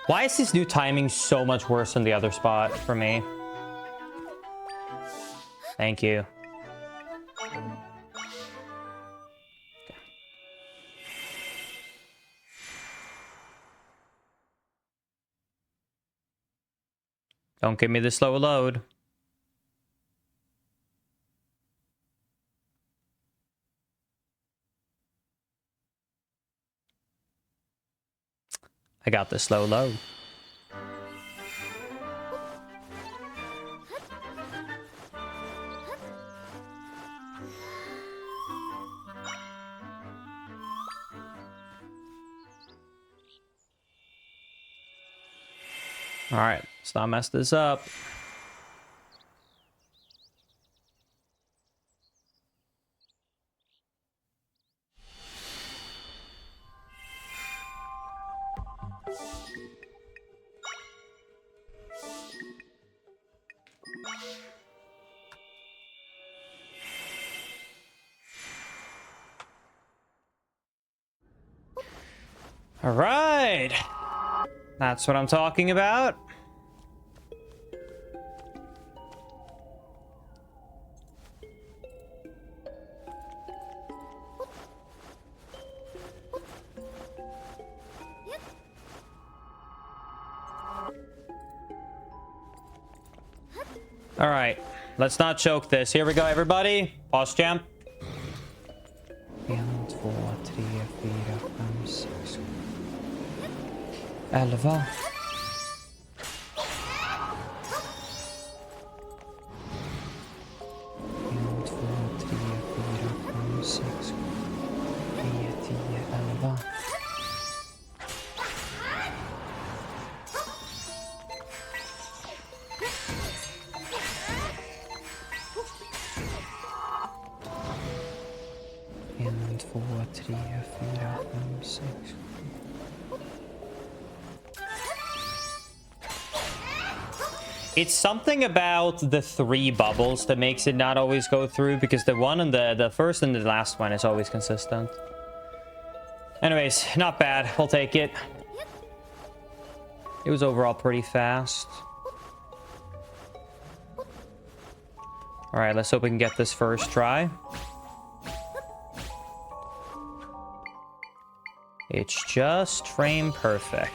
Why is this new timing so much worse than the other spot for me? Thank you. Don't give me the slow load. I got the slow load. All right, let's not mess this up. All right. That's what I'm talking about. All right. Let's not choke this. Here we go, everybody. Pause champ. 1, 2, 3, 4, 5, 6, 11. 1, 2, 3, 4, 5, 6. It's something about the 3 bubbles that makes it not always go through, because the one and the first and the last one is always consistent. Anyways, not bad. We'll take it. It was overall pretty fast. All right, let's hope we can get this first try. It's just frame perfect.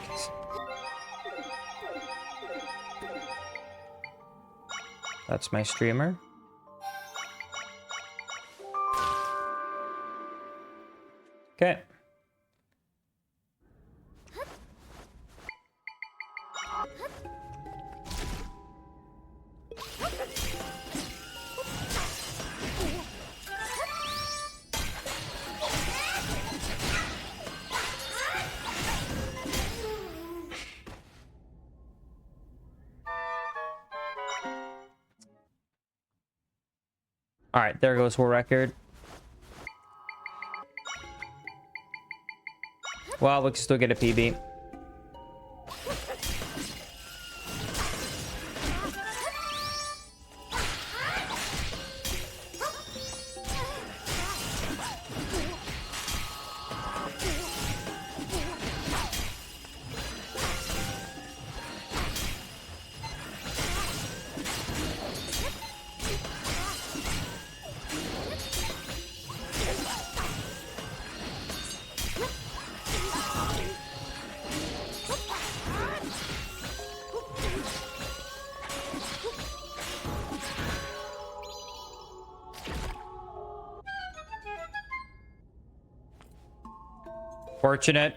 That's my streamer. Okay. All right, there goes world record. Well, we can still get a PB. Fortunate.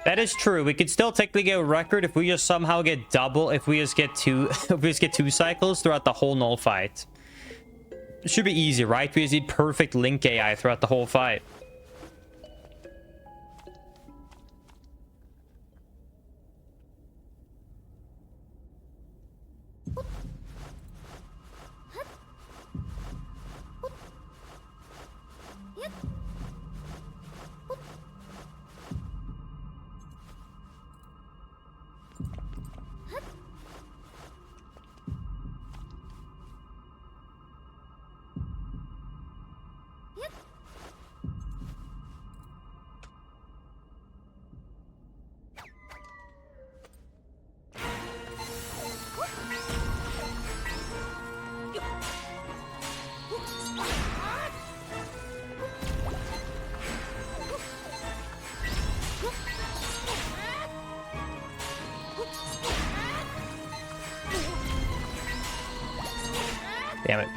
That is true. We could still technically get a record if we just somehow get double. If we just get two, if we just get 2 cycles throughout the whole null fight. It should be easy, right? We just need perfect Link AI throughout the whole fight. Damn it.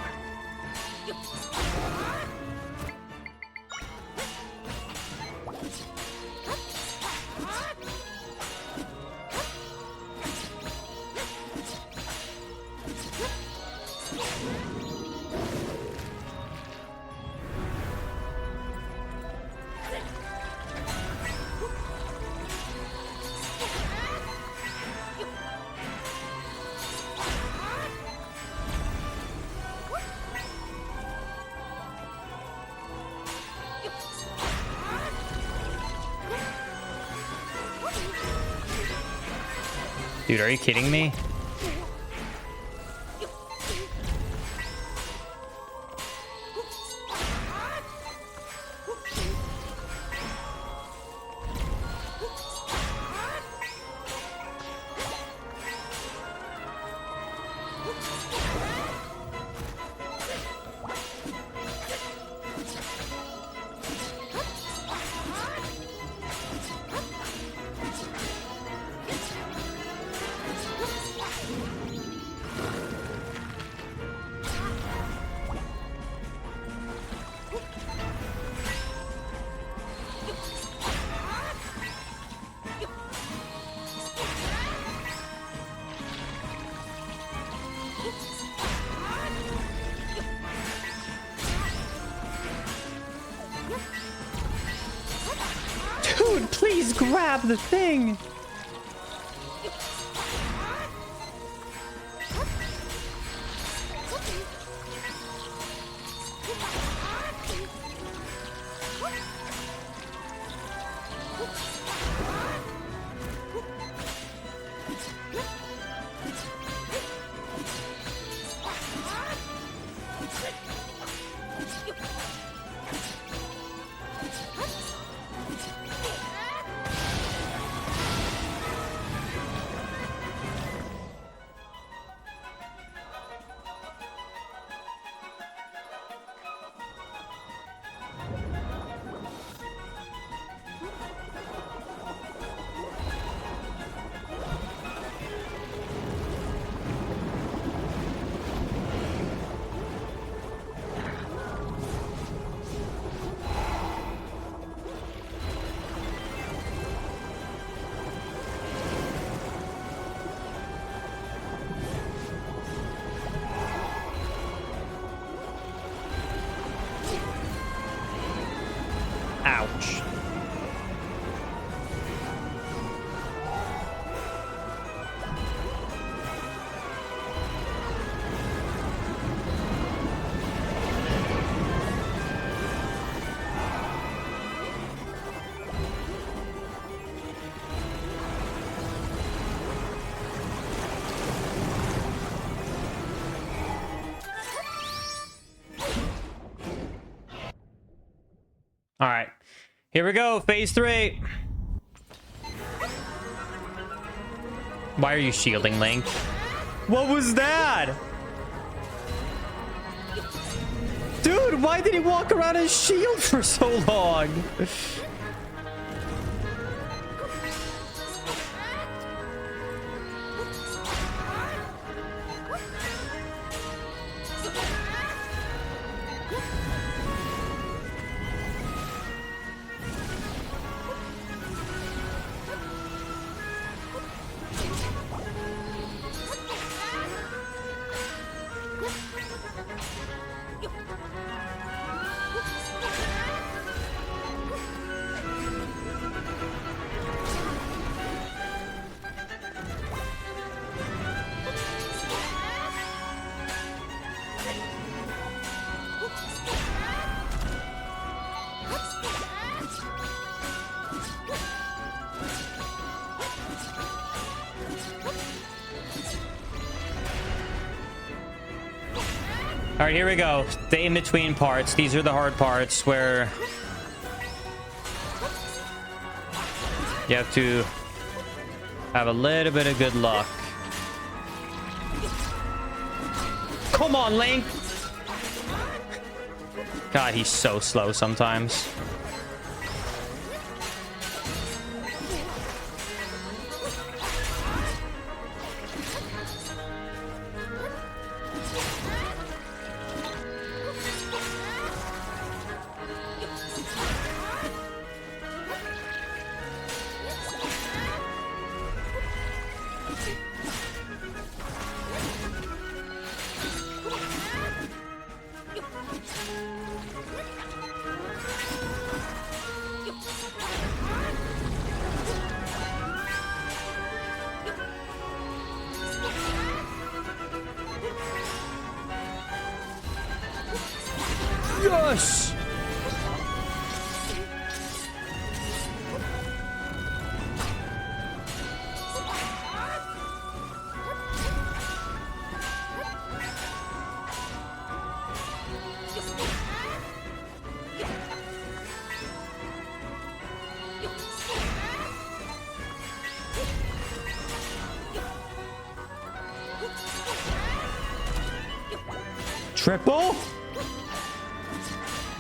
Dude, are you kidding me? Dude, please grab the thing. Ouch. All right, here we go. Phase 3. Why are you shielding, Link? What was that? Dude, why did he walk around his shield for so long? All right, here we go. The in-between parts. These are the hard parts where you have to have a little bit of good luck. Come on, Link! God, he's so slow sometimes. Yes! Triple?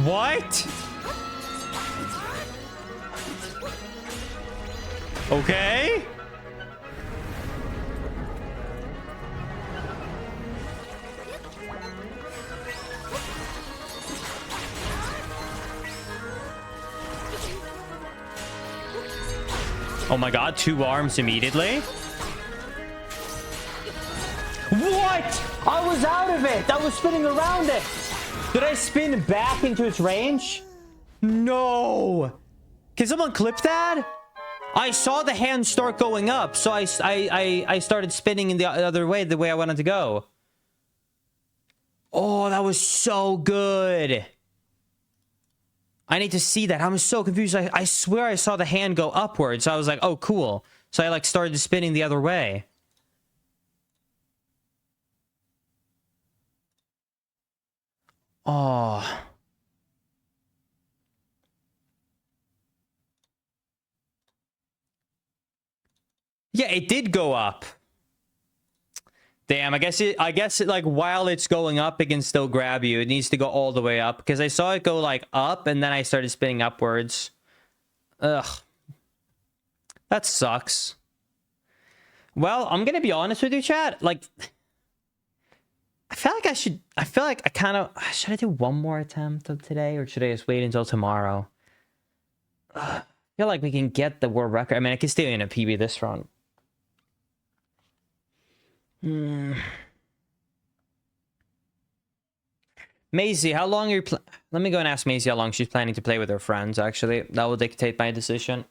What? Okay. Oh my god, 2 arms immediately. What? I was out of it. I was spinning around it. Did I spin back into its range? No. Can someone clip that? I saw the hand start going up, so I started spinning in the other way, the way I wanted to go. Oh, that was so good. I need to see that. I'm so confused. I swear I saw the hand go upwards. So I was like, oh, cool. So I like started spinning the other way. Oh. Yeah, it did go up. Damn, I guess it like while it's going up, it can still grab you. It needs to go all the way up because I saw it go like up and then I started spinning upwards. Ugh. That sucks. Well, I'm gonna be honest with you, chat. Like, I feel like I kind of... Should I do one more attempt of today? Or should I just wait until tomorrow? I feel like we can get the world record. I mean, I can still in a PB this run. Maisie, how long are you... Let me go and ask Maisie how long she's planning to play with her friends, actually. That will dictate my decision.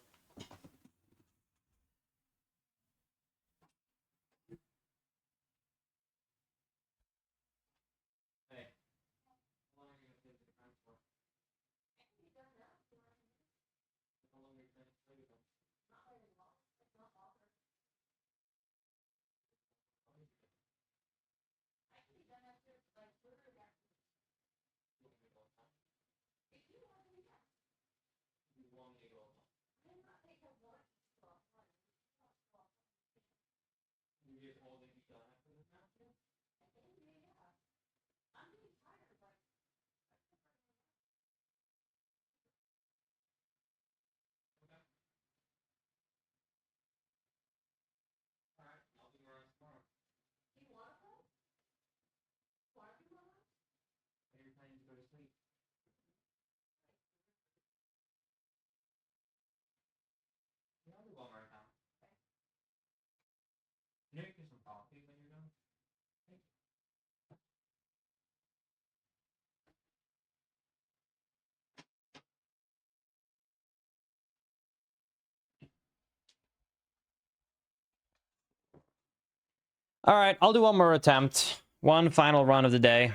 All right, I'll do one more attempt. One final run of the day.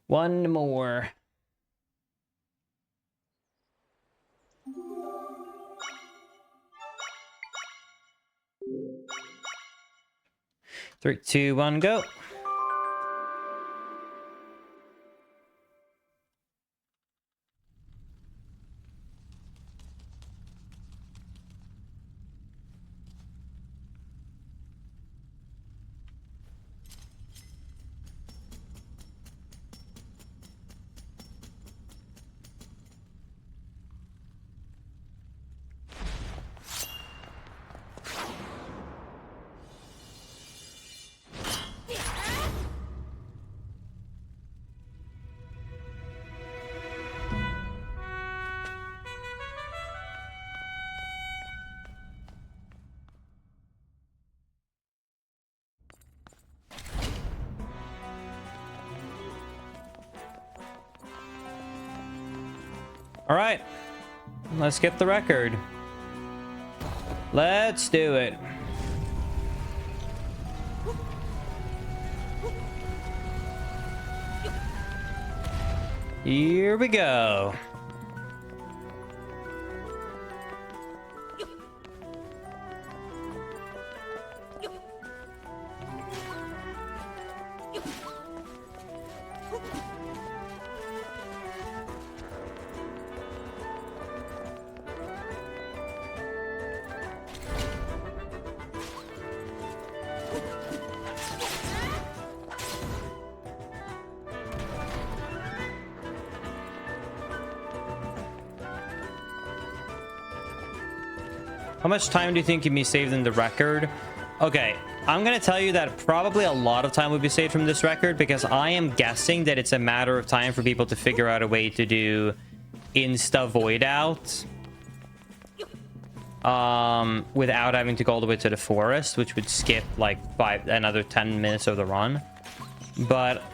One more. Three, two, one, go. All right, let's get the record. Let's do it. Here we go. How much time do you think can be saved in the record? Okay, I'm gonna tell you that probably a lot of time will be saved from this record because I am guessing that it's a matter of time for people to figure out a way to do insta void out without having to go all the way to the forest, which would skip like another 10 minutes of the run. But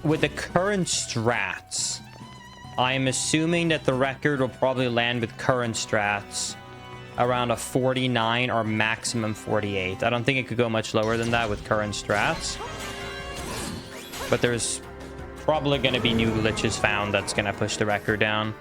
with the current strats, I am assuming that the record will probably land with current strats around a 49 or maximum 48. I don't think it could go much lower than that with current strats. But there's probably going to be new glitches found that's going to push the record down.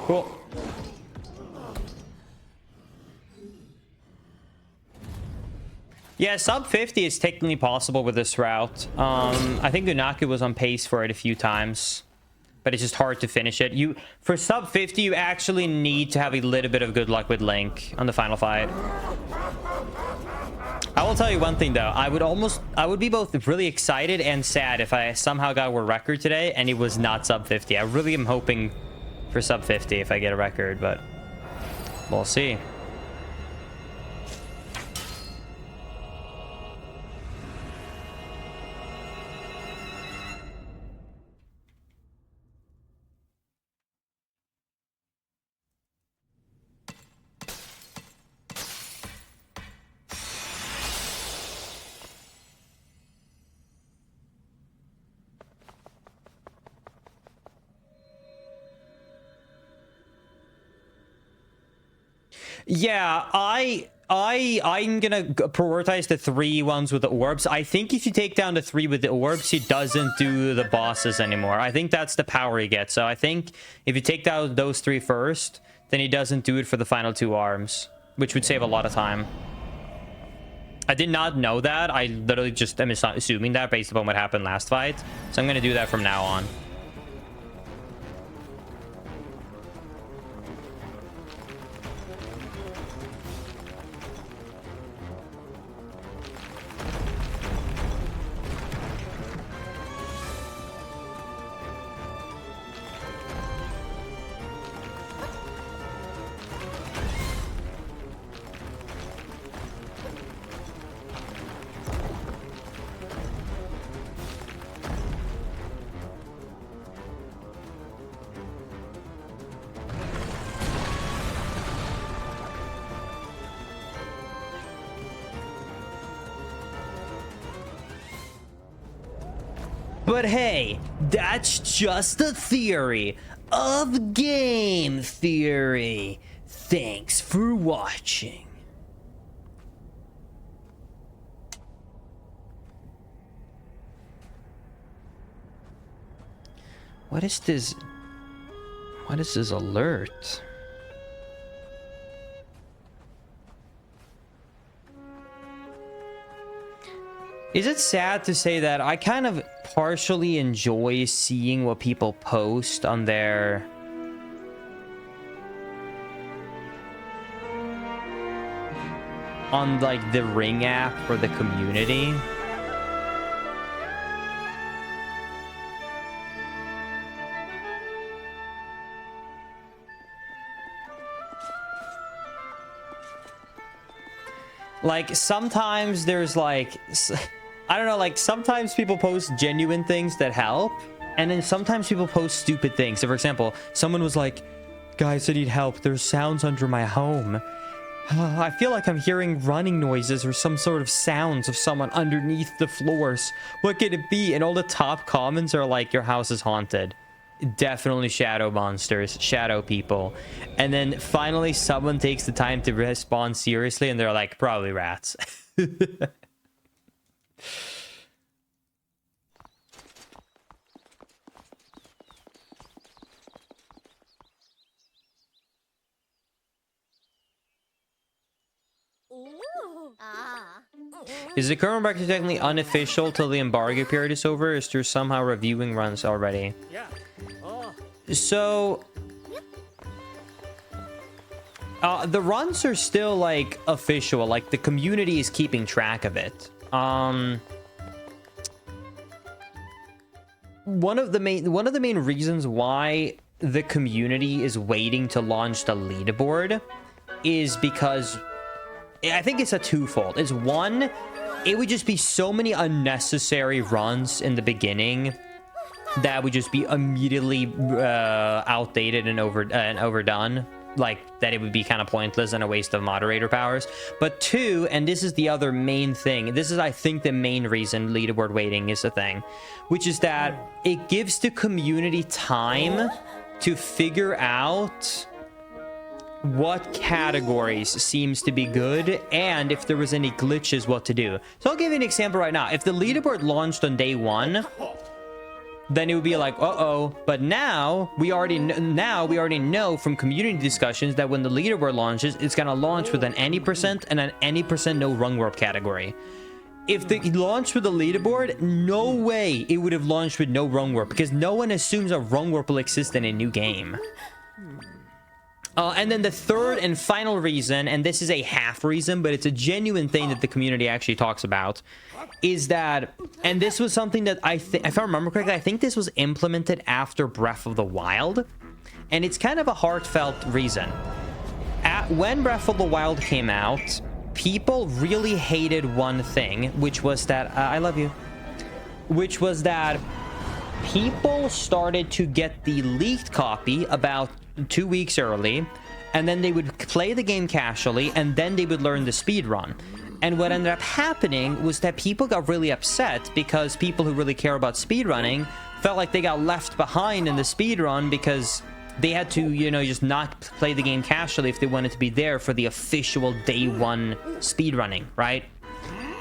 Cool. Yeah, sub 50 is technically possible with this route. I think Unaku was on pace for it a few times, but it's just hard to finish it. For sub 50, you actually need to have a little bit of good luck with Link on the final fight. I will tell you one thing though, I would be both really excited and sad if I somehow got a world record today and it was not sub 50. I really am hoping for sub 50 if I get a record, but we'll see. Yeah, I'm gonna prioritize the 3 ones with the orbs. I think if you take down the 3 with the orbs, he doesn't do the bosses anymore. I think that's the power he gets. So I think if you take down those 3 first, then he doesn't do it for the final 2 arms, which would save a lot of time. I did not know that. I literally just am assuming that based upon what happened last fight. So I'm gonna do that from now on. But hey, that's just a theory of game theory. Thanks for watching. What is this? What is this alert? Is it sad to say that I kind of partially enjoy seeing what people post on their... on like the Ring app for the community? Like, sometimes there's like, I don't know, like sometimes people post genuine things that help, and then sometimes people post stupid things. So for example, someone was like, guys, I need help, there's sounds under my home. I feel like I'm hearing running noises or some sort of sounds of someone underneath the floors. What could it be? And all the top comments are like, your house is haunted. Definitely shadow monsters, shadow people. And then finally someone takes the time to respond seriously, and they're like, probably rats. Is the current record technically unofficial till the embargo period is over? Is there somehow reviewing runs already? Yeah. So the runs are still like official, like the community is keeping track of it. One of the main reasons why the community is waiting to launch the leaderboard is because I think it's a twofold. It's one, it would just be so many unnecessary runs in the beginning that would just be immediately outdated and overdone, like that it would be kind of pointless and a waste of moderator powers. But two, and this is the other main thing, this is I think the main reason leaderboard waiting is a thing, which is that it gives the community time to figure out what categories seems to be good, and if there was any glitches, what to do. So I'll give you an example right now. If the leaderboard launched on day 1, then it would be like, uh-oh. But now we already know from community discussions that when the leaderboard launches, it's gonna launch with an any percent and an any percent no rung warp category. If they launched with a leaderboard, no way it would have launched with no rung warp, because no one assumes a rung warp will exist in a new game. And then the third and final reason, and this is a half reason, but it's a genuine thing that the community actually talks about, is that, and this was something that if I remember correctly, I think this was implemented after Breath of the Wild, and it's kind of a heartfelt reason. When Breath of the Wild came out, people really hated one thing, which was that, I love you, which was that people started to get the leaked copy about 2 weeks early, and then they would play the game casually, and then they would learn the speed run. And what ended up happening was that people got really upset because people who really care about speedrunning felt like they got left behind in the speedrun because they had to, you know, just not play the game casually if they wanted to be there for the official day 1 speedrunning, right?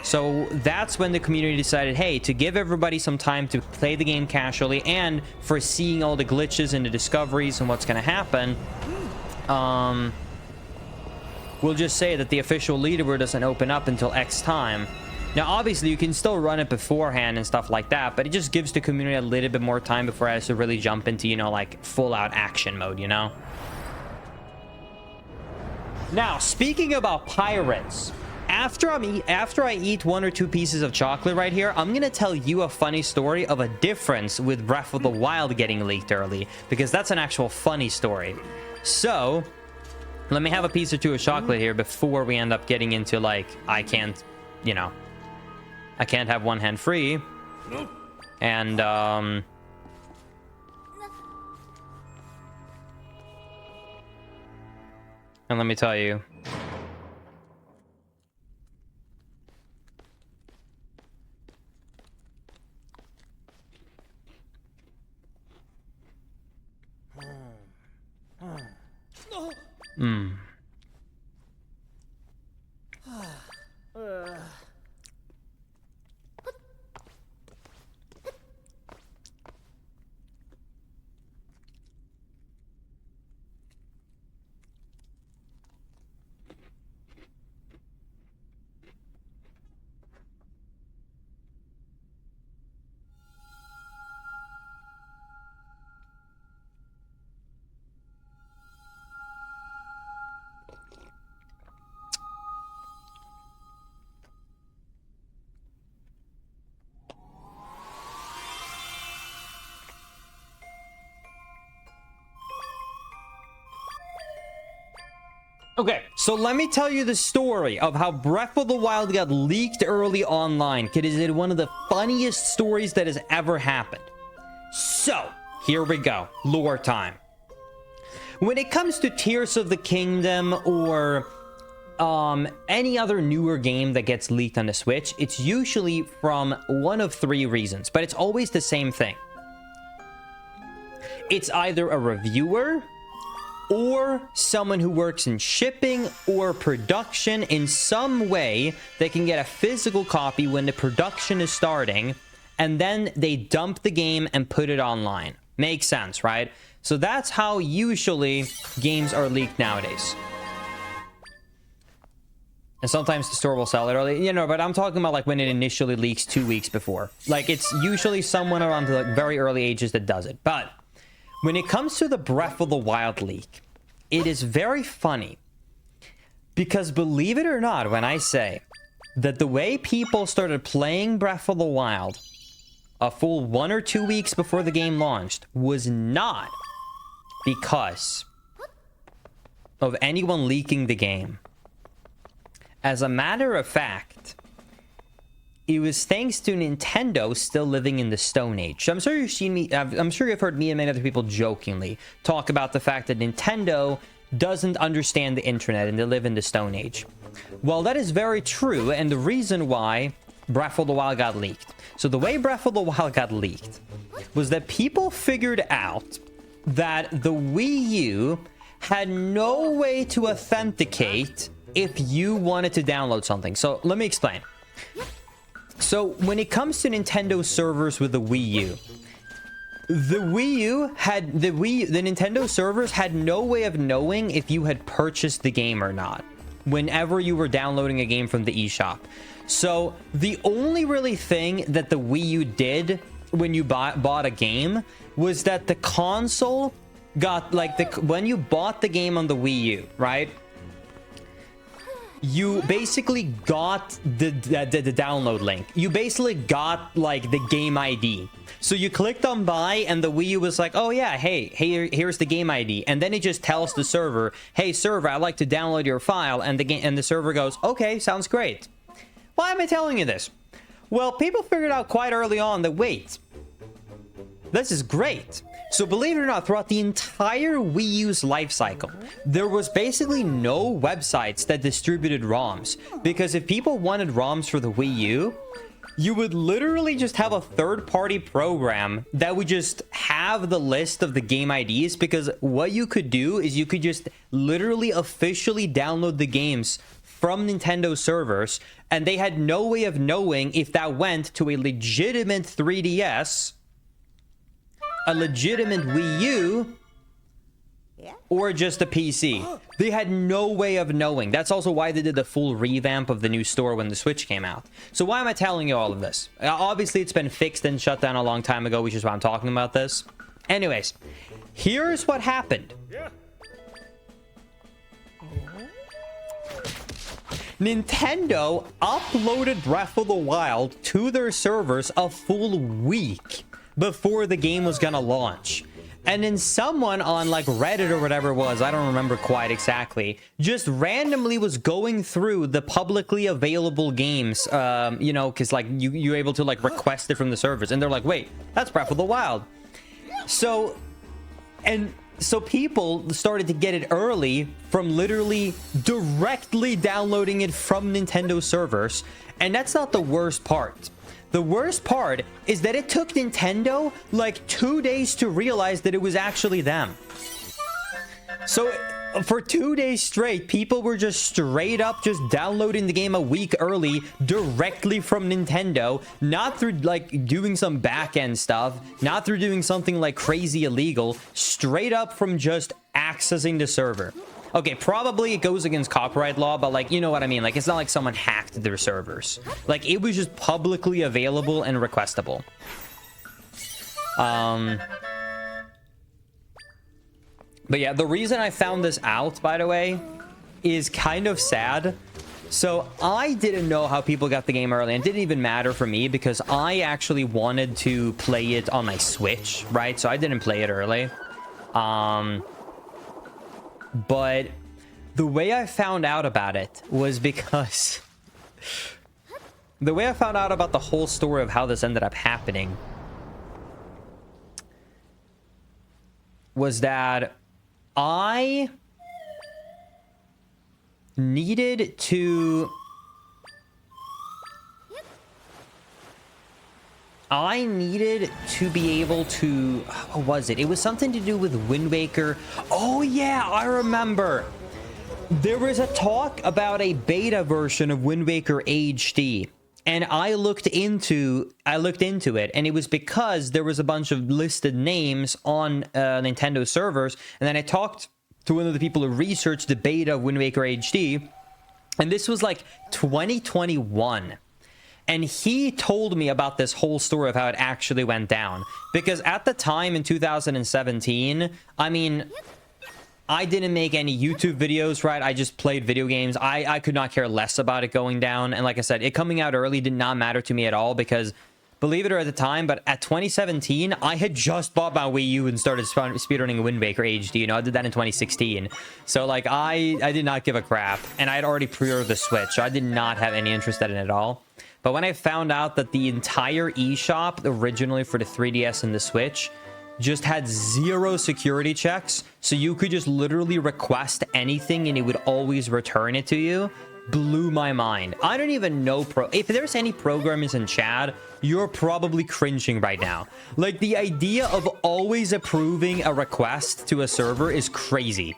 So that's when the community decided, hey, to give everybody some time to play the game casually and for seeing all the glitches and the discoveries and what's going to happen, we'll just say that the official leaderboard doesn't open up until X time. Now, obviously, you can still run it beforehand and stuff like that, but it just gives the community a little bit more time before it has to really jump into, you know, like full-out action mode, you know? Now, speaking about pirates... After I eat 1 or 2 pieces of chocolate right here, I'm gonna tell you a funny story of a difference with Breath of the Wild getting leaked early, because that's an actual funny story. So, let me have a piece or 2 of chocolate here before we end up getting into, like, I can't, you know, I can't have one hand free. And, and let me tell you, Okay, so let me tell you the story of how Breath of the Wild got leaked early online. It is one of the funniest stories that has ever happened. So, here we go. Lore time. When it comes to Tears of the Kingdom or any other newer game that gets leaked on the Switch, it's usually from one of three reasons, but it's always the same thing. It's either a reviewer or someone who works in shipping or production in some way. They can get a physical copy when the production is starting, and then they dump the game and put it online. Makes sense, right? So that's how usually games are leaked nowadays. And sometimes the store will sell it early, you know, but I'm talking about like when it initially leaks 2 weeks before. Like, it's usually someone around the very early ages that does it. But when it comes to the Breath of the Wild leak, it is very funny. Because believe it or not, when I say that the way people started playing Breath of the Wild a full 1 or 2 weeks before the game launched was not because of anyone leaking the game. As a matter of fact, it was thanks to Nintendo still living in the Stone Age. So I'm sure you've seen me, I'm sure you've heard me and many other people jokingly talk about the fact that Nintendo doesn't understand the internet and they live in the Stone Age. Well, that is very true, and the reason why Breath of the Wild got leaked. So the way Breath of the Wild got leaked was that people figured out that the Wii U had no way to authenticate if you wanted to download something. So let me explain. So when it comes to Nintendo servers with the Wii U, the Nintendo servers had no way of knowing if you had purchased the game or not whenever you were downloading a game from the eShop. So the only really thing that the Wii U did when you bought a game was that the console got like when you bought the game on the Wii U, right? You basically got the download link. You basically got like the game ID. So you clicked on buy and the Wii U was like, oh yeah, hey, here's the game ID. And then it just tells the server, hey server, I'd like to download your file. And the server goes, okay, sounds great. Why am I telling you this? Well, people figured out quite early on that, wait, this is great. So believe it or not, throughout the entire Wii U's life cycle, there was basically no websites that distributed ROMs. Because if people wanted ROMs for the Wii U, you would literally just have a third-party program that would just have the list of the game IDs, because what you could do is you could just literally officially download the games from Nintendo servers, and they had no way of knowing if that went to a legitimate 3DS, a legitimate Wii U, or just a PC. They had no way of knowing. That's also why they did the full revamp of the new store when the Switch came out. So why am I telling you all of this? Obviously, it's been fixed and shut down a long time ago, which is why I'm talking about this. Anyways, here's what happened. Nintendo uploaded Breath of the Wild to their servers a full week before the game was gonna launch. And then someone on like Reddit or whatever it was, I don't remember quite exactly, just randomly was going through the publicly available games, you know, because like you're able to like request it from the servers, and they're like, wait, that's Breath of the Wild. So people started to get it early from literally directly downloading it from Nintendo servers. And that's not the worst part. The worst part is that it took Nintendo like 2 days to realize that it was actually them. So for 2 days straight, people were just straight up just downloading the game a week early directly from Nintendo, not through like doing some back-end stuff, not through doing something like crazy illegal, straight up from just accessing the server. Okay, probably it goes against copyright law, but like, you know what I mean? Like, it's not like someone hacked their servers. Like, it was just publicly available and requestable. But yeah, the reason I found this out, by the way, is kind of sad. So I didn't know how people got the game early, and it didn't even matter for me because I actually wanted to play it on my Switch, right? So I didn't play it early. But The way I found out about it was because... the way I found out about the whole story of how this ended up happening was that I needed to... be able to... What was it? It was something to do with Wind Waker. Oh, yeah, I remember. There was a talk about a beta version of Wind Waker HD. And I looked into it, and it was because there was a bunch of listed names on Nintendo servers. And then I talked to one of the people who researched the beta of Wind Waker HD. And this was like 2021. And he told me about this whole story of how it actually went down. Because at the time in 2017, I mean, I didn't make any YouTube videos, right? I just played video games. I could not care less about it going down. And like I said, it coming out early did not matter to me at all because, believe it or at the time, but at 2017, I had just bought my Wii U and started speedrunning Wind Waker HD. You know, I did that in 2016. So, like, I did not give a crap. And I had already pre-ordered the Switch, so I did not have any interest in it at all. But when I found out that the entire eShop, originally for the 3DS and the Switch, just had 0 security checks, so you could just literally request anything and it would always return it to you, blew my mind. I don't even know if there's any programmers in chat, you're probably cringing right now. Like, the idea of always approving a request to a server is crazy.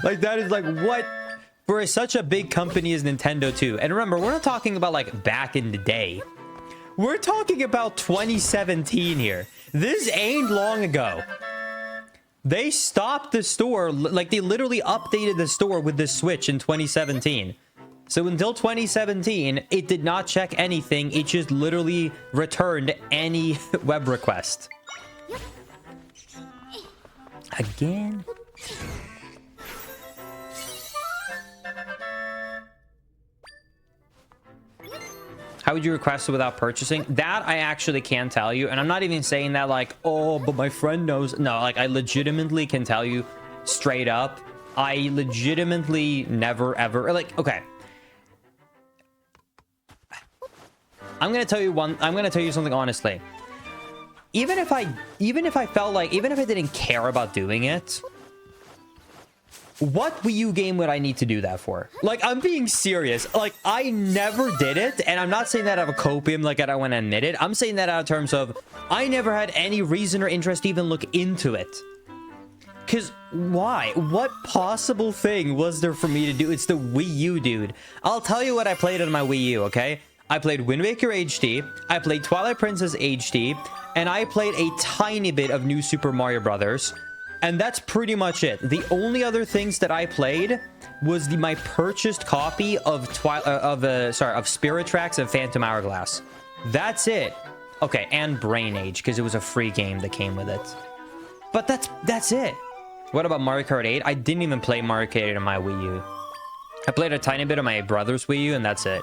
Like, that is like, what? For such a big company as Nintendo too. And remember, we're not talking about like back in the day. We're talking about 2017 here. This ain't long ago. They stopped the store, like they literally updated the store with the Switch in 2017. So until 2017, it did not check anything. It just literally returned any web request. Again? How would you request it without purchasing? That I actually can't tell you. And I'm not even saying that like, oh, but my friend knows. No, like I legitimately can tell you straight up. I legitimately never ever like, okay. I'm going to tell you something honestly. Even if I felt like, even if I didn't care about doing it, what Wii U game would I need to do that for? Like, I'm being serious. Like, I never did it, and I'm not saying that out of a copium, like, I don't want to admit it. I'm saying that out of terms of, I never had any reason or interest to even look into it. Because, why? What possible thing was there for me to do? It's the Wii U, dude. I'll tell you what I played on my Wii U, okay? I played Wind Waker HD, I played Twilight Princess HD, and I played a tiny bit of New Super Mario Brothers. And that's pretty much it. The only other things that I played was my purchased copy of Spirit Tracks and Phantom Hourglass. That's it. Okay, and Brain Age, because it was a free game that came with it. But that's it. What about Mario Kart 8? I didn't even play Mario Kart 8 on my Wii U. I played a tiny bit of my brother's Wii U, and that's it.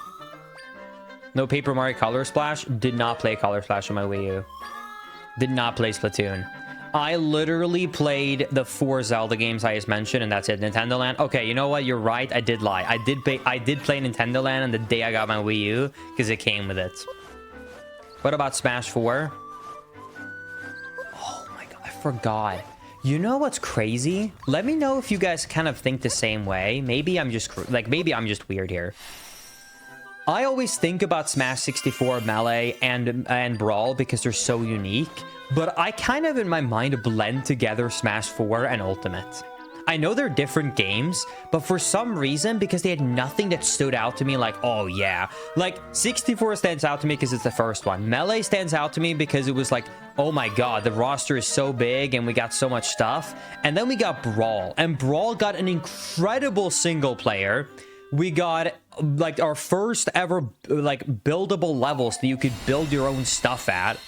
No Paper Mario Color Splash. Did not play Color Splash on my Wii U. Did not play Splatoon. I literally played the 4 Zelda games I just mentioned, and that's it. Nintendo Land. Okay, you know what? You're right. I did lie. I did play Nintendo Land on the day I got my Wii U, because it came with it. What about Smash 4? Oh my god, I forgot. You know what's crazy? Let me know if you guys kind of think the same way. Maybe I'm just weird here. I always think about Smash 64, Melee, and Brawl because they're so unique. But I kind of, in my mind, blend together Smash 4 and Ultimate. I know they're different games, but for some reason, because they had nothing that stood out to me like, oh yeah. Like, 64 stands out to me because it's the first one. Melee stands out to me because it was like, oh my god, the roster is so big and we got so much stuff. And then we got Brawl. And Brawl got an incredible single player. We got, like, our first ever, like, buildable levels that you could build your own stuff at.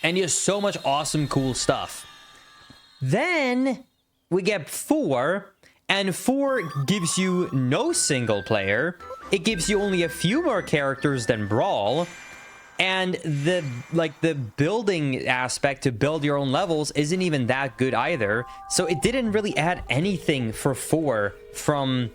And you have so much awesome, cool stuff. Then we get 4, and 4 gives you no single player. It gives you only a few more characters than Brawl. And the building aspect to build your own levels isn't even that good either. So it didn't really add anything for 4 from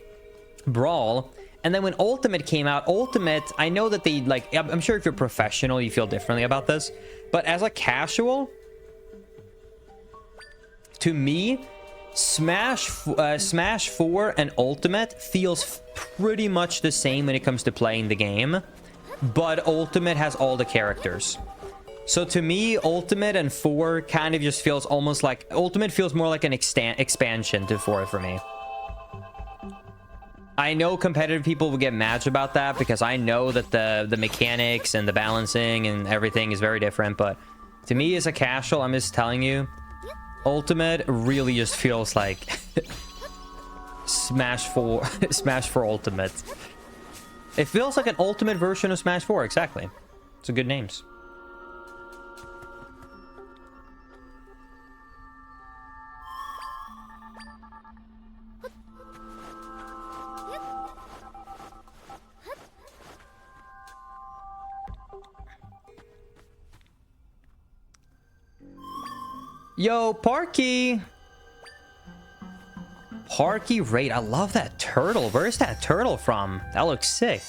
Brawl. And then when Ultimate came out, Ultimate, I know that they, like, I'm sure if you're professional, you feel differently about this. But as a casual, to me, Smash 4 and Ultimate feels pretty much the same when it comes to playing the game. But Ultimate has all the characters. So to me, Ultimate and 4 kind of just feels almost like... Ultimate feels more like an expansion to 4 for me. I know competitive people will get mad about that because I know that the mechanics and the balancing and everything is very different. But to me, as a casual, I'm just telling you, Ultimate really just feels like Smash 4 Ultimate. It feels like an Ultimate version of Smash 4, exactly. It's a good names. Yo, Parky! Parky Raid. I love that turtle. Where's that turtle from? That looks sick.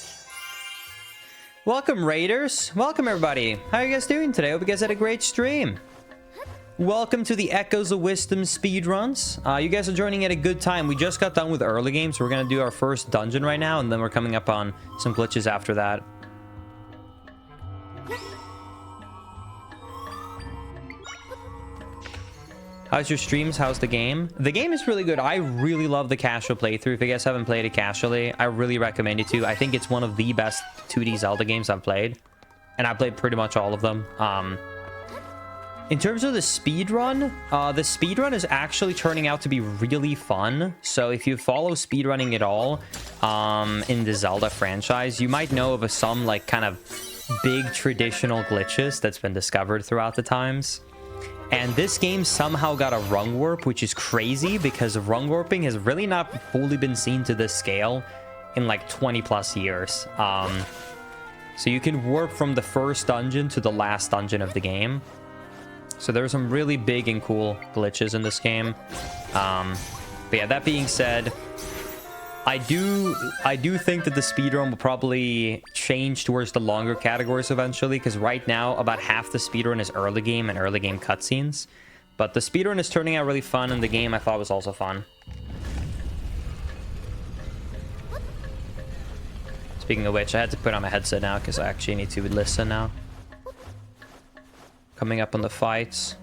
Welcome, Raiders. Welcome, everybody. How are you guys doing today? Hope you guys had a great stream. Welcome to the Echoes of Wisdom speedruns. You guys are joining at a good time. We just got done with early games. So we're going to do our first dungeon right now, and then we're coming up on some glitches after that. How's your streams? How's the game? The game is really good. I really love the casual playthrough. If you guys haven't played it casually, I really recommend it to. I think it's one of the best 2D Zelda games I've played. And I played pretty much all of them. In terms of the speedrun is actually turning out to be really fun. So if you follow speedrunning at all in the Zelda franchise, you might know of some like kind of big traditional glitches that's been discovered throughout the times. And this game somehow got a rung warp, which is crazy because rung warping has really not fully been seen to this scale in like 20 plus years. So you can warp from the first dungeon to the last dungeon of the game. So there are some really big and cool glitches in this game. But yeah, that being said, I do think that the speedrun will probably change towards the longer categories eventually, because right now about half the speedrun is early game and early game cutscenes. But the speedrun is turning out really fun, and the game I thought was also fun. Speaking of which, I had to put on my headset now because I actually need to listen now. Coming up on the fights.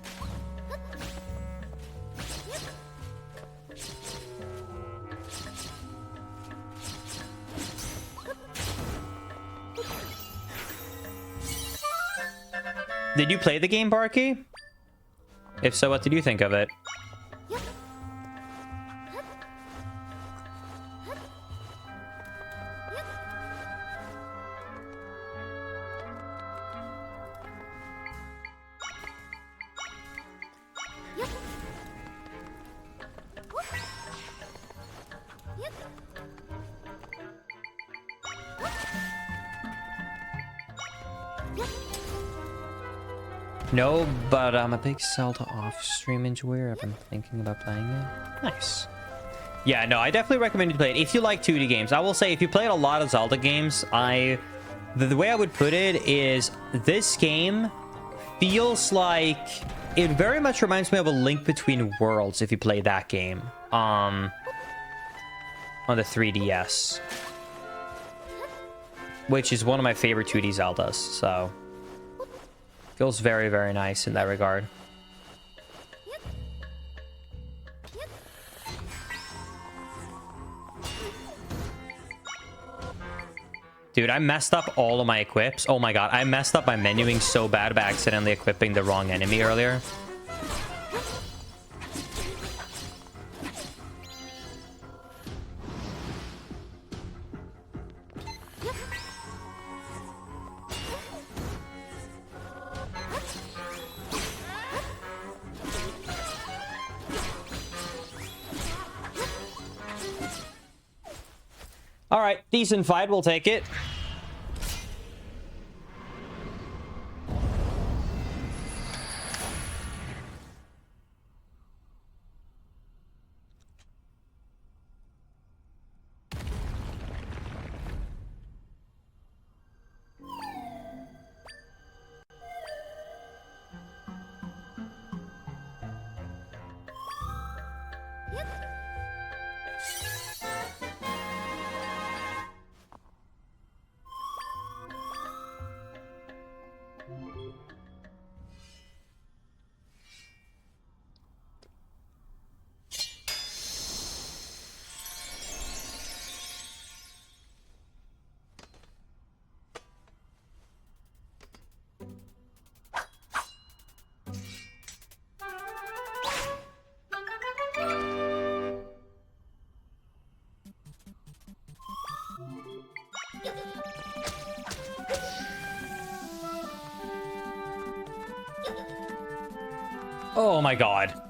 Did you play the game, Barky? If so, what did you think of it? No, but I'm a big Zelda off-stream enjoyer. I've been thinking about playing it. Nice. Yeah, no, I definitely recommend you play it if you like 2D games. I will say, if you played a lot of Zelda games, the way I would put it is this game feels like... It very much reminds me of A Link Between Worlds if you play that game on the 3DS. Which is one of my favorite 2D Zeldas, so... Feels very, very nice in that regard. Dude, I messed up all of my equips. Oh my god, I messed up my menuing so bad by accidentally equipping the wrong enemy earlier. All right, decent fight. We'll take it. Oh my god.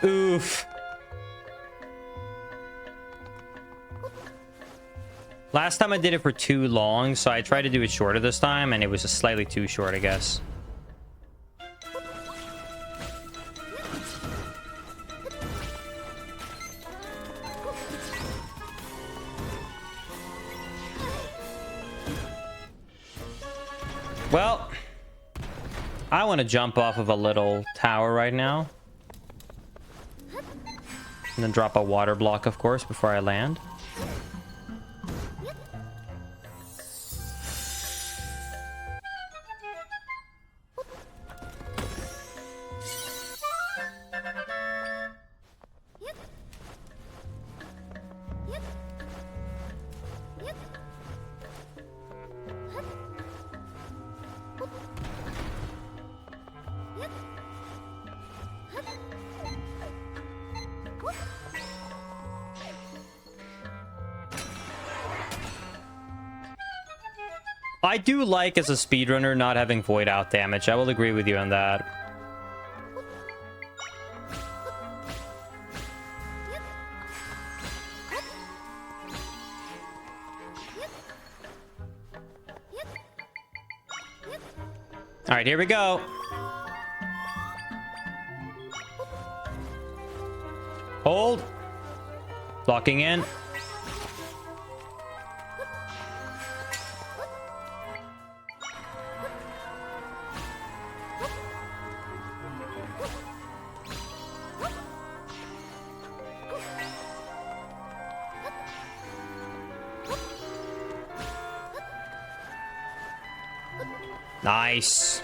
Oof. Last time I did it for too long, so I tried to do it shorter this time, and it was just slightly too short, I guess. Well, I want to jump off of a little tower right now. And then drop a water block, of course, before I land. I do like, as a speedrunner, not having void out damage. I will agree with you on that. All right, here we go. Hold. Locking in. Nice.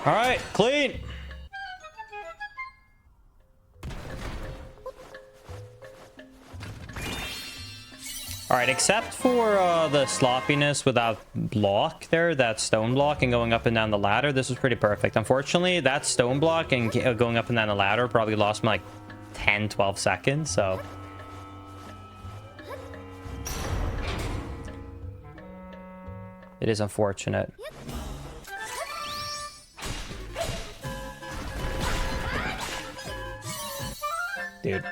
All right, clean. All right, except for the sloppiness without block there, that stone block and going up and down the ladder, this was pretty perfect. Unfortunately, that stone block and going up and down the ladder probably lost me like 10, 12 seconds, so... It is unfortunate. Dude.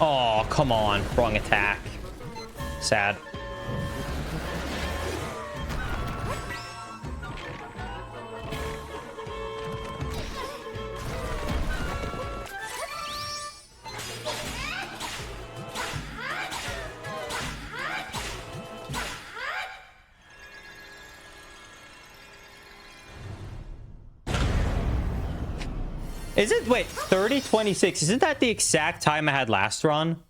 Oh, come on. Wrong attack. Sad. Is it, wait, 30:26? Isn't that the exact time I had last run?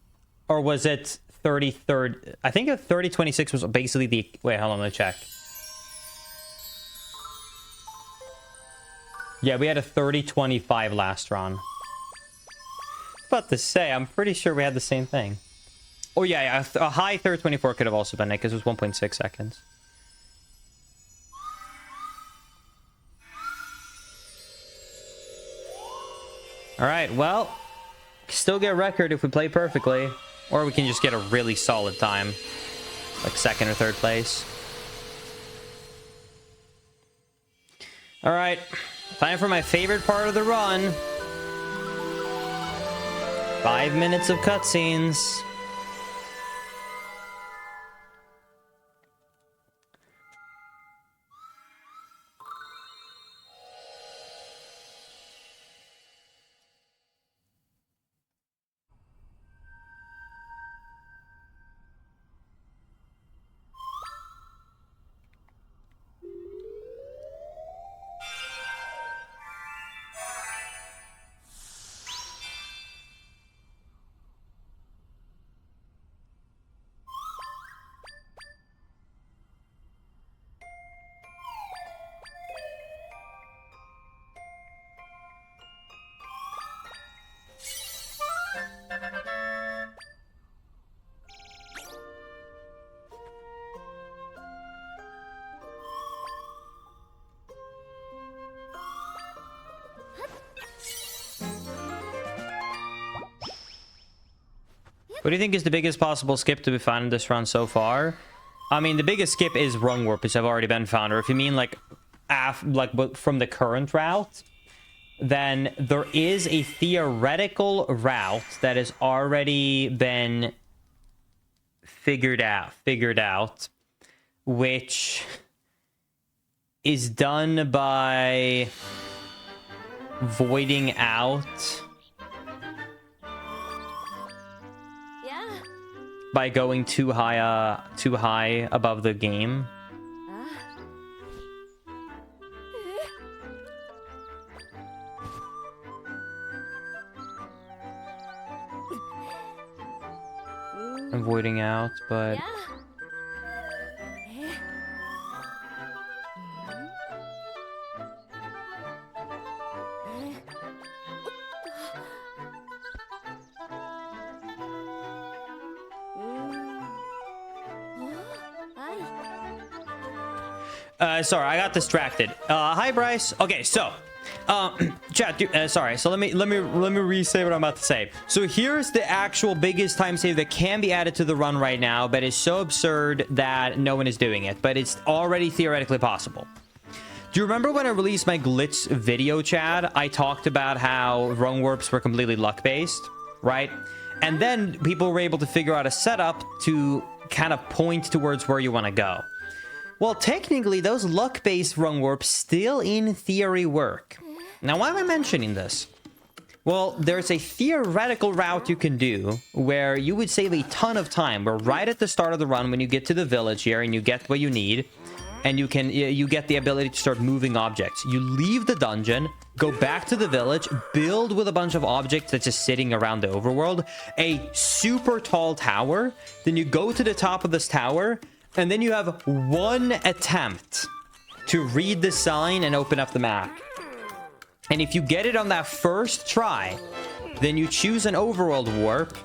Or was it 33rd? I think 30:26 was basically the... Wait, hold on, let me check. Yeah, we had a 30:25 last run. About to say, I'm pretty sure we had the same thing. Oh, yeah, a high 30:24 could have also been it, because it was 1.6 seconds. Alright, well, still get a record if we play perfectly. Or we can just get a really solid time. Like second or third place. Alright, time for my favorite part of the run. 5 minutes of cutscenes. What do you think is the biggest possible skip to be found in this run so far? I mean, the biggest skip is rung warp, which have already been found. Or if you mean like from the current route, then there is a theoretical route that has already been figured out, which is done by voiding out, by going too high above the game. Avoiding out, but sorry, I got distracted. Hi, Bryce. Okay, so, chat. Sorry. So let me re-say what I'm about to say. So here's the actual biggest time save that can be added to the run right now, but is so absurd that no one is doing it. But it's already theoretically possible. Do you remember when I released my glitch video, Chad? I talked about how rung warps were completely luck-based, right? And then people were able to figure out a setup to kind of point towards where you want to go. Well, technically, those luck-based rung warps still in theory work. Now, why am I mentioning this? Well, there's a theoretical route you can do where you would save a ton of time. Where right at the start of the run, when you get to the village here and you get what you need, and you get the ability to start moving objects. You leave the dungeon, go back to the village, build with a bunch of objects that's just sitting around the overworld, a super tall tower. Then you go to the top of this tower, and then you have one attempt to read the sign and open up the map. And if you get it on that first try, then you choose an overworld warp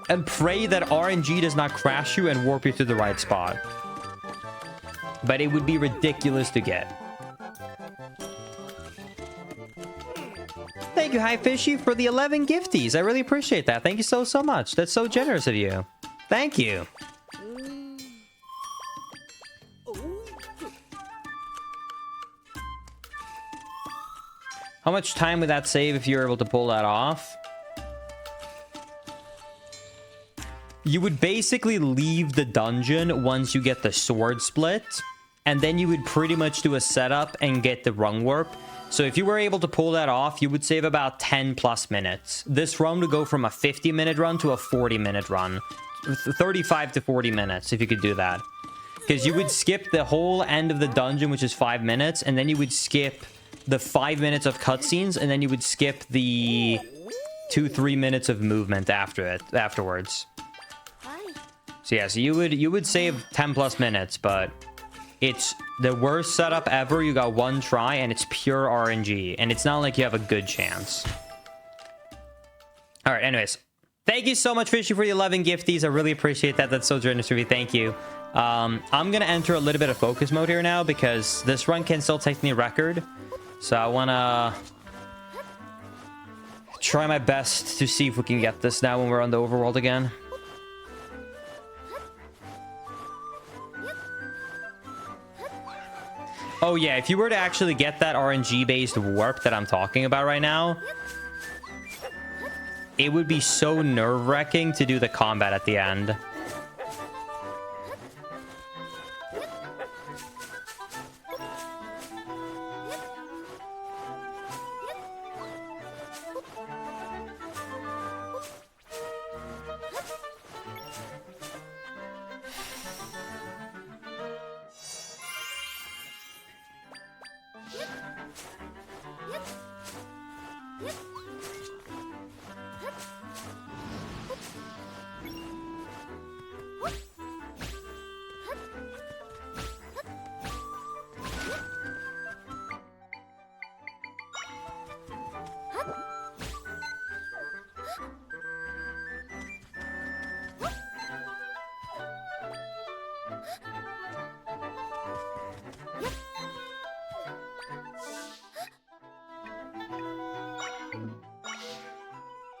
and pray that RNG does not crash you and warp you to the right spot. But it would be ridiculous to get. Thank you, Hi Fishy, for the 11 gifties. I really appreciate that. Thank you so much. That's so generous of you. Thank you. How much time would that save if you were able to pull that off? You would basically leave the dungeon once you get the sword split, and then you would pretty much do a setup and get the rung warp. So if you were able to pull that off, you would save about 10 plus minutes. This run would go from a 50-minute run to a 40-minute run. 35 to 40 minutes if you could do that. Because you would skip the whole end of the dungeon, which is 5 minutes, and then you would skip the 5 minutes of cutscenes, and then you would skip the 2-3 minutes of movement afterwards. So yeah, so you would save 10 plus minutes, but it's the worst setup ever. You got one try, and it's pure RNG, and it's not like you have a good chance. All right, anyways, thank you so much, Fishy, for the 11 gifties. I really appreciate that. That's so generous of you. Thank you. I'm gonna enter a little bit of focus mode here now because this run can still take me a record. So I wanna try my best to see if we can get this now when we're on the overworld again. Oh yeah, if you were to actually get that RNG-based warp that I'm talking about right now, it would be so nerve-wracking to do the combat at the end.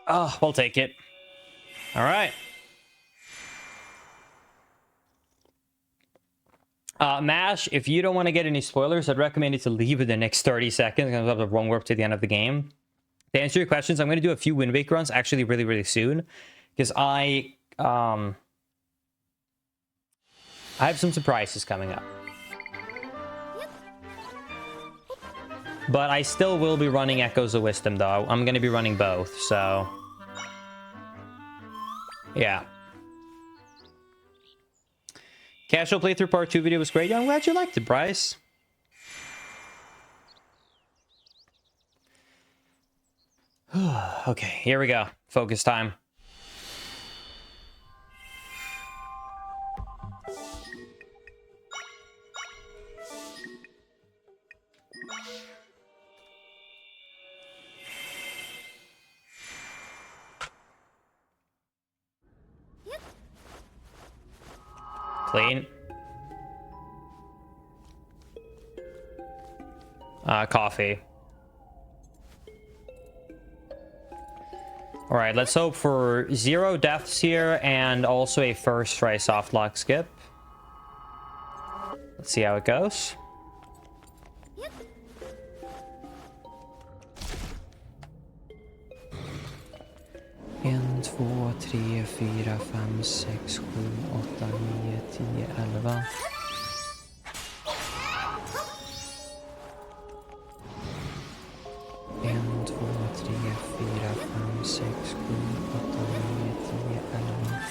Oh, we'll take it. All right. Mash, if you don't want to get any spoilers, I'd recommend you to leave in the next 30 seconds. I'm going to have the wrong warp to the end of the game. To answer your questions, I'm going to do a few Wind Waker runs actually really, really soon. Because I have some surprises coming up. But I still will be running Echoes of Wisdom, though. I'm going to be running both, so... yeah. Casual playthrough part 2 video was great. I'm glad you liked it, Bryce. Okay, here we go. Focus time. Clean. Coffee. All right, let's hope for 0 deaths here and also a first try soft lock skip. Let's see how it goes. En, två, tre, fyra, fem, sex, sju, åtta, nio, 10, 11. En, två, tre, fyra, fem, sex, sju, åtta, nio, 10, 11.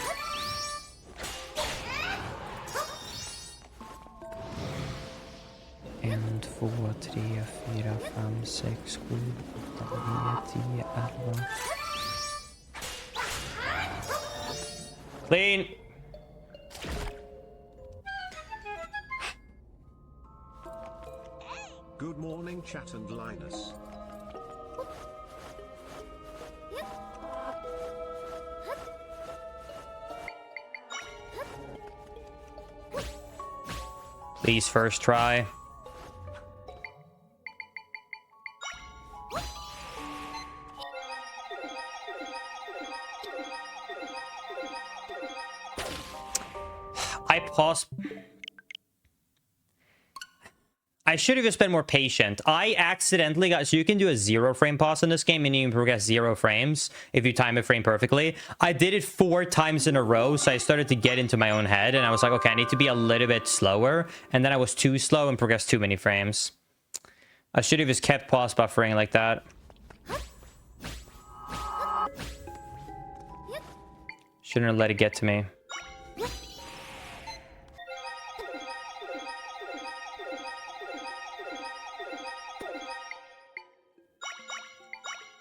En, två, tre, fyra, fem, sex, sju, åtta, nio, 10, 11. Clean. Good morning, chat and Linus. Please, first try. I paused. I should have just been more patient. I accidentally got... so you can do a 0 frame pause in this game, meaning you can progress 0 frames if you time a frame perfectly. I did it 4 times in a row, so I started to get into my own head, and I was like, okay, I need to be a little bit slower. And then I was too slow and progressed too many frames. I should have just kept pause buffering like that. Shouldn't have let it get to me.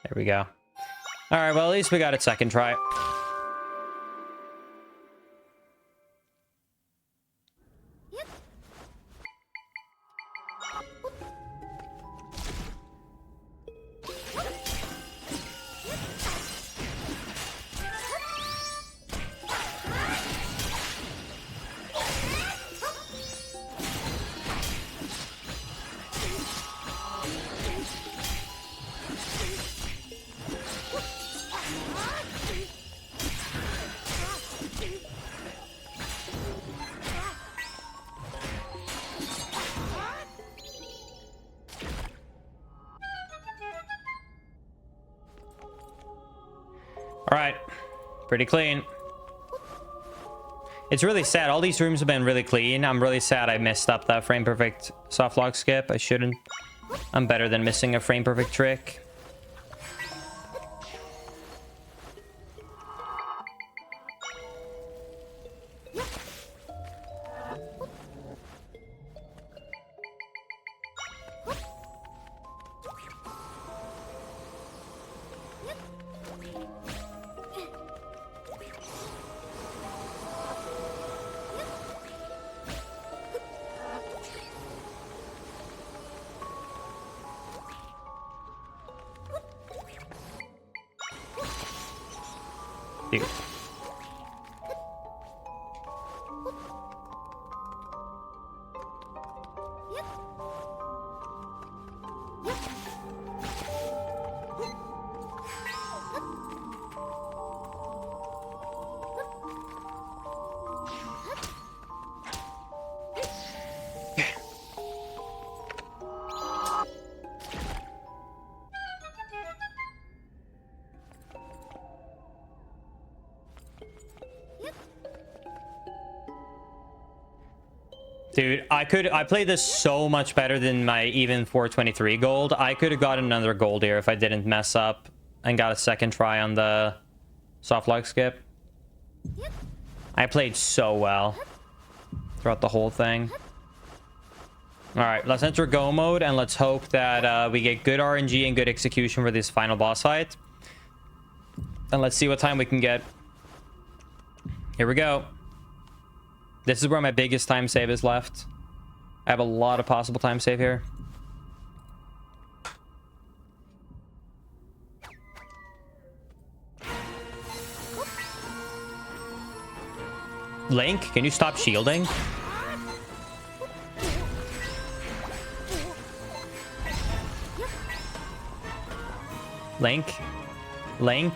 There we go. All right, well, at least we got it second try. All right, pretty clean. It's really sad. All these rooms have been really clean. I'm really sad I messed up that frame perfect soft lock skip. I shouldn't. I'm better than missing a frame perfect trick. Dude. Dude, I played this so much better than my even 423 gold. I could have gotten another gold here if I didn't mess up and got a second try on the soft lock skip. I played so well throughout the whole thing. All right, let's enter go mode and let's hope that we get good RNG and good execution for this final boss fight. And let's see what time we can get. Here we go. This is where my biggest time save is left. I have a lot of possible time save here. Link, can you stop shielding? Link. Link.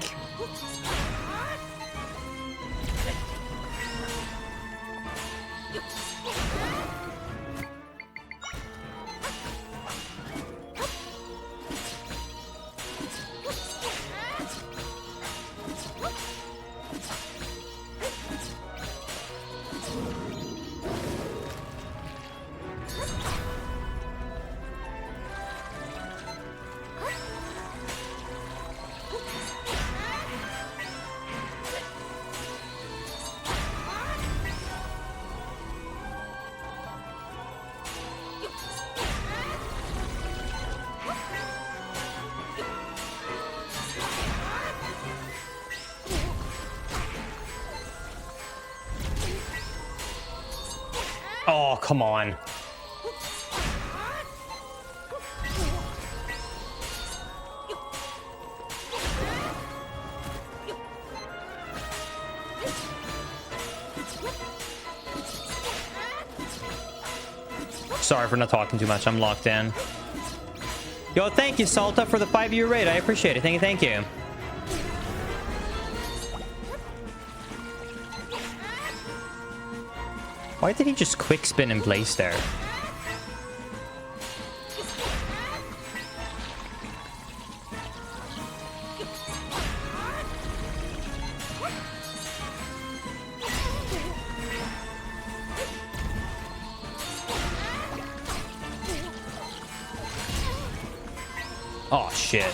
Oh, come on. Sorry for not talking too much. I'm locked in. Yo, thank you, Salta, for the 5-year raid. I appreciate it. Thank you, thank you. Why did he just quick spin in place there? Oh, shit.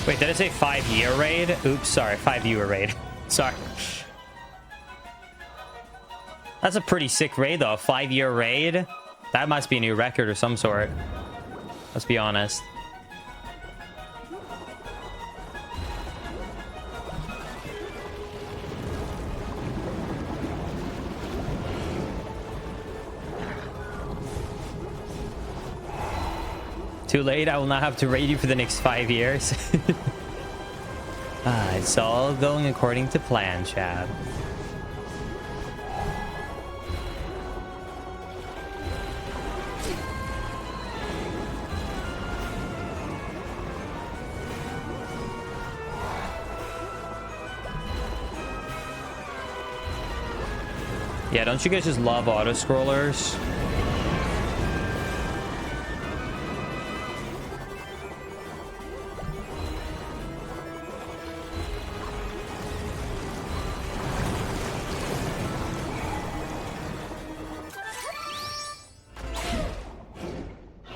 Wait, did I say 5-year raid? Oops, sorry, 5-viewer raid. Sorry. That's a pretty sick raid, though. 5-year raid? That must be a new record or some sort. Let's be honest. Too late, I will not have to raid you for the next 5 years. It's all going according to plan, Chad. Yeah, don't you guys just love auto-scrollers?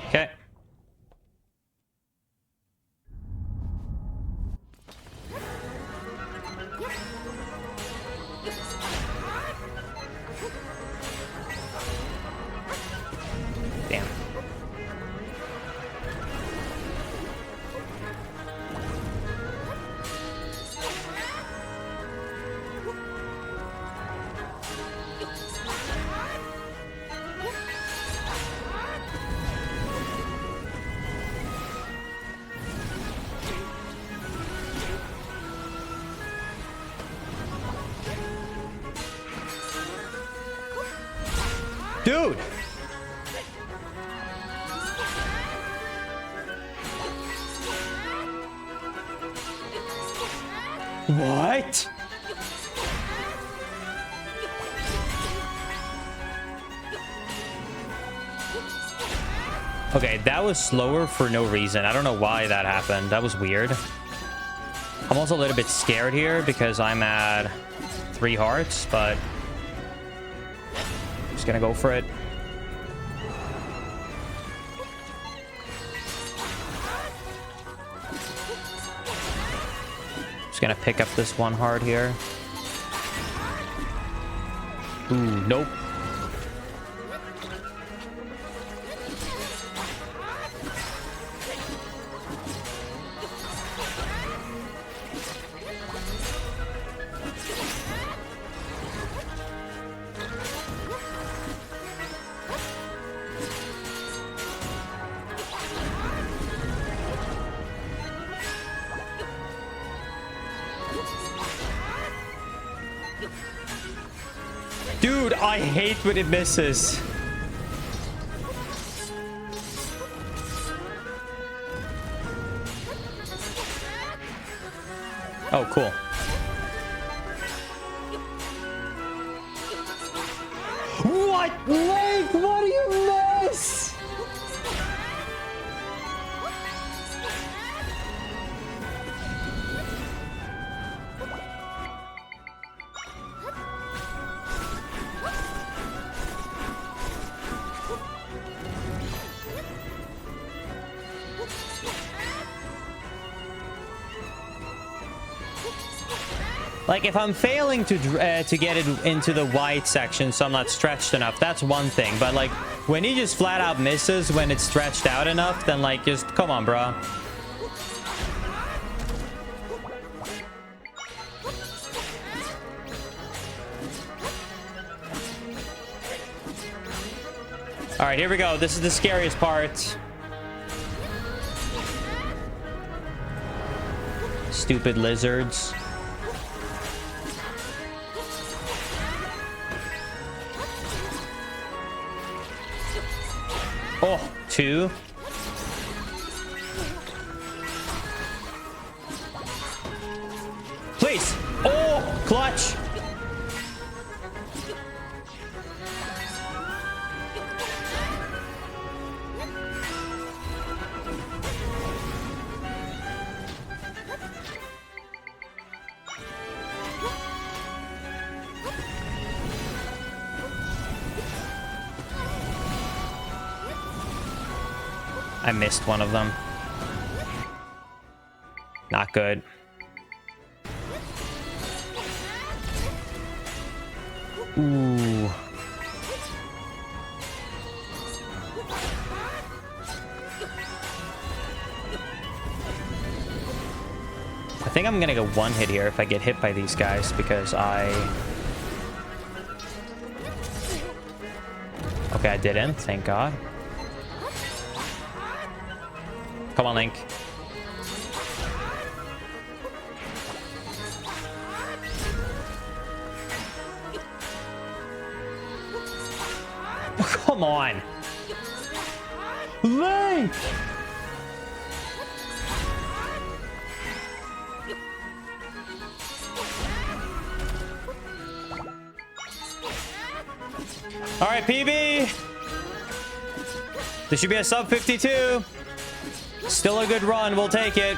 Okay. Damn. Dude! What? Okay, that was slower for no reason. I don't know why that happened. That was weird. I'm also a little bit scared here because I'm at 3 hearts, but I'm just gonna go for it. Just gonna pick up this 1 heart here. Ooh, nope. Dude, I hate when it misses. Oh, cool. What? Link, what do you miss? Like, if I'm failing to get it into the white section so I'm not stretched enough, that's one thing. But, like, when he just flat out misses when it's stretched out enough, then, like, just come on, bro. All right, here we go. This is the scariest part. Stupid lizards. Oh, 2. Please. Oh, clutch. I missed one of them. Not good. Ooh. I think I'm gonna go 1 hit here if I get hit by these guys because Okay, I didn't. Thank God. Come on, Link. Come on. Link! All right, PB. This should be a sub 52. Still a good run. We'll take it.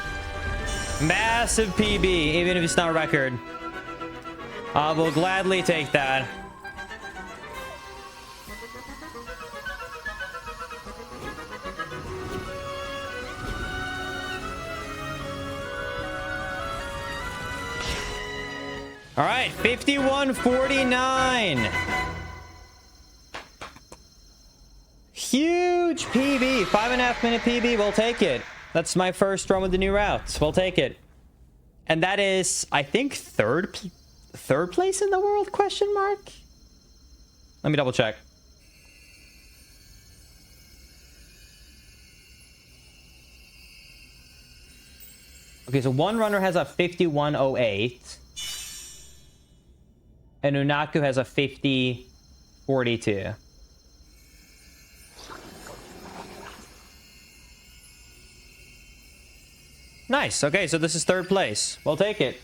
Massive PB, even if it's not a record. I will gladly take that. All right, 51.49. Huge PB, 5.5 minute PB. We'll take it. That's my first run with the new routes. We'll take it. And that is, I think, third place in the world, question mark? Let me double check. Okay, so one runner has a 51.08. And Unaku has a 50.42. Nice. Okay, so this is third place. We'll take it.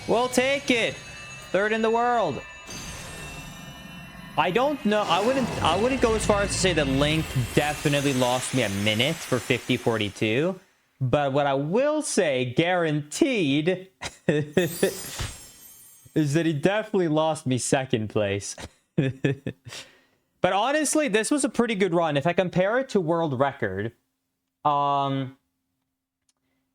We'll take it. Third in the world. I don't know. I wouldn't go as far as to say that Link definitely lost me a minute for 50-42. But what I will say, guaranteed, is that he definitely lost me second place. But honestly, this was a pretty good run. If I compare it to world record,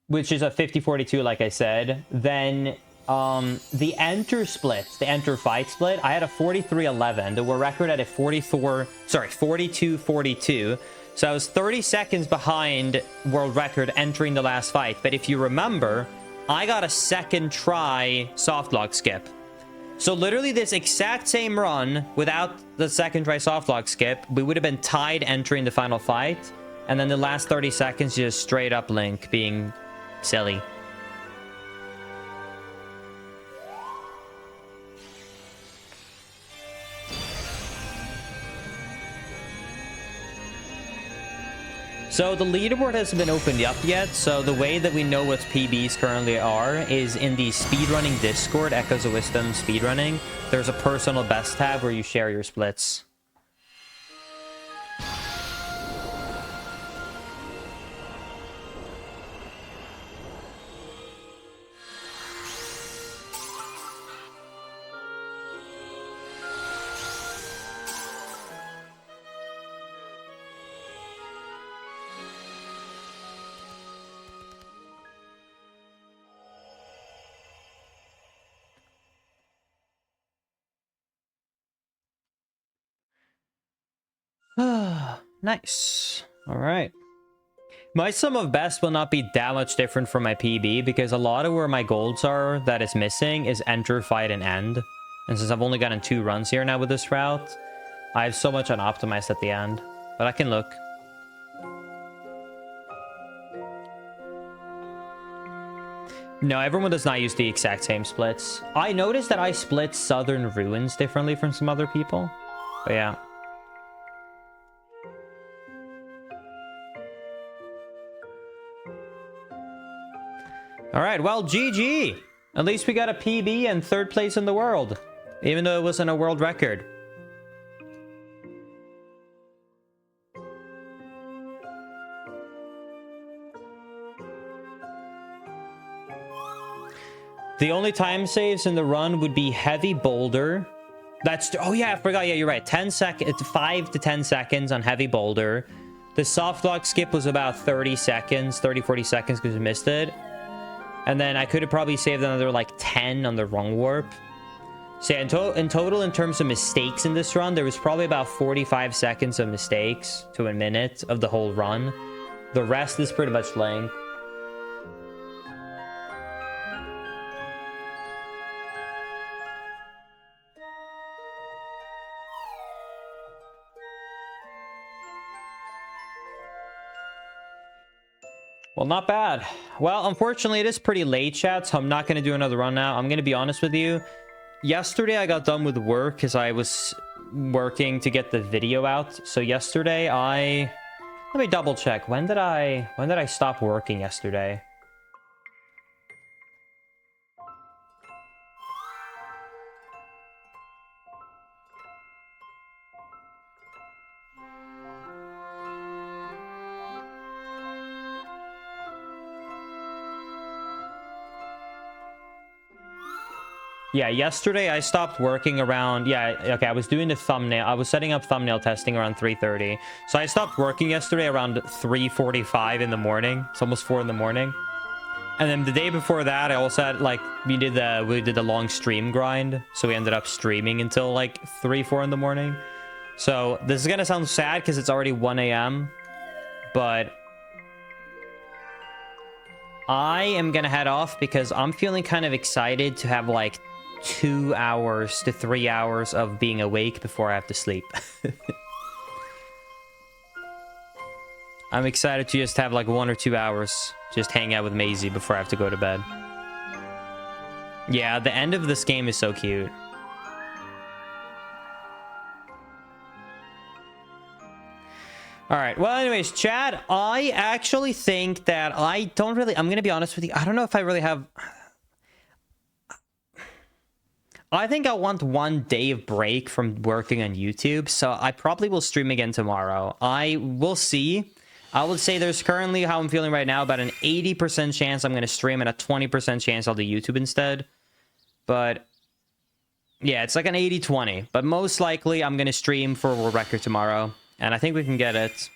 which is a 50-42, like I said, then the enter splits, the enter fight split, I had a 43-11. The world record had a 42-42. So I was 30 seconds behind world record entering the last fight. But if you remember, I got a second try soft lock skip. So literally this exact same run without the second try soft lock skip, we would have been tied entering the final fight. And then the last 30 seconds, just straight up Link being silly. So the leaderboard hasn't been opened up yet, so the way that we know what PBs currently are is in the speedrunning Discord, Echoes of Wisdom speedrunning. There's a personal best tab where you share your splits. Nice. All right. My sum of best will not be that much different from my PB because a lot of where my golds are that is missing is enter, fight, and end. And since I've only gotten 2 runs here now with this route, I have so much unoptimized at the end. But I can look. No, everyone does not use the exact same splits. I noticed that I split Southern Ruins differently from some other people. But yeah. All right, well, GG. At least we got a PB and 3rd place in the world, even though it wasn't a world record. The only time saves in the run would be Heavy Boulder. Oh yeah, I forgot. Yeah, you're right. 5 to 10 seconds on Heavy Boulder. The soft lock skip was about 30 seconds, 40 seconds because we missed it. And then I could have probably saved another like 10 on the wrong warp. So yeah, in total, in terms of mistakes in this run, there was probably about 45 seconds of mistakes to a minute of the whole run. The rest is pretty much Link. Well, not bad. Well, unfortunately, it is pretty late, chat, so I'm not going to do another run now. I'm going to be honest with you. Yesterday, I got done with work because I was working to get the video out. So yesterday, let me double check. When did I stop working yesterday? Yeah, yesterday I stopped working around, I was doing the thumbnail. I was setting up thumbnail testing around 3:30. So I stopped working yesterday around 3:45 in the morning. It's almost 4 in the morning. And then the day before that, I also had, like, we did the long stream grind. So we ended up streaming until, like, 4 in the morning. So this is going to sound sad because it's already 1 a.m. But I am going to head off because I'm feeling kind of excited to have, like, 2 hours to 3 hours of being awake before I have to sleep. I'm excited to just have like 1 or 2 hours just hang out with Maisie before I have to go to bed. Yeah, the end of this game is so cute. All right. Well, anyways, Chad, I actually think that I'm going to be honest with you. I don't know if I really have... I think I want 1 day of break from working on YouTube, so I probably will stream again tomorrow. I will see. I would say there's currently, how I'm feeling right now, about an 80% chance I'm going to stream and a 20% chance I'll do YouTube instead. But yeah, it's like an 80-20. But most likely I'm going to stream for World Record tomorrow, and I think we can get it.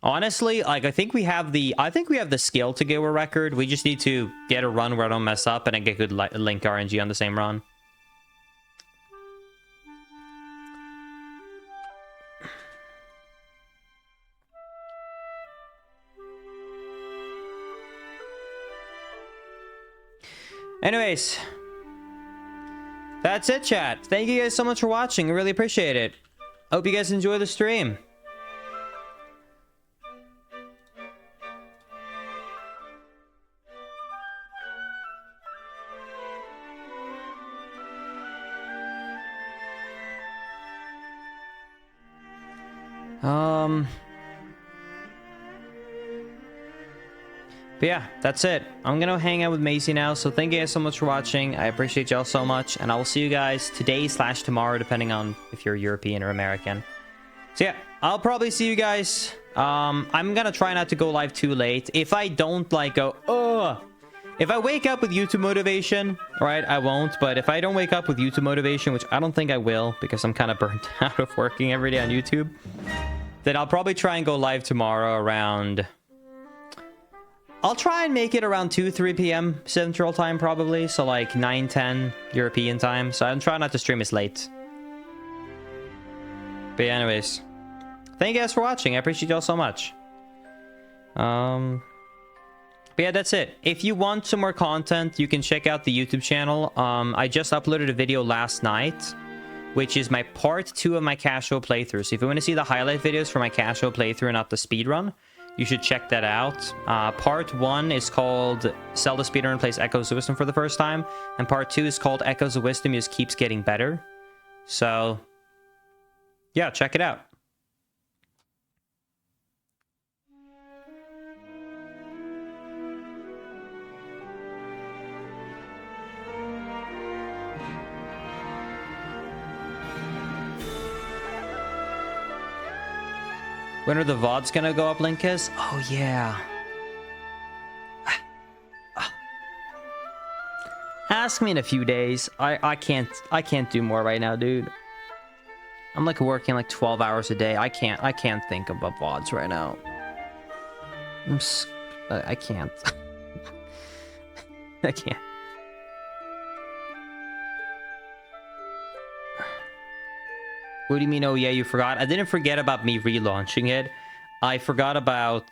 Honestly, like I think we have the skill to get World Record. We just need to get a run where I don't mess up and I get good Link RNG on the same run. Anyways, that's it, chat. Thank you guys so much for watching. I really appreciate it. Hope you guys enjoy the stream. But yeah, that's it. I'm gonna hang out with Macy now, so thank you guys so much for watching. I appreciate y'all so much, and I will see you guys today/tomorrow, depending on if you're European or American. So yeah, I'll probably see you guys. I'm gonna try not to go live too late. If I don't like go, if I wake up with YouTube motivation, right, I won't. But if I don't wake up with YouTube motivation, which I don't think I will, because I'm kind of burnt out of working every day on YouTube, then I'll probably try and go live tomorrow around... I'll try and make it around 2-3 p.m. Central Time, probably. So like 9-10 European Time. So I'm trying not to stream as late. But yeah, anyways. Thank you guys for watching. I appreciate y'all so much. But yeah, that's it. If you want some more content, you can check out the YouTube channel. I just uploaded a video last night, which is my part 2 of my casual playthrough. So if you want to see the highlight videos for my casual playthrough and not the speedrun, you should check that out. Part 1 is called Zelda Speedrun Plays Echoes of Wisdom for the first time. And part 2 is called Echoes of Wisdom just keeps getting better. So, yeah, check it out. When are the VODs gonna go up, Linkus? Oh, yeah. Ask me in a few days. I can't do more right now, dude. I'm like working like 12 hours a day. I can't think about VODs right now. I can't. I can't. What do you mean, oh yeah, you forgot? I didn't forget about me relaunching it. I forgot about...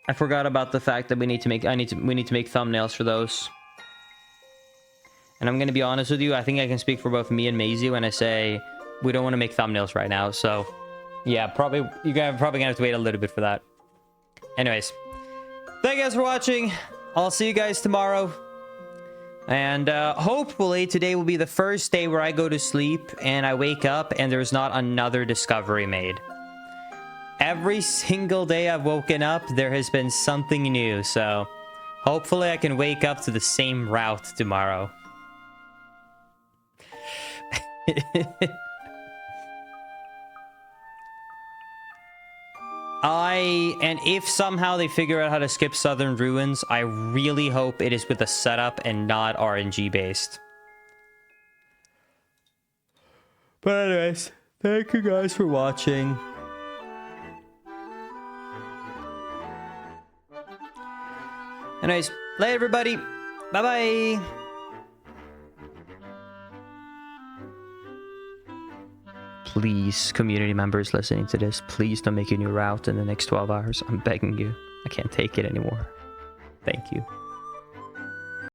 the fact that we need to make thumbnails for those. And I'm gonna be honest with you, I think I can speak for both me and Maisie when I say we don't want to make thumbnails right now. So yeah, you guys are probably gonna have to wait a little bit for that. Anyways, thank you guys for watching. I'll see you guys tomorrow. And hopefully today will be the first day where I go to sleep and I wake up and there's not another discovery made. Every single day I've woken up, there has been something new. So hopefully I can wake up to the same route tomorrow. And if somehow they figure out how to skip Southern Ruins, I really hope it is with a setup and not RNG based. But anyways, thank you guys for watching. Anyways, later everybody. Bye-bye. Please, community members listening to this, please don't make a new route in the next 12 hours. I'm begging you. I can't take it anymore. Thank you.